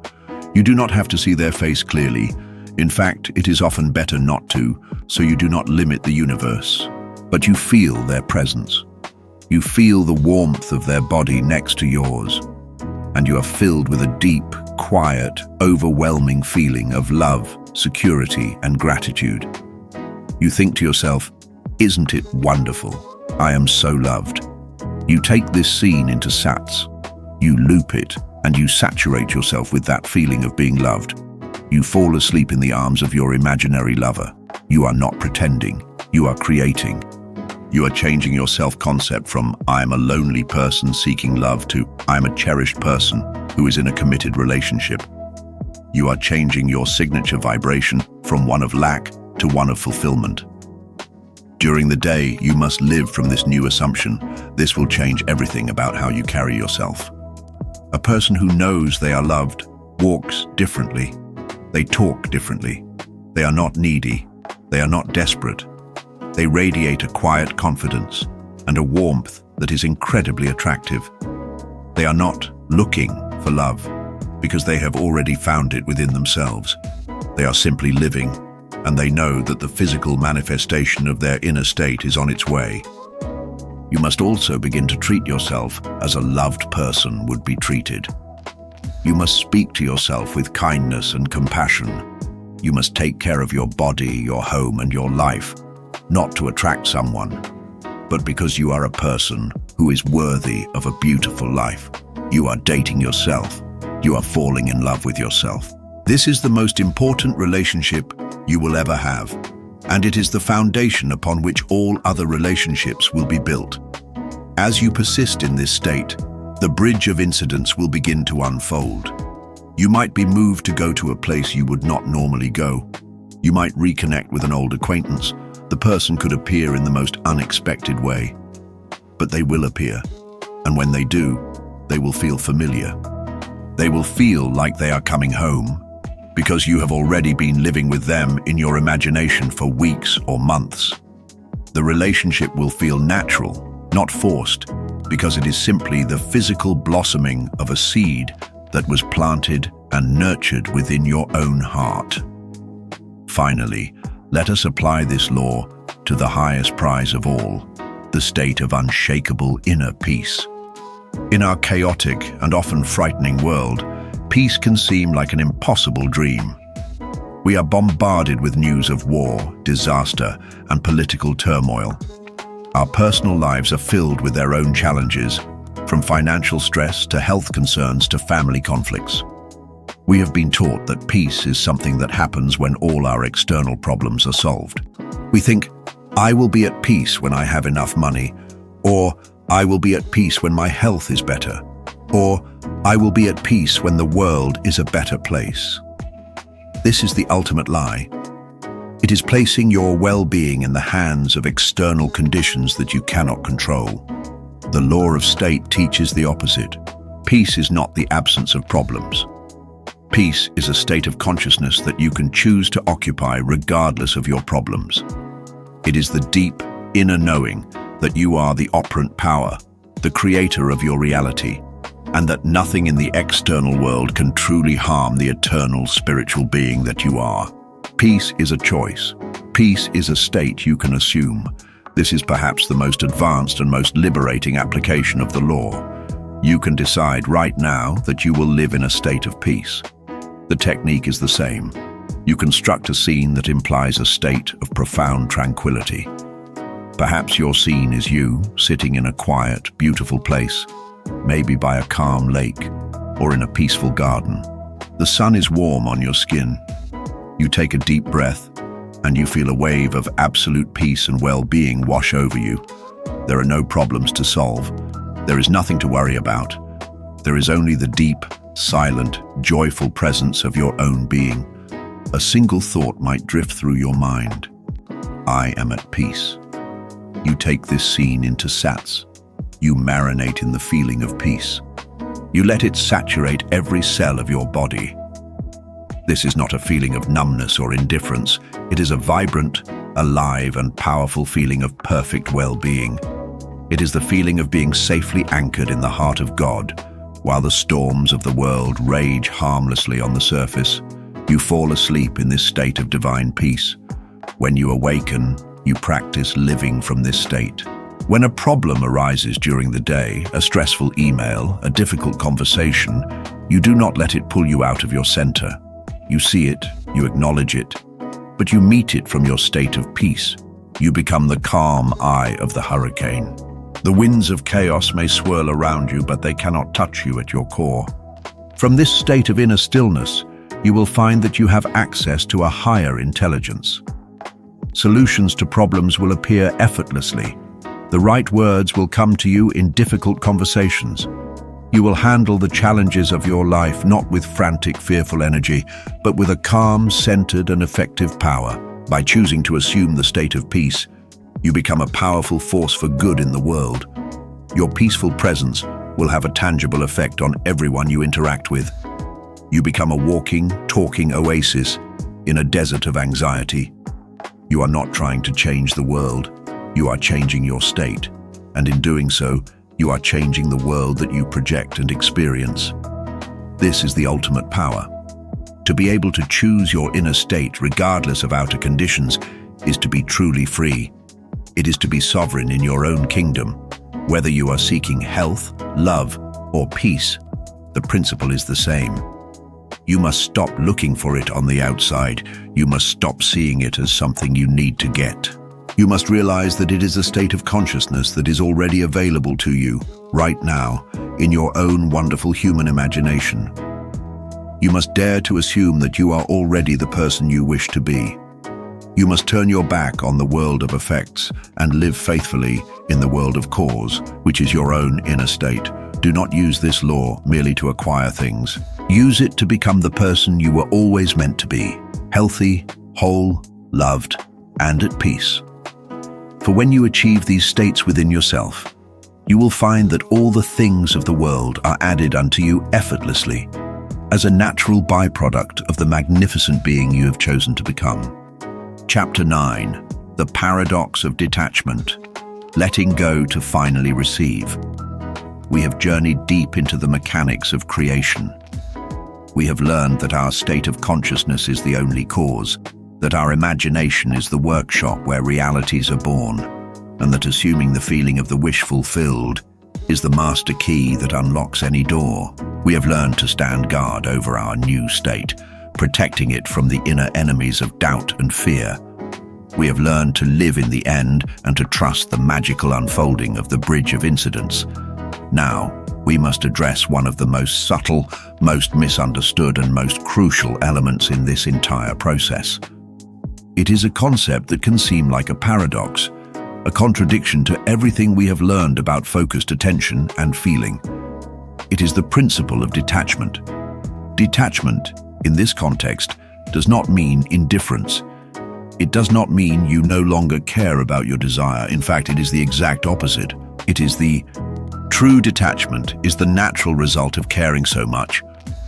You do not have to see their face clearly. In fact, it is often better not to, so you do not limit the universe. But you feel their presence. You feel the warmth of their body next to yours, and you are filled with a deep, quiet, overwhelming feeling of love, security, and gratitude. You think to yourself, "Isn't it wonderful? I am so loved." You take this scene into sats. You loop it, and you saturate yourself with that feeling of being loved. You fall asleep in the arms of your imaginary lover. You are not pretending. You are creating. You are changing your self-concept from "I am a lonely person seeking love" to "I am a cherished person who is in a committed relationship." You are changing your signature vibration from one of lack to one of fulfillment. During the day, you must live from this new assumption. This will change everything about how you carry yourself. A person who knows they are loved walks differently. They talk differently. They are not needy. They are not desperate. They radiate a quiet confidence and a warmth that is incredibly attractive. They are not looking for love because they have already found it within themselves. They are simply living, and they know that the physical manifestation of their inner state is on its way. You must also begin to treat yourself as a loved person would be treated. You must speak to yourself with kindness and compassion. You must take care of your body, your home, and your life, not to attract someone, but because you are a person who is worthy of a beautiful life. You are dating yourself. You are falling in love with yourself. This is the most important relationship you will ever have, and it is the foundation upon which all other relationships will be built. As you persist in this state, the bridge of incidents will begin to unfold. You might be moved to go to a place you would not normally go. You might reconnect with an old acquaintance. The person could appear in the most unexpected way. But they will appear, and when they do, they will feel familiar. They will feel like they are coming home, because you have already been living with them in your imagination for weeks or months. The relationship will feel natural, not forced, because it is simply the physical blossoming of a seed that was planted and nurtured within your own heart. Finally, let us apply this law to the highest prize of all, the state of unshakable inner peace. In our chaotic and often frightening world, peace can seem like an impossible dream. We are bombarded with news of war, disaster, and political turmoil. Our personal lives are filled with their own challenges, from financial stress to health concerns to family conflicts. We have been taught that peace is something that happens when all our external problems are solved. We think, I will be at peace when I have enough money, or I will be at peace when my health is better, or I will be at peace when the world is a better place. This is the ultimate lie. It is placing your well-being in the hands of external conditions that you cannot control. The law of state teaches the opposite. Peace is not the absence of problems. Peace is a state of consciousness that you can choose to occupy regardless of your problems. It is the deep, inner knowing that you are the operant power, the creator of your reality, and that nothing in the external world can truly harm the eternal spiritual being that you are. Peace is a choice. Peace is a state you can assume. This is perhaps the most advanced and most liberating application of the law. You can decide right now that you will live in a state of peace. The technique is the same. You construct a scene that implies a state of profound tranquility. Perhaps your scene is you sitting in a quiet, beautiful place, maybe by a calm lake or in a peaceful garden. The sun is warm on your skin. You take a deep breath and you feel a wave of absolute peace and well-being wash over you. There are no problems to solve. There is nothing to worry about. There is only the deep, silent, joyful presence of your own being. A single thought might drift through your mind. I am at peace. You take this scene into sats. You marinate in the feeling of peace. You let it saturate every cell of your body. This is not a feeling of numbness or indifference. It is a vibrant, alive, and powerful feeling of perfect well-being. It is the feeling of being safely anchored in the heart of God. While the storms of the world rage harmlessly on the surface, you fall asleep in this state of divine peace. When you awaken, you practice living from this state. When a problem arises during the day, a stressful email, a difficult conversation, you do not let it pull you out of your center. You see it, you acknowledge it, but you meet it from your state of peace. You become the calm eye of the hurricane. The winds of chaos may swirl around you, but they cannot touch you at your core. From this state of inner stillness, you will find that you have access to a higher intelligence. Solutions to problems will appear effortlessly. The right words will come to you in difficult conversations. You will handle the challenges of your life not with frantic, fearful energy, but with a calm, centered, and effective power. By choosing to assume the state of peace, you become a powerful force for good in the world. Your peaceful presence will have a tangible effect on everyone you interact with. You become a walking, talking oasis in a desert of anxiety. You are not trying to change the world. You are changing your state, and in doing so, you are changing the world that you project and experience. This is the ultimate power. To be able to choose your inner state regardless of outer conditions is to be truly free. It is to be sovereign in your own kingdom. Whether you are seeking health, love, or peace, the principle is the same. You must stop looking for it on the outside. You must stop seeing it as something you need to get. You must realize that it is a state of consciousness that is already available to you, right now, in your own wonderful human imagination. You must dare to assume that you are already the person you wish to be. You must turn your back on the world of effects and live faithfully in the world of cause, which is your own inner state. Do not use this law merely to acquire things. Use it to become the person you were always meant to be, healthy, whole, loved, and at peace. For when you achieve these states within yourself, you will find that all the things of the world are added unto you effortlessly, as a natural byproduct of the magnificent being you have chosen to become. Chapter 9. The Paradox of Detachment. Letting go to finally receive. we have journeyed deep into the mechanics of creation. We have learned that our state of consciousness is the only cause, that our imagination is the workshop where realities are born, and that assuming the feeling of the wish fulfilled is the master key that unlocks any door. We have learned to stand guard over our new state, protecting it from the inner enemies of doubt and fear. We have learned to live in the end and to trust the magical unfolding of the bridge of incidents. Now, we must address one of the most subtle, most misunderstood, and most crucial elements in this entire process. It is a concept that can seem like a paradox, a contradiction to everything we have learned about focused attention and feeling. It is the principle of detachment. Detachment, in this context, does not mean indifference. It does not mean you no longer care about your desire. In fact, it is the exact opposite. True detachment is the natural result of caring so much,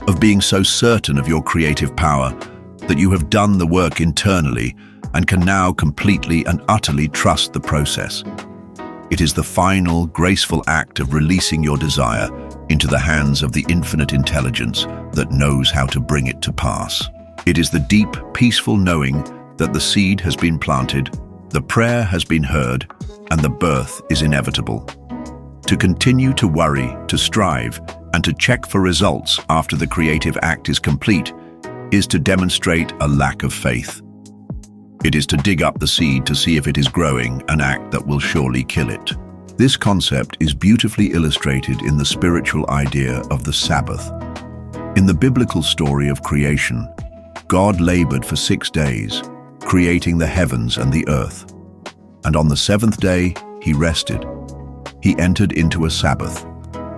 of being so certain of your creative power that you have done the work internally and can now completely and utterly trust the process. It is the final, graceful act of releasing your desire into the hands of the infinite intelligence that knows how to bring it to pass. It is the deep, peaceful knowing that the seed has been planted, the prayer has been heard, and the birth is inevitable. To continue to worry, to strive, and to check for results after the creative act is complete is to demonstrate a lack of faith. It is to dig up the seed to see if it is growing, an act that will surely kill it. This concept is beautifully illustrated in the spiritual idea of the Sabbath. In the biblical story of creation, God labored for 6 days, creating the heavens and the earth. And on the seventh day, he rested. He entered into a Sabbath.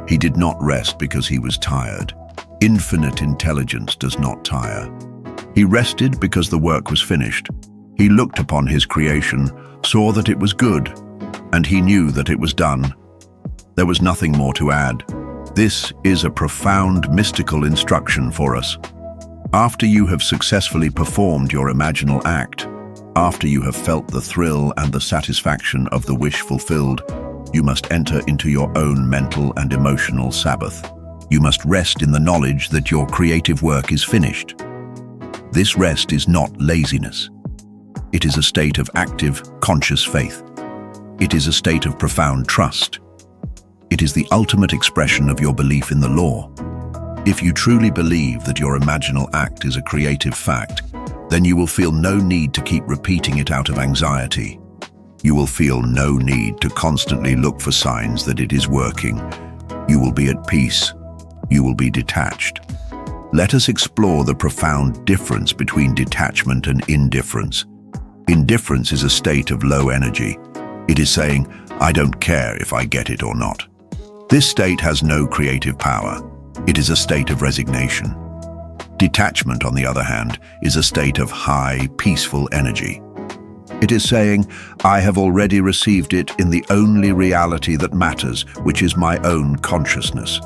He did not rest because he was tired. Infinite intelligence does not tire. He rested because the work was finished. He looked upon his creation, saw that it was good, and he knew that it was done. There was nothing more to add. This is a profound mystical instruction for us. After you have successfully performed your imaginal act, after you have felt the thrill and the satisfaction of the wish fulfilled, you must enter into your own mental and emotional Sabbath. You must rest in the knowledge that your creative work is finished. This rest is not laziness. It is a state of active, conscious faith. It is a state of profound trust. It is the ultimate expression of your belief in the law. If you truly believe that your imaginal act is a creative fact, then you will feel no need to keep repeating it out of anxiety. You will feel no need to constantly look for signs that it is working. You will be at peace. You will be detached. Let us explore the profound difference between detachment and indifference. Indifference is a state of low energy. It is saying, I don't care if I get it or not. This state has no creative power. It is a state of resignation. Detachment, on the other hand, is a state of high, peaceful energy. It is saying, I have already received it in the only reality that matters, which is my own consciousness.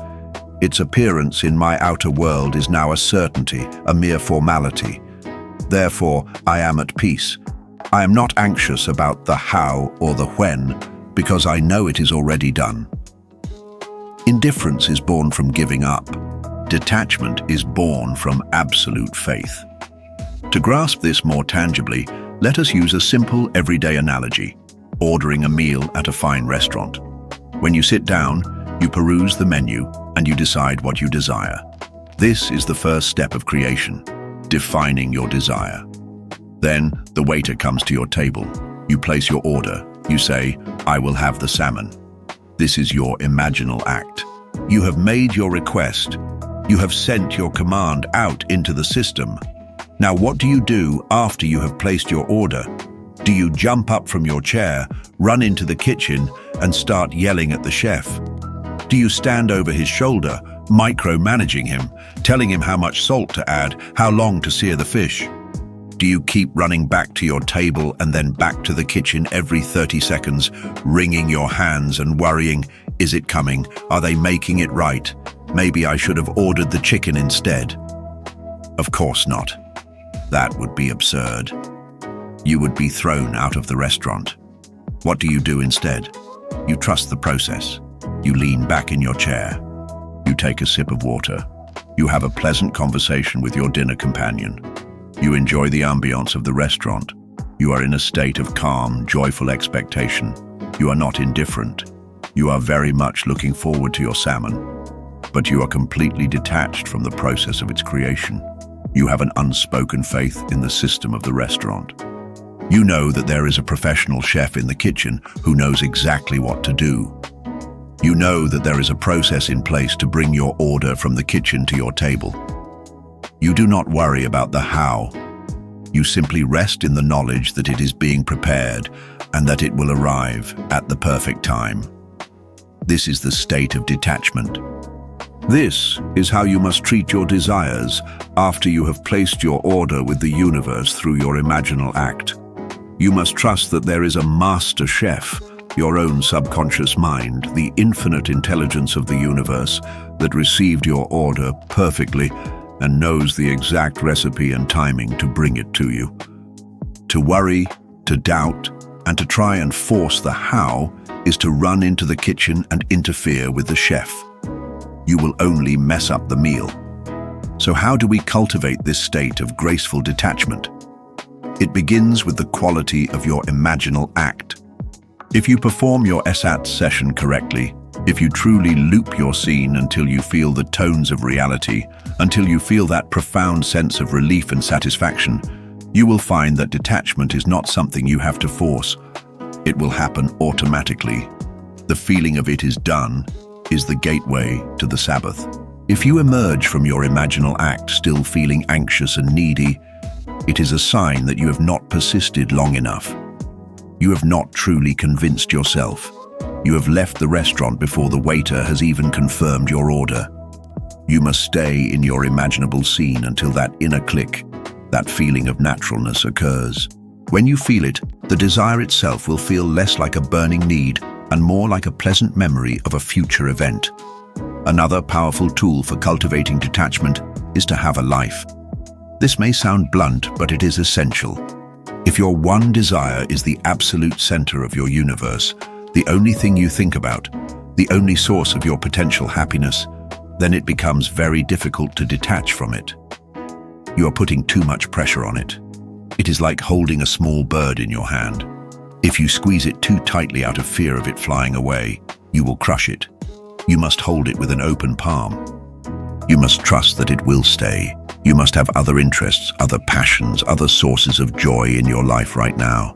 Its appearance in my outer world is now a certainty, a mere formality. Therefore, I am at peace. I am not anxious about the how or the when, because I know it is already done. Indifference is born from giving up. Detachment is born from absolute faith. To grasp this more tangibly, let us use a simple everyday analogy: ordering a meal at a fine restaurant. When you sit down, you peruse the menu and you decide what you desire. This is the first step of creation, defining your desire. Then the waiter comes to your table. You place your order. You say, I will have the salmon. This is your imaginal act. You have made your request. You have sent your command out into the system. Now, what do you do after you have placed your order? Do you jump up from your chair, run into the kitchen, and start yelling at the chef? Do you stand over his shoulder, micromanaging him, telling him how much salt to add, how long to sear the fish? Do you keep running back to your table and then back to the kitchen every 30 seconds, wringing your hands and worrying, is it coming? Are they making it right? Maybe I should have ordered the chicken instead. Of course not. That would be absurd. You would be thrown out of the restaurant. What do you do instead? You trust the process. You lean back in your chair. You take a sip of water. You have a pleasant conversation with your dinner companion. You enjoy the ambience of the restaurant. You are in a state of calm, joyful expectation. You are not indifferent. You are very much looking forward to your salmon, but you are completely detached from the process of its creation. You have an unspoken faith in the system of the restaurant. You know that there is a professional chef in the kitchen who knows exactly what to do. You know that there is a process in place to bring your order from the kitchen to your table. You do not worry about the how. You simply rest in the knowledge that it is being prepared and that it will arrive at the perfect time. This is the state of detachment. This is how you must treat your desires after you have placed your order with the universe through your imaginal act. You must trust that there is a master chef, your own subconscious mind, the infinite intelligence of the universe that received your order perfectly and knows the exact recipe and timing to bring it to you. To worry, to doubt, and to try and force the how is to run into the kitchen and interfere with the chef. You will only mess up the meal. So how do we cultivate this state of graceful detachment? It begins with the quality of your imaginal act. If you perform your ESAT session correctly, if you truly loop your scene until you feel the tones of reality, until you feel that profound sense of relief and satisfaction, you will find that detachment is not something you have to force. It will happen automatically. The feeling of it is done is the gateway to the Sabbath. If you emerge from your imaginal act still feeling anxious and needy, it is a sign that you have not persisted long enough. You have not truly convinced yourself. You have left the restaurant before the waiter has even confirmed your order. You must stay in your imaginable scene until that inner click, that feeling of naturalness occurs. When you feel it, the desire itself will feel less like a burning need and more like a pleasant memory of a future event. Another powerful tool for cultivating detachment is to have a life. This may sound blunt, but it is essential. If your one desire is the absolute center of your universe, the only thing you think about, the only source of your potential happiness, then it becomes very difficult to detach from it. You are putting too much pressure on it. It is like holding a small bird in your hand. If you squeeze it too tightly out of fear of it flying away, you will crush it. You must hold it with an open palm. You must trust that it will stay. You must have other interests, other passions, other sources of joy in your life right now.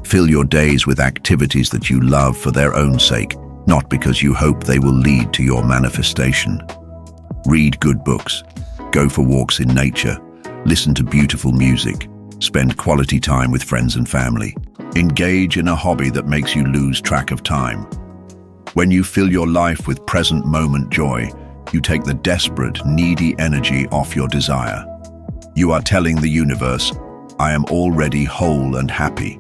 Fill your days with activities that you love for their own sake, not because you hope they will lead to your manifestation. Read good books, go for walks in nature, listen to beautiful music, spend quality time with friends and family. Engage in a hobby that makes you lose track of time. When you fill your life with present moment joy, you take the desperate, needy energy off your desire. You are telling the universe, I am already whole and happy.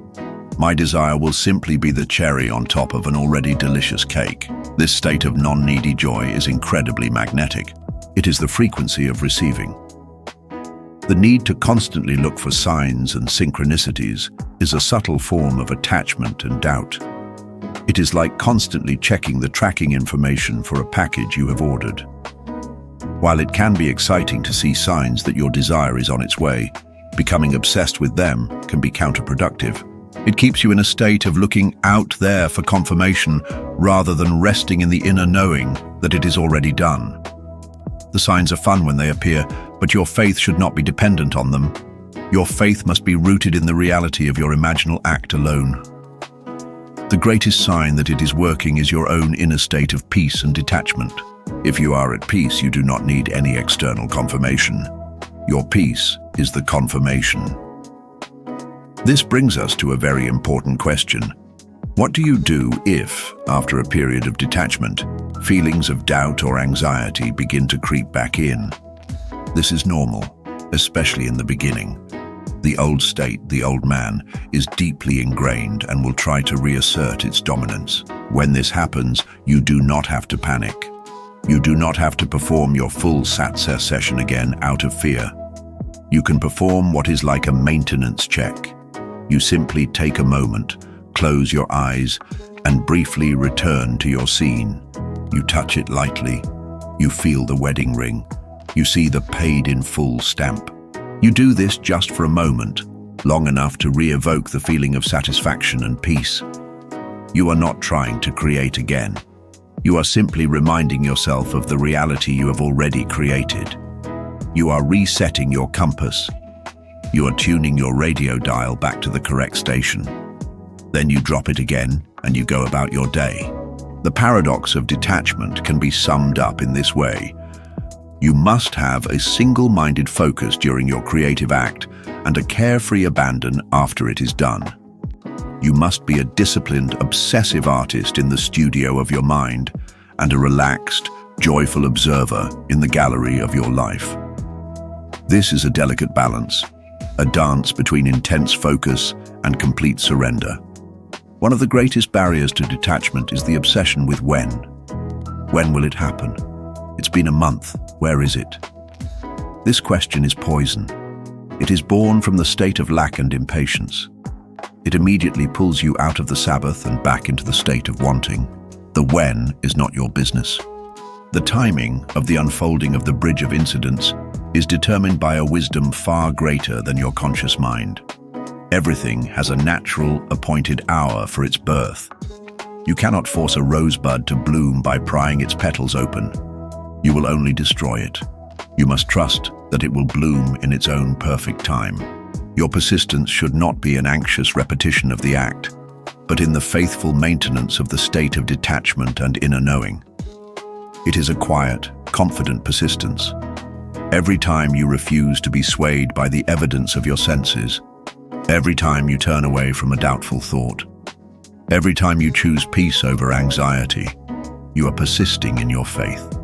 My desire will simply be the cherry on top of an already delicious cake. This state of non-needy joy is incredibly magnetic. It is the frequency of receiving. The need to constantly look for signs and synchronicities is a subtle form of attachment and doubt. It is like constantly checking the tracking information for a package you have ordered. While it can be exciting to see signs that your desire is on its way, becoming obsessed with them can be counterproductive. It keeps you in a state of looking out there for confirmation rather than resting in the inner knowing that it is already done. The signs are fun when they appear, but your faith should not be dependent on them. Your faith must be rooted in the reality of your imaginal act alone. The greatest sign that it is working is your own inner state of peace and detachment. If you are at peace, you do not need any external confirmation. Your peace is the confirmation. This brings us to a very important question. What do you do if, after a period of detachment, feelings of doubt or anxiety begin to creep back in? This is normal, especially in the beginning. The old state, the old man, is deeply ingrained and will try to reassert its dominance. When this happens, you do not have to panic. You do not have to perform your full Satsa session again out of fear. You can perform what is like a maintenance check. You simply take a moment, close your eyes, and briefly return to your scene. You touch it lightly. You feel the wedding ring. You see the paid-in-full stamp. You do this just for a moment, long enough to re-evoke the feeling of satisfaction and peace. You are not trying to create again. You are simply reminding yourself of the reality you have already created. You are resetting your compass. You are tuning your radio dial back to the correct station. Then you drop it again and you go about your day. The paradox of detachment can be summed up in this way. You must have a single-minded focus during your creative act and a carefree abandon after it is done. You must be a disciplined, obsessive artist in the studio of your mind and a relaxed, joyful observer in the gallery of your life. This is a delicate balance, a dance between intense focus and complete surrender. One of the greatest barriers to detachment is the obsession with when. When will it happen? It's been a month. Where is it? This question is poison. It is born from the state of lack and impatience. It immediately pulls you out of the Sabbath and back into the state of wanting. The when is not your business. The timing of the unfolding of the bridge of incidents is determined by a wisdom far greater than your conscious mind. Everything has a natural, appointed hour for its birth. You cannot force a rosebud to bloom by prying its petals open. You will only destroy it. You must trust that it will bloom in its own perfect time. Your persistence should not be an anxious repetition of the act, but in the faithful maintenance of the state of detachment and inner knowing. It is a quiet, confident persistence. Every time you refuse to be swayed by the evidence of your senses, every time you turn away from a doubtful thought, every time you choose peace over anxiety, you are persisting in your faith.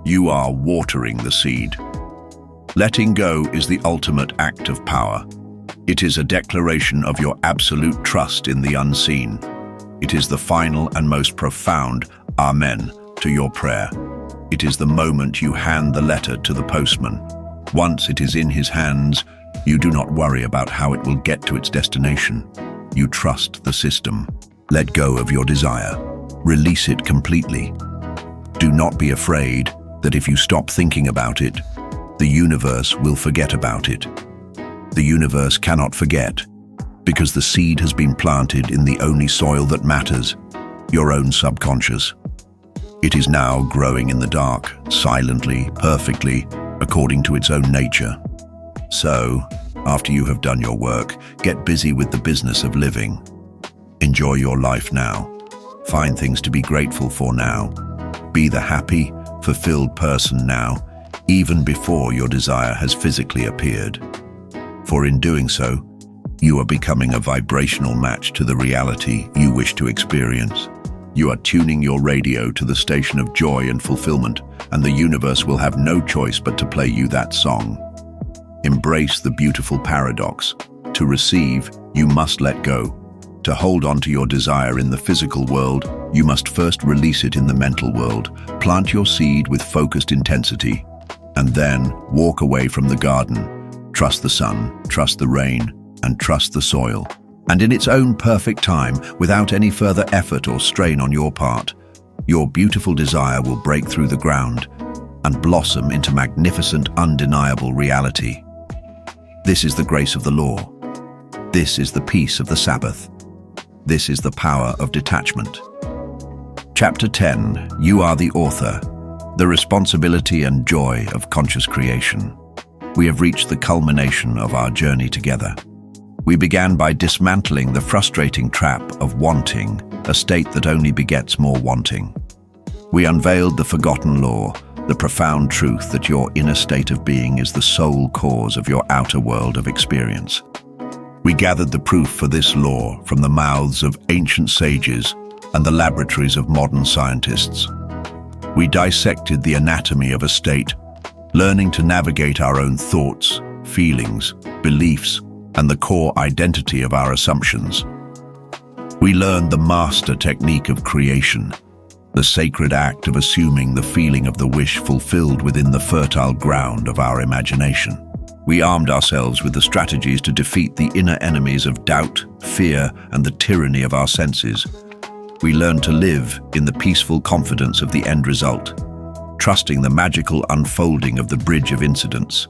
You are watering the seed. Letting go is the ultimate act of power. It is a declaration of your absolute trust in the unseen. It is the final and most profound amen to your prayer. It is the moment you hand the letter to the postman. Once it is in his hands, you do not worry about how it will get to its destination. You trust the system. Let go of your desire. Release it completely. Do not be afraid that if you stop thinking about it, the universe will forget about it. The universe cannot forget, because the seed has been planted in the only soil that matters, your own subconscious. It is now growing in the dark, silently, perfectly, according to its own nature. So, after you have done your work, get busy with the business of living. Enjoy your life now. Find things to be grateful for now. Be the happy, fulfilled person now, even before your desire has physically appeared. For in doing so, you are becoming a vibrational match to the reality you wish to experience. You are tuning your radio to the station of joy and fulfillment, and the universe will have no choice but to play you that song. Embrace the beautiful paradox. To receive, you must let go. To hold on to your desire in the physical world, you must first release it in the mental world. Plant your seed with focused intensity, and then walk away from the garden. Trust the sun, trust the rain, and trust the soil. And in its own perfect time, without any further effort or strain on your part, your beautiful desire will break through the ground and blossom into magnificent, undeniable reality. This is the grace of the law. This is the peace of the Sabbath. This is the power of detachment. Chapter 10. You are the author. The responsibility and joy of conscious creation. We have reached the culmination of our journey together. We began by dismantling the frustrating trap of wanting, a state that only begets more wanting. We unveiled the forgotten law, the profound truth that your inner state of being is the sole cause of your outer world of experience. We gathered the proof for this law from the mouths of ancient sages and the laboratories of modern scientists. We dissected the anatomy of a state, learning to navigate our own thoughts, feelings, beliefs, and the core identity of our assumptions. We learned the master technique of creation, the sacred act of assuming the feeling of the wish fulfilled within the fertile ground of our imagination. We armed ourselves with the strategies to defeat the inner enemies of doubt, fear, and the tyranny of our senses. We learn to live in the peaceful confidence of the end result, trusting the magical unfolding of the bridge of incidents.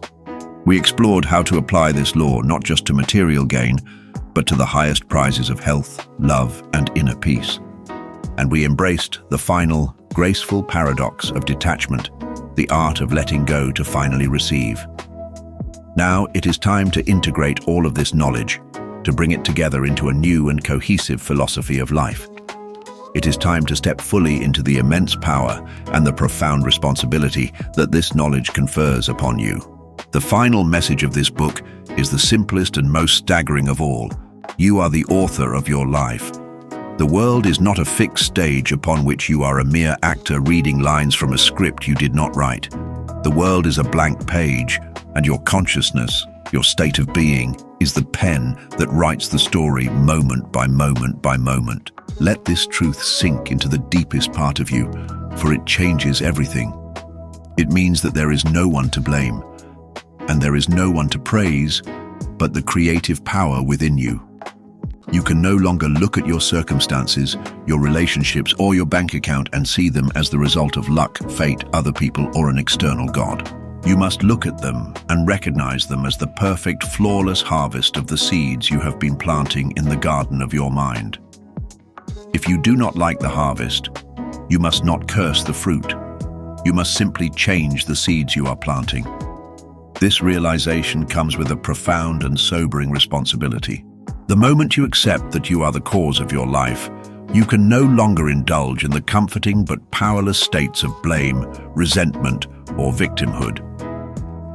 We explored how to apply this law not just to material gain, but to the highest prizes of health, love, and inner peace. And we embraced the final, graceful paradox of detachment, the art of letting go to finally receive. Now it is time to integrate all of this knowledge, to bring it together into a new and cohesive philosophy of life. It is time to step fully into the immense power and the profound responsibility that this knowledge confers upon you. The final message of this book is the simplest and most staggering of all. You are the author of your life. The world is not a fixed stage upon which you are a mere actor reading lines from a script you did not write. The world is a blank page, and your consciousness, your state of being, is the pen that writes the story moment by moment by moment. Let this truth sink into the deepest part of you, for it changes everything. It means that there is no one to blame, and there is no one to praise, but the creative power within you. You can no longer look at your circumstances, your relationships, or your bank account and see them as the result of luck, fate, other people, or an external god. You must look at them and recognize them as the perfect, flawless harvest of the seeds you have been planting in the garden of your mind. If you do not like the harvest, you must not curse the fruit. You must simply change the seeds you are planting. This realization comes with a profound and sobering responsibility. The moment you accept that you are the cause of your life, you can no longer indulge in the comforting but powerless states of blame, resentment, or victimhood.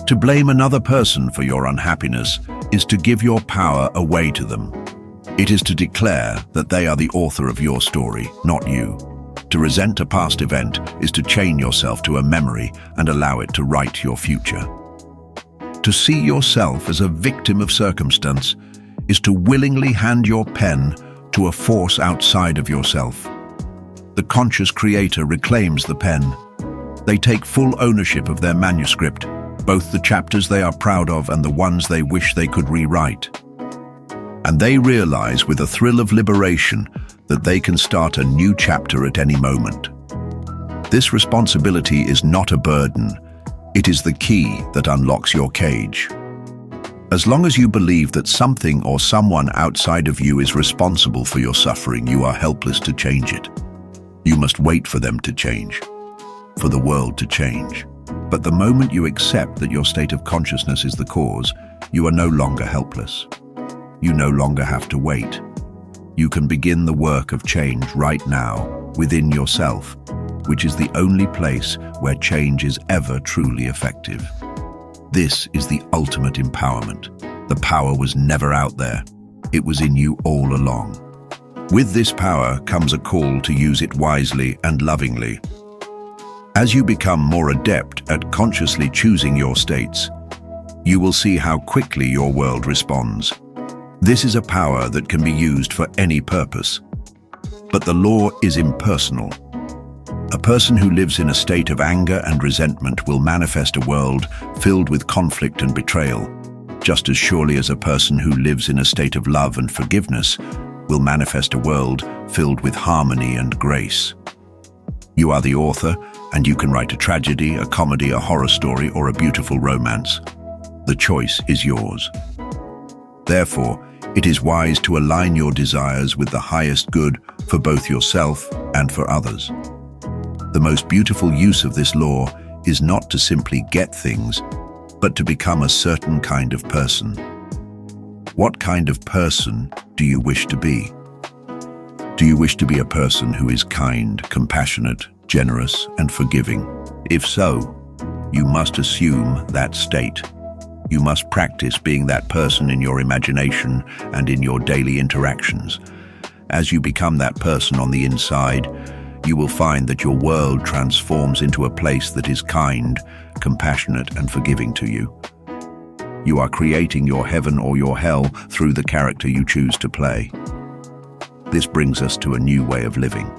To blame another person for your unhappiness is to give your power away to them. It is to declare that they are the author of your story, not you. To resent a past event is to chain yourself to a memory and allow it to write your future. To see yourself as a victim of circumstance is to willingly hand your pen to a force outside of yourself. The conscious creator reclaims the pen. They take full ownership of their manuscript, both the chapters they are proud of and the ones they wish they could rewrite. And they realize with a thrill of liberation that they can start a new chapter at any moment. This responsibility is not a burden. It is the key that unlocks your cage. As long as you believe that something or someone outside of you is responsible for your suffering, you are helpless to change it. You must wait for them to change, for the world to change. But the moment you accept that your state of consciousness is the cause, you are no longer helpless. You no longer have to wait. You can begin the work of change right now, within yourself, which is the only place where change is ever truly effective. This is the ultimate empowerment. The power was never out there. It was in you all along. With this power comes a call to use it wisely and lovingly. As you become more adept at consciously choosing your states, you will see how quickly your world responds. This is a power that can be used for any purpose. But the law is impersonal. A person who lives in a state of anger and resentment will manifest a world filled with conflict and betrayal, just as surely as a person who lives in a state of love and forgiveness will manifest a world filled with harmony and grace. You are the author, and you can write a tragedy, a comedy, a horror story, or a beautiful romance. The choice is yours. Therefore, it is wise to align your desires with the highest good for both yourself and for others. The most beautiful use of this law is not to simply get things, but to become a certain kind of person. What kind of person do you wish to be? Do you wish to be a person who is kind, compassionate, generous, and forgiving? If so, you must assume that state. You must practice being that person in your imagination and in your daily interactions. As you become that person on the inside, you will find that your world transforms into a place that is kind, compassionate, and forgiving to you. You are creating your heaven or your hell through the character you choose to play. This brings us to a new way of living.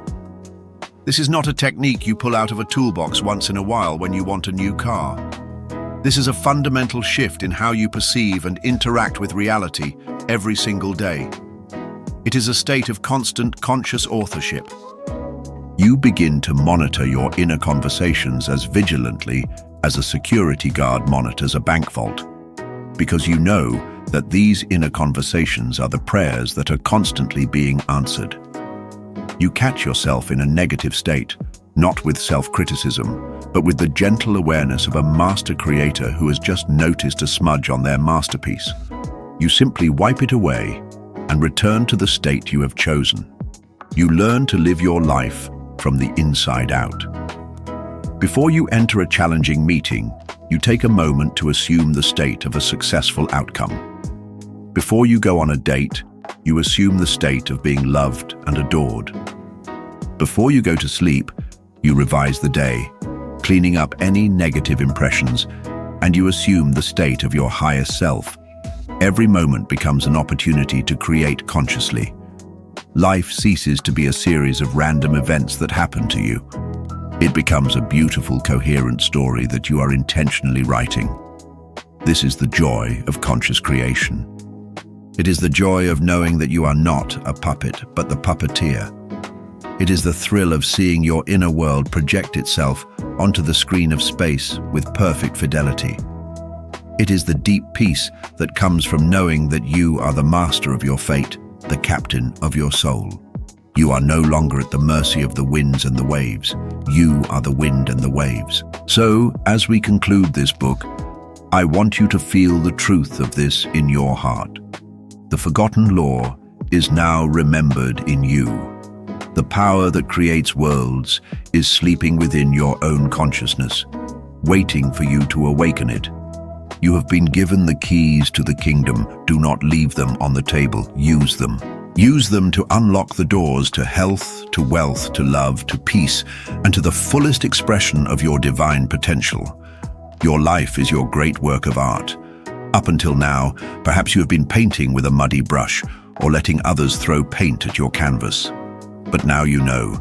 This is not a technique you pull out of a toolbox once in a while when you want a new car. This is a fundamental shift in how you perceive and interact with reality every single day. It is a state of constant conscious authorship. You begin to monitor your inner conversations as vigilantly as a security guard monitors a bank vault, because you know that these inner conversations are the prayers that are constantly being answered. You catch yourself in a negative state, not with self-criticism, but with the gentle awareness of a master creator who has just noticed a smudge on their masterpiece. You simply wipe it away and return to the state you have chosen. You learn to live your life from the inside out. Before you enter a challenging meeting, you take a moment to assume the state of a successful outcome. Before you go on a date, you assume the state of being loved and adored. Before you go to sleep, you revise the day, cleaning up any negative impressions, and you assume the state of your higher self. Every moment becomes an opportunity to create consciously. Life ceases to be a series of random events that happen to you. It becomes a beautiful, coherent story that you are intentionally writing. This is the joy of conscious creation. It is the joy of knowing that you are not a puppet, but the puppeteer. It is the thrill of seeing your inner world project itself onto the screen of space with perfect fidelity. It is the deep peace that comes from knowing that you are the master of your fate, the captain of your soul. You are no longer at the mercy of the winds and the waves. You are the wind and the waves. So, as we conclude this book, I want you to feel the truth of this in your heart. The forgotten law is now remembered in you. The power that creates worlds is sleeping within your own consciousness, waiting for you to awaken it. You have been given the keys to the kingdom. Do not leave them on the table. Use them. Use them to unlock the doors to health, to wealth, to love, to peace, and to the fullest expression of your divine potential. Your life is your great work of art. Up until now, perhaps you have been painting with a muddy brush or letting others throw paint at your canvas. But now you know.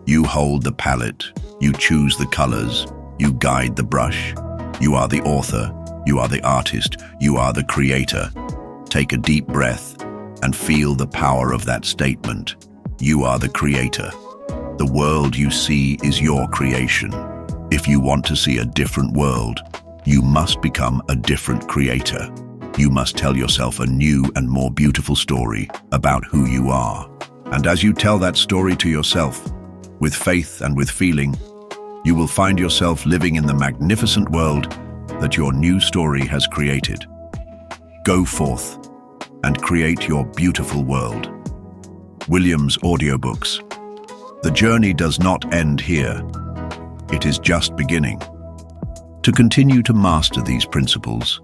You hold the palette, you choose the colors, you guide the brush. You are the author, you are the artist, you are the creator. Take a deep breath and feel the power of that statement. You are the creator. The world you see is your creation. If you want to see a different world, you must become a different creator. You must tell yourself a new and more beautiful story about who you are. And as you tell that story to yourself, with faith and with feeling, you will find yourself living in the magnificent world that your new story has created. Go forth and create your beautiful world. Williams Audiobooks. The journey does not end here. It is just beginning. To continue to master these principles,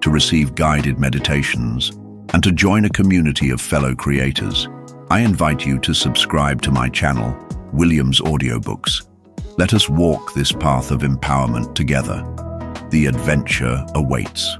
to receive guided meditations, and to join a community of fellow creators, I invite you to subscribe to my channel, Williams Audiobooks. Let us walk this path of empowerment together. The adventure awaits.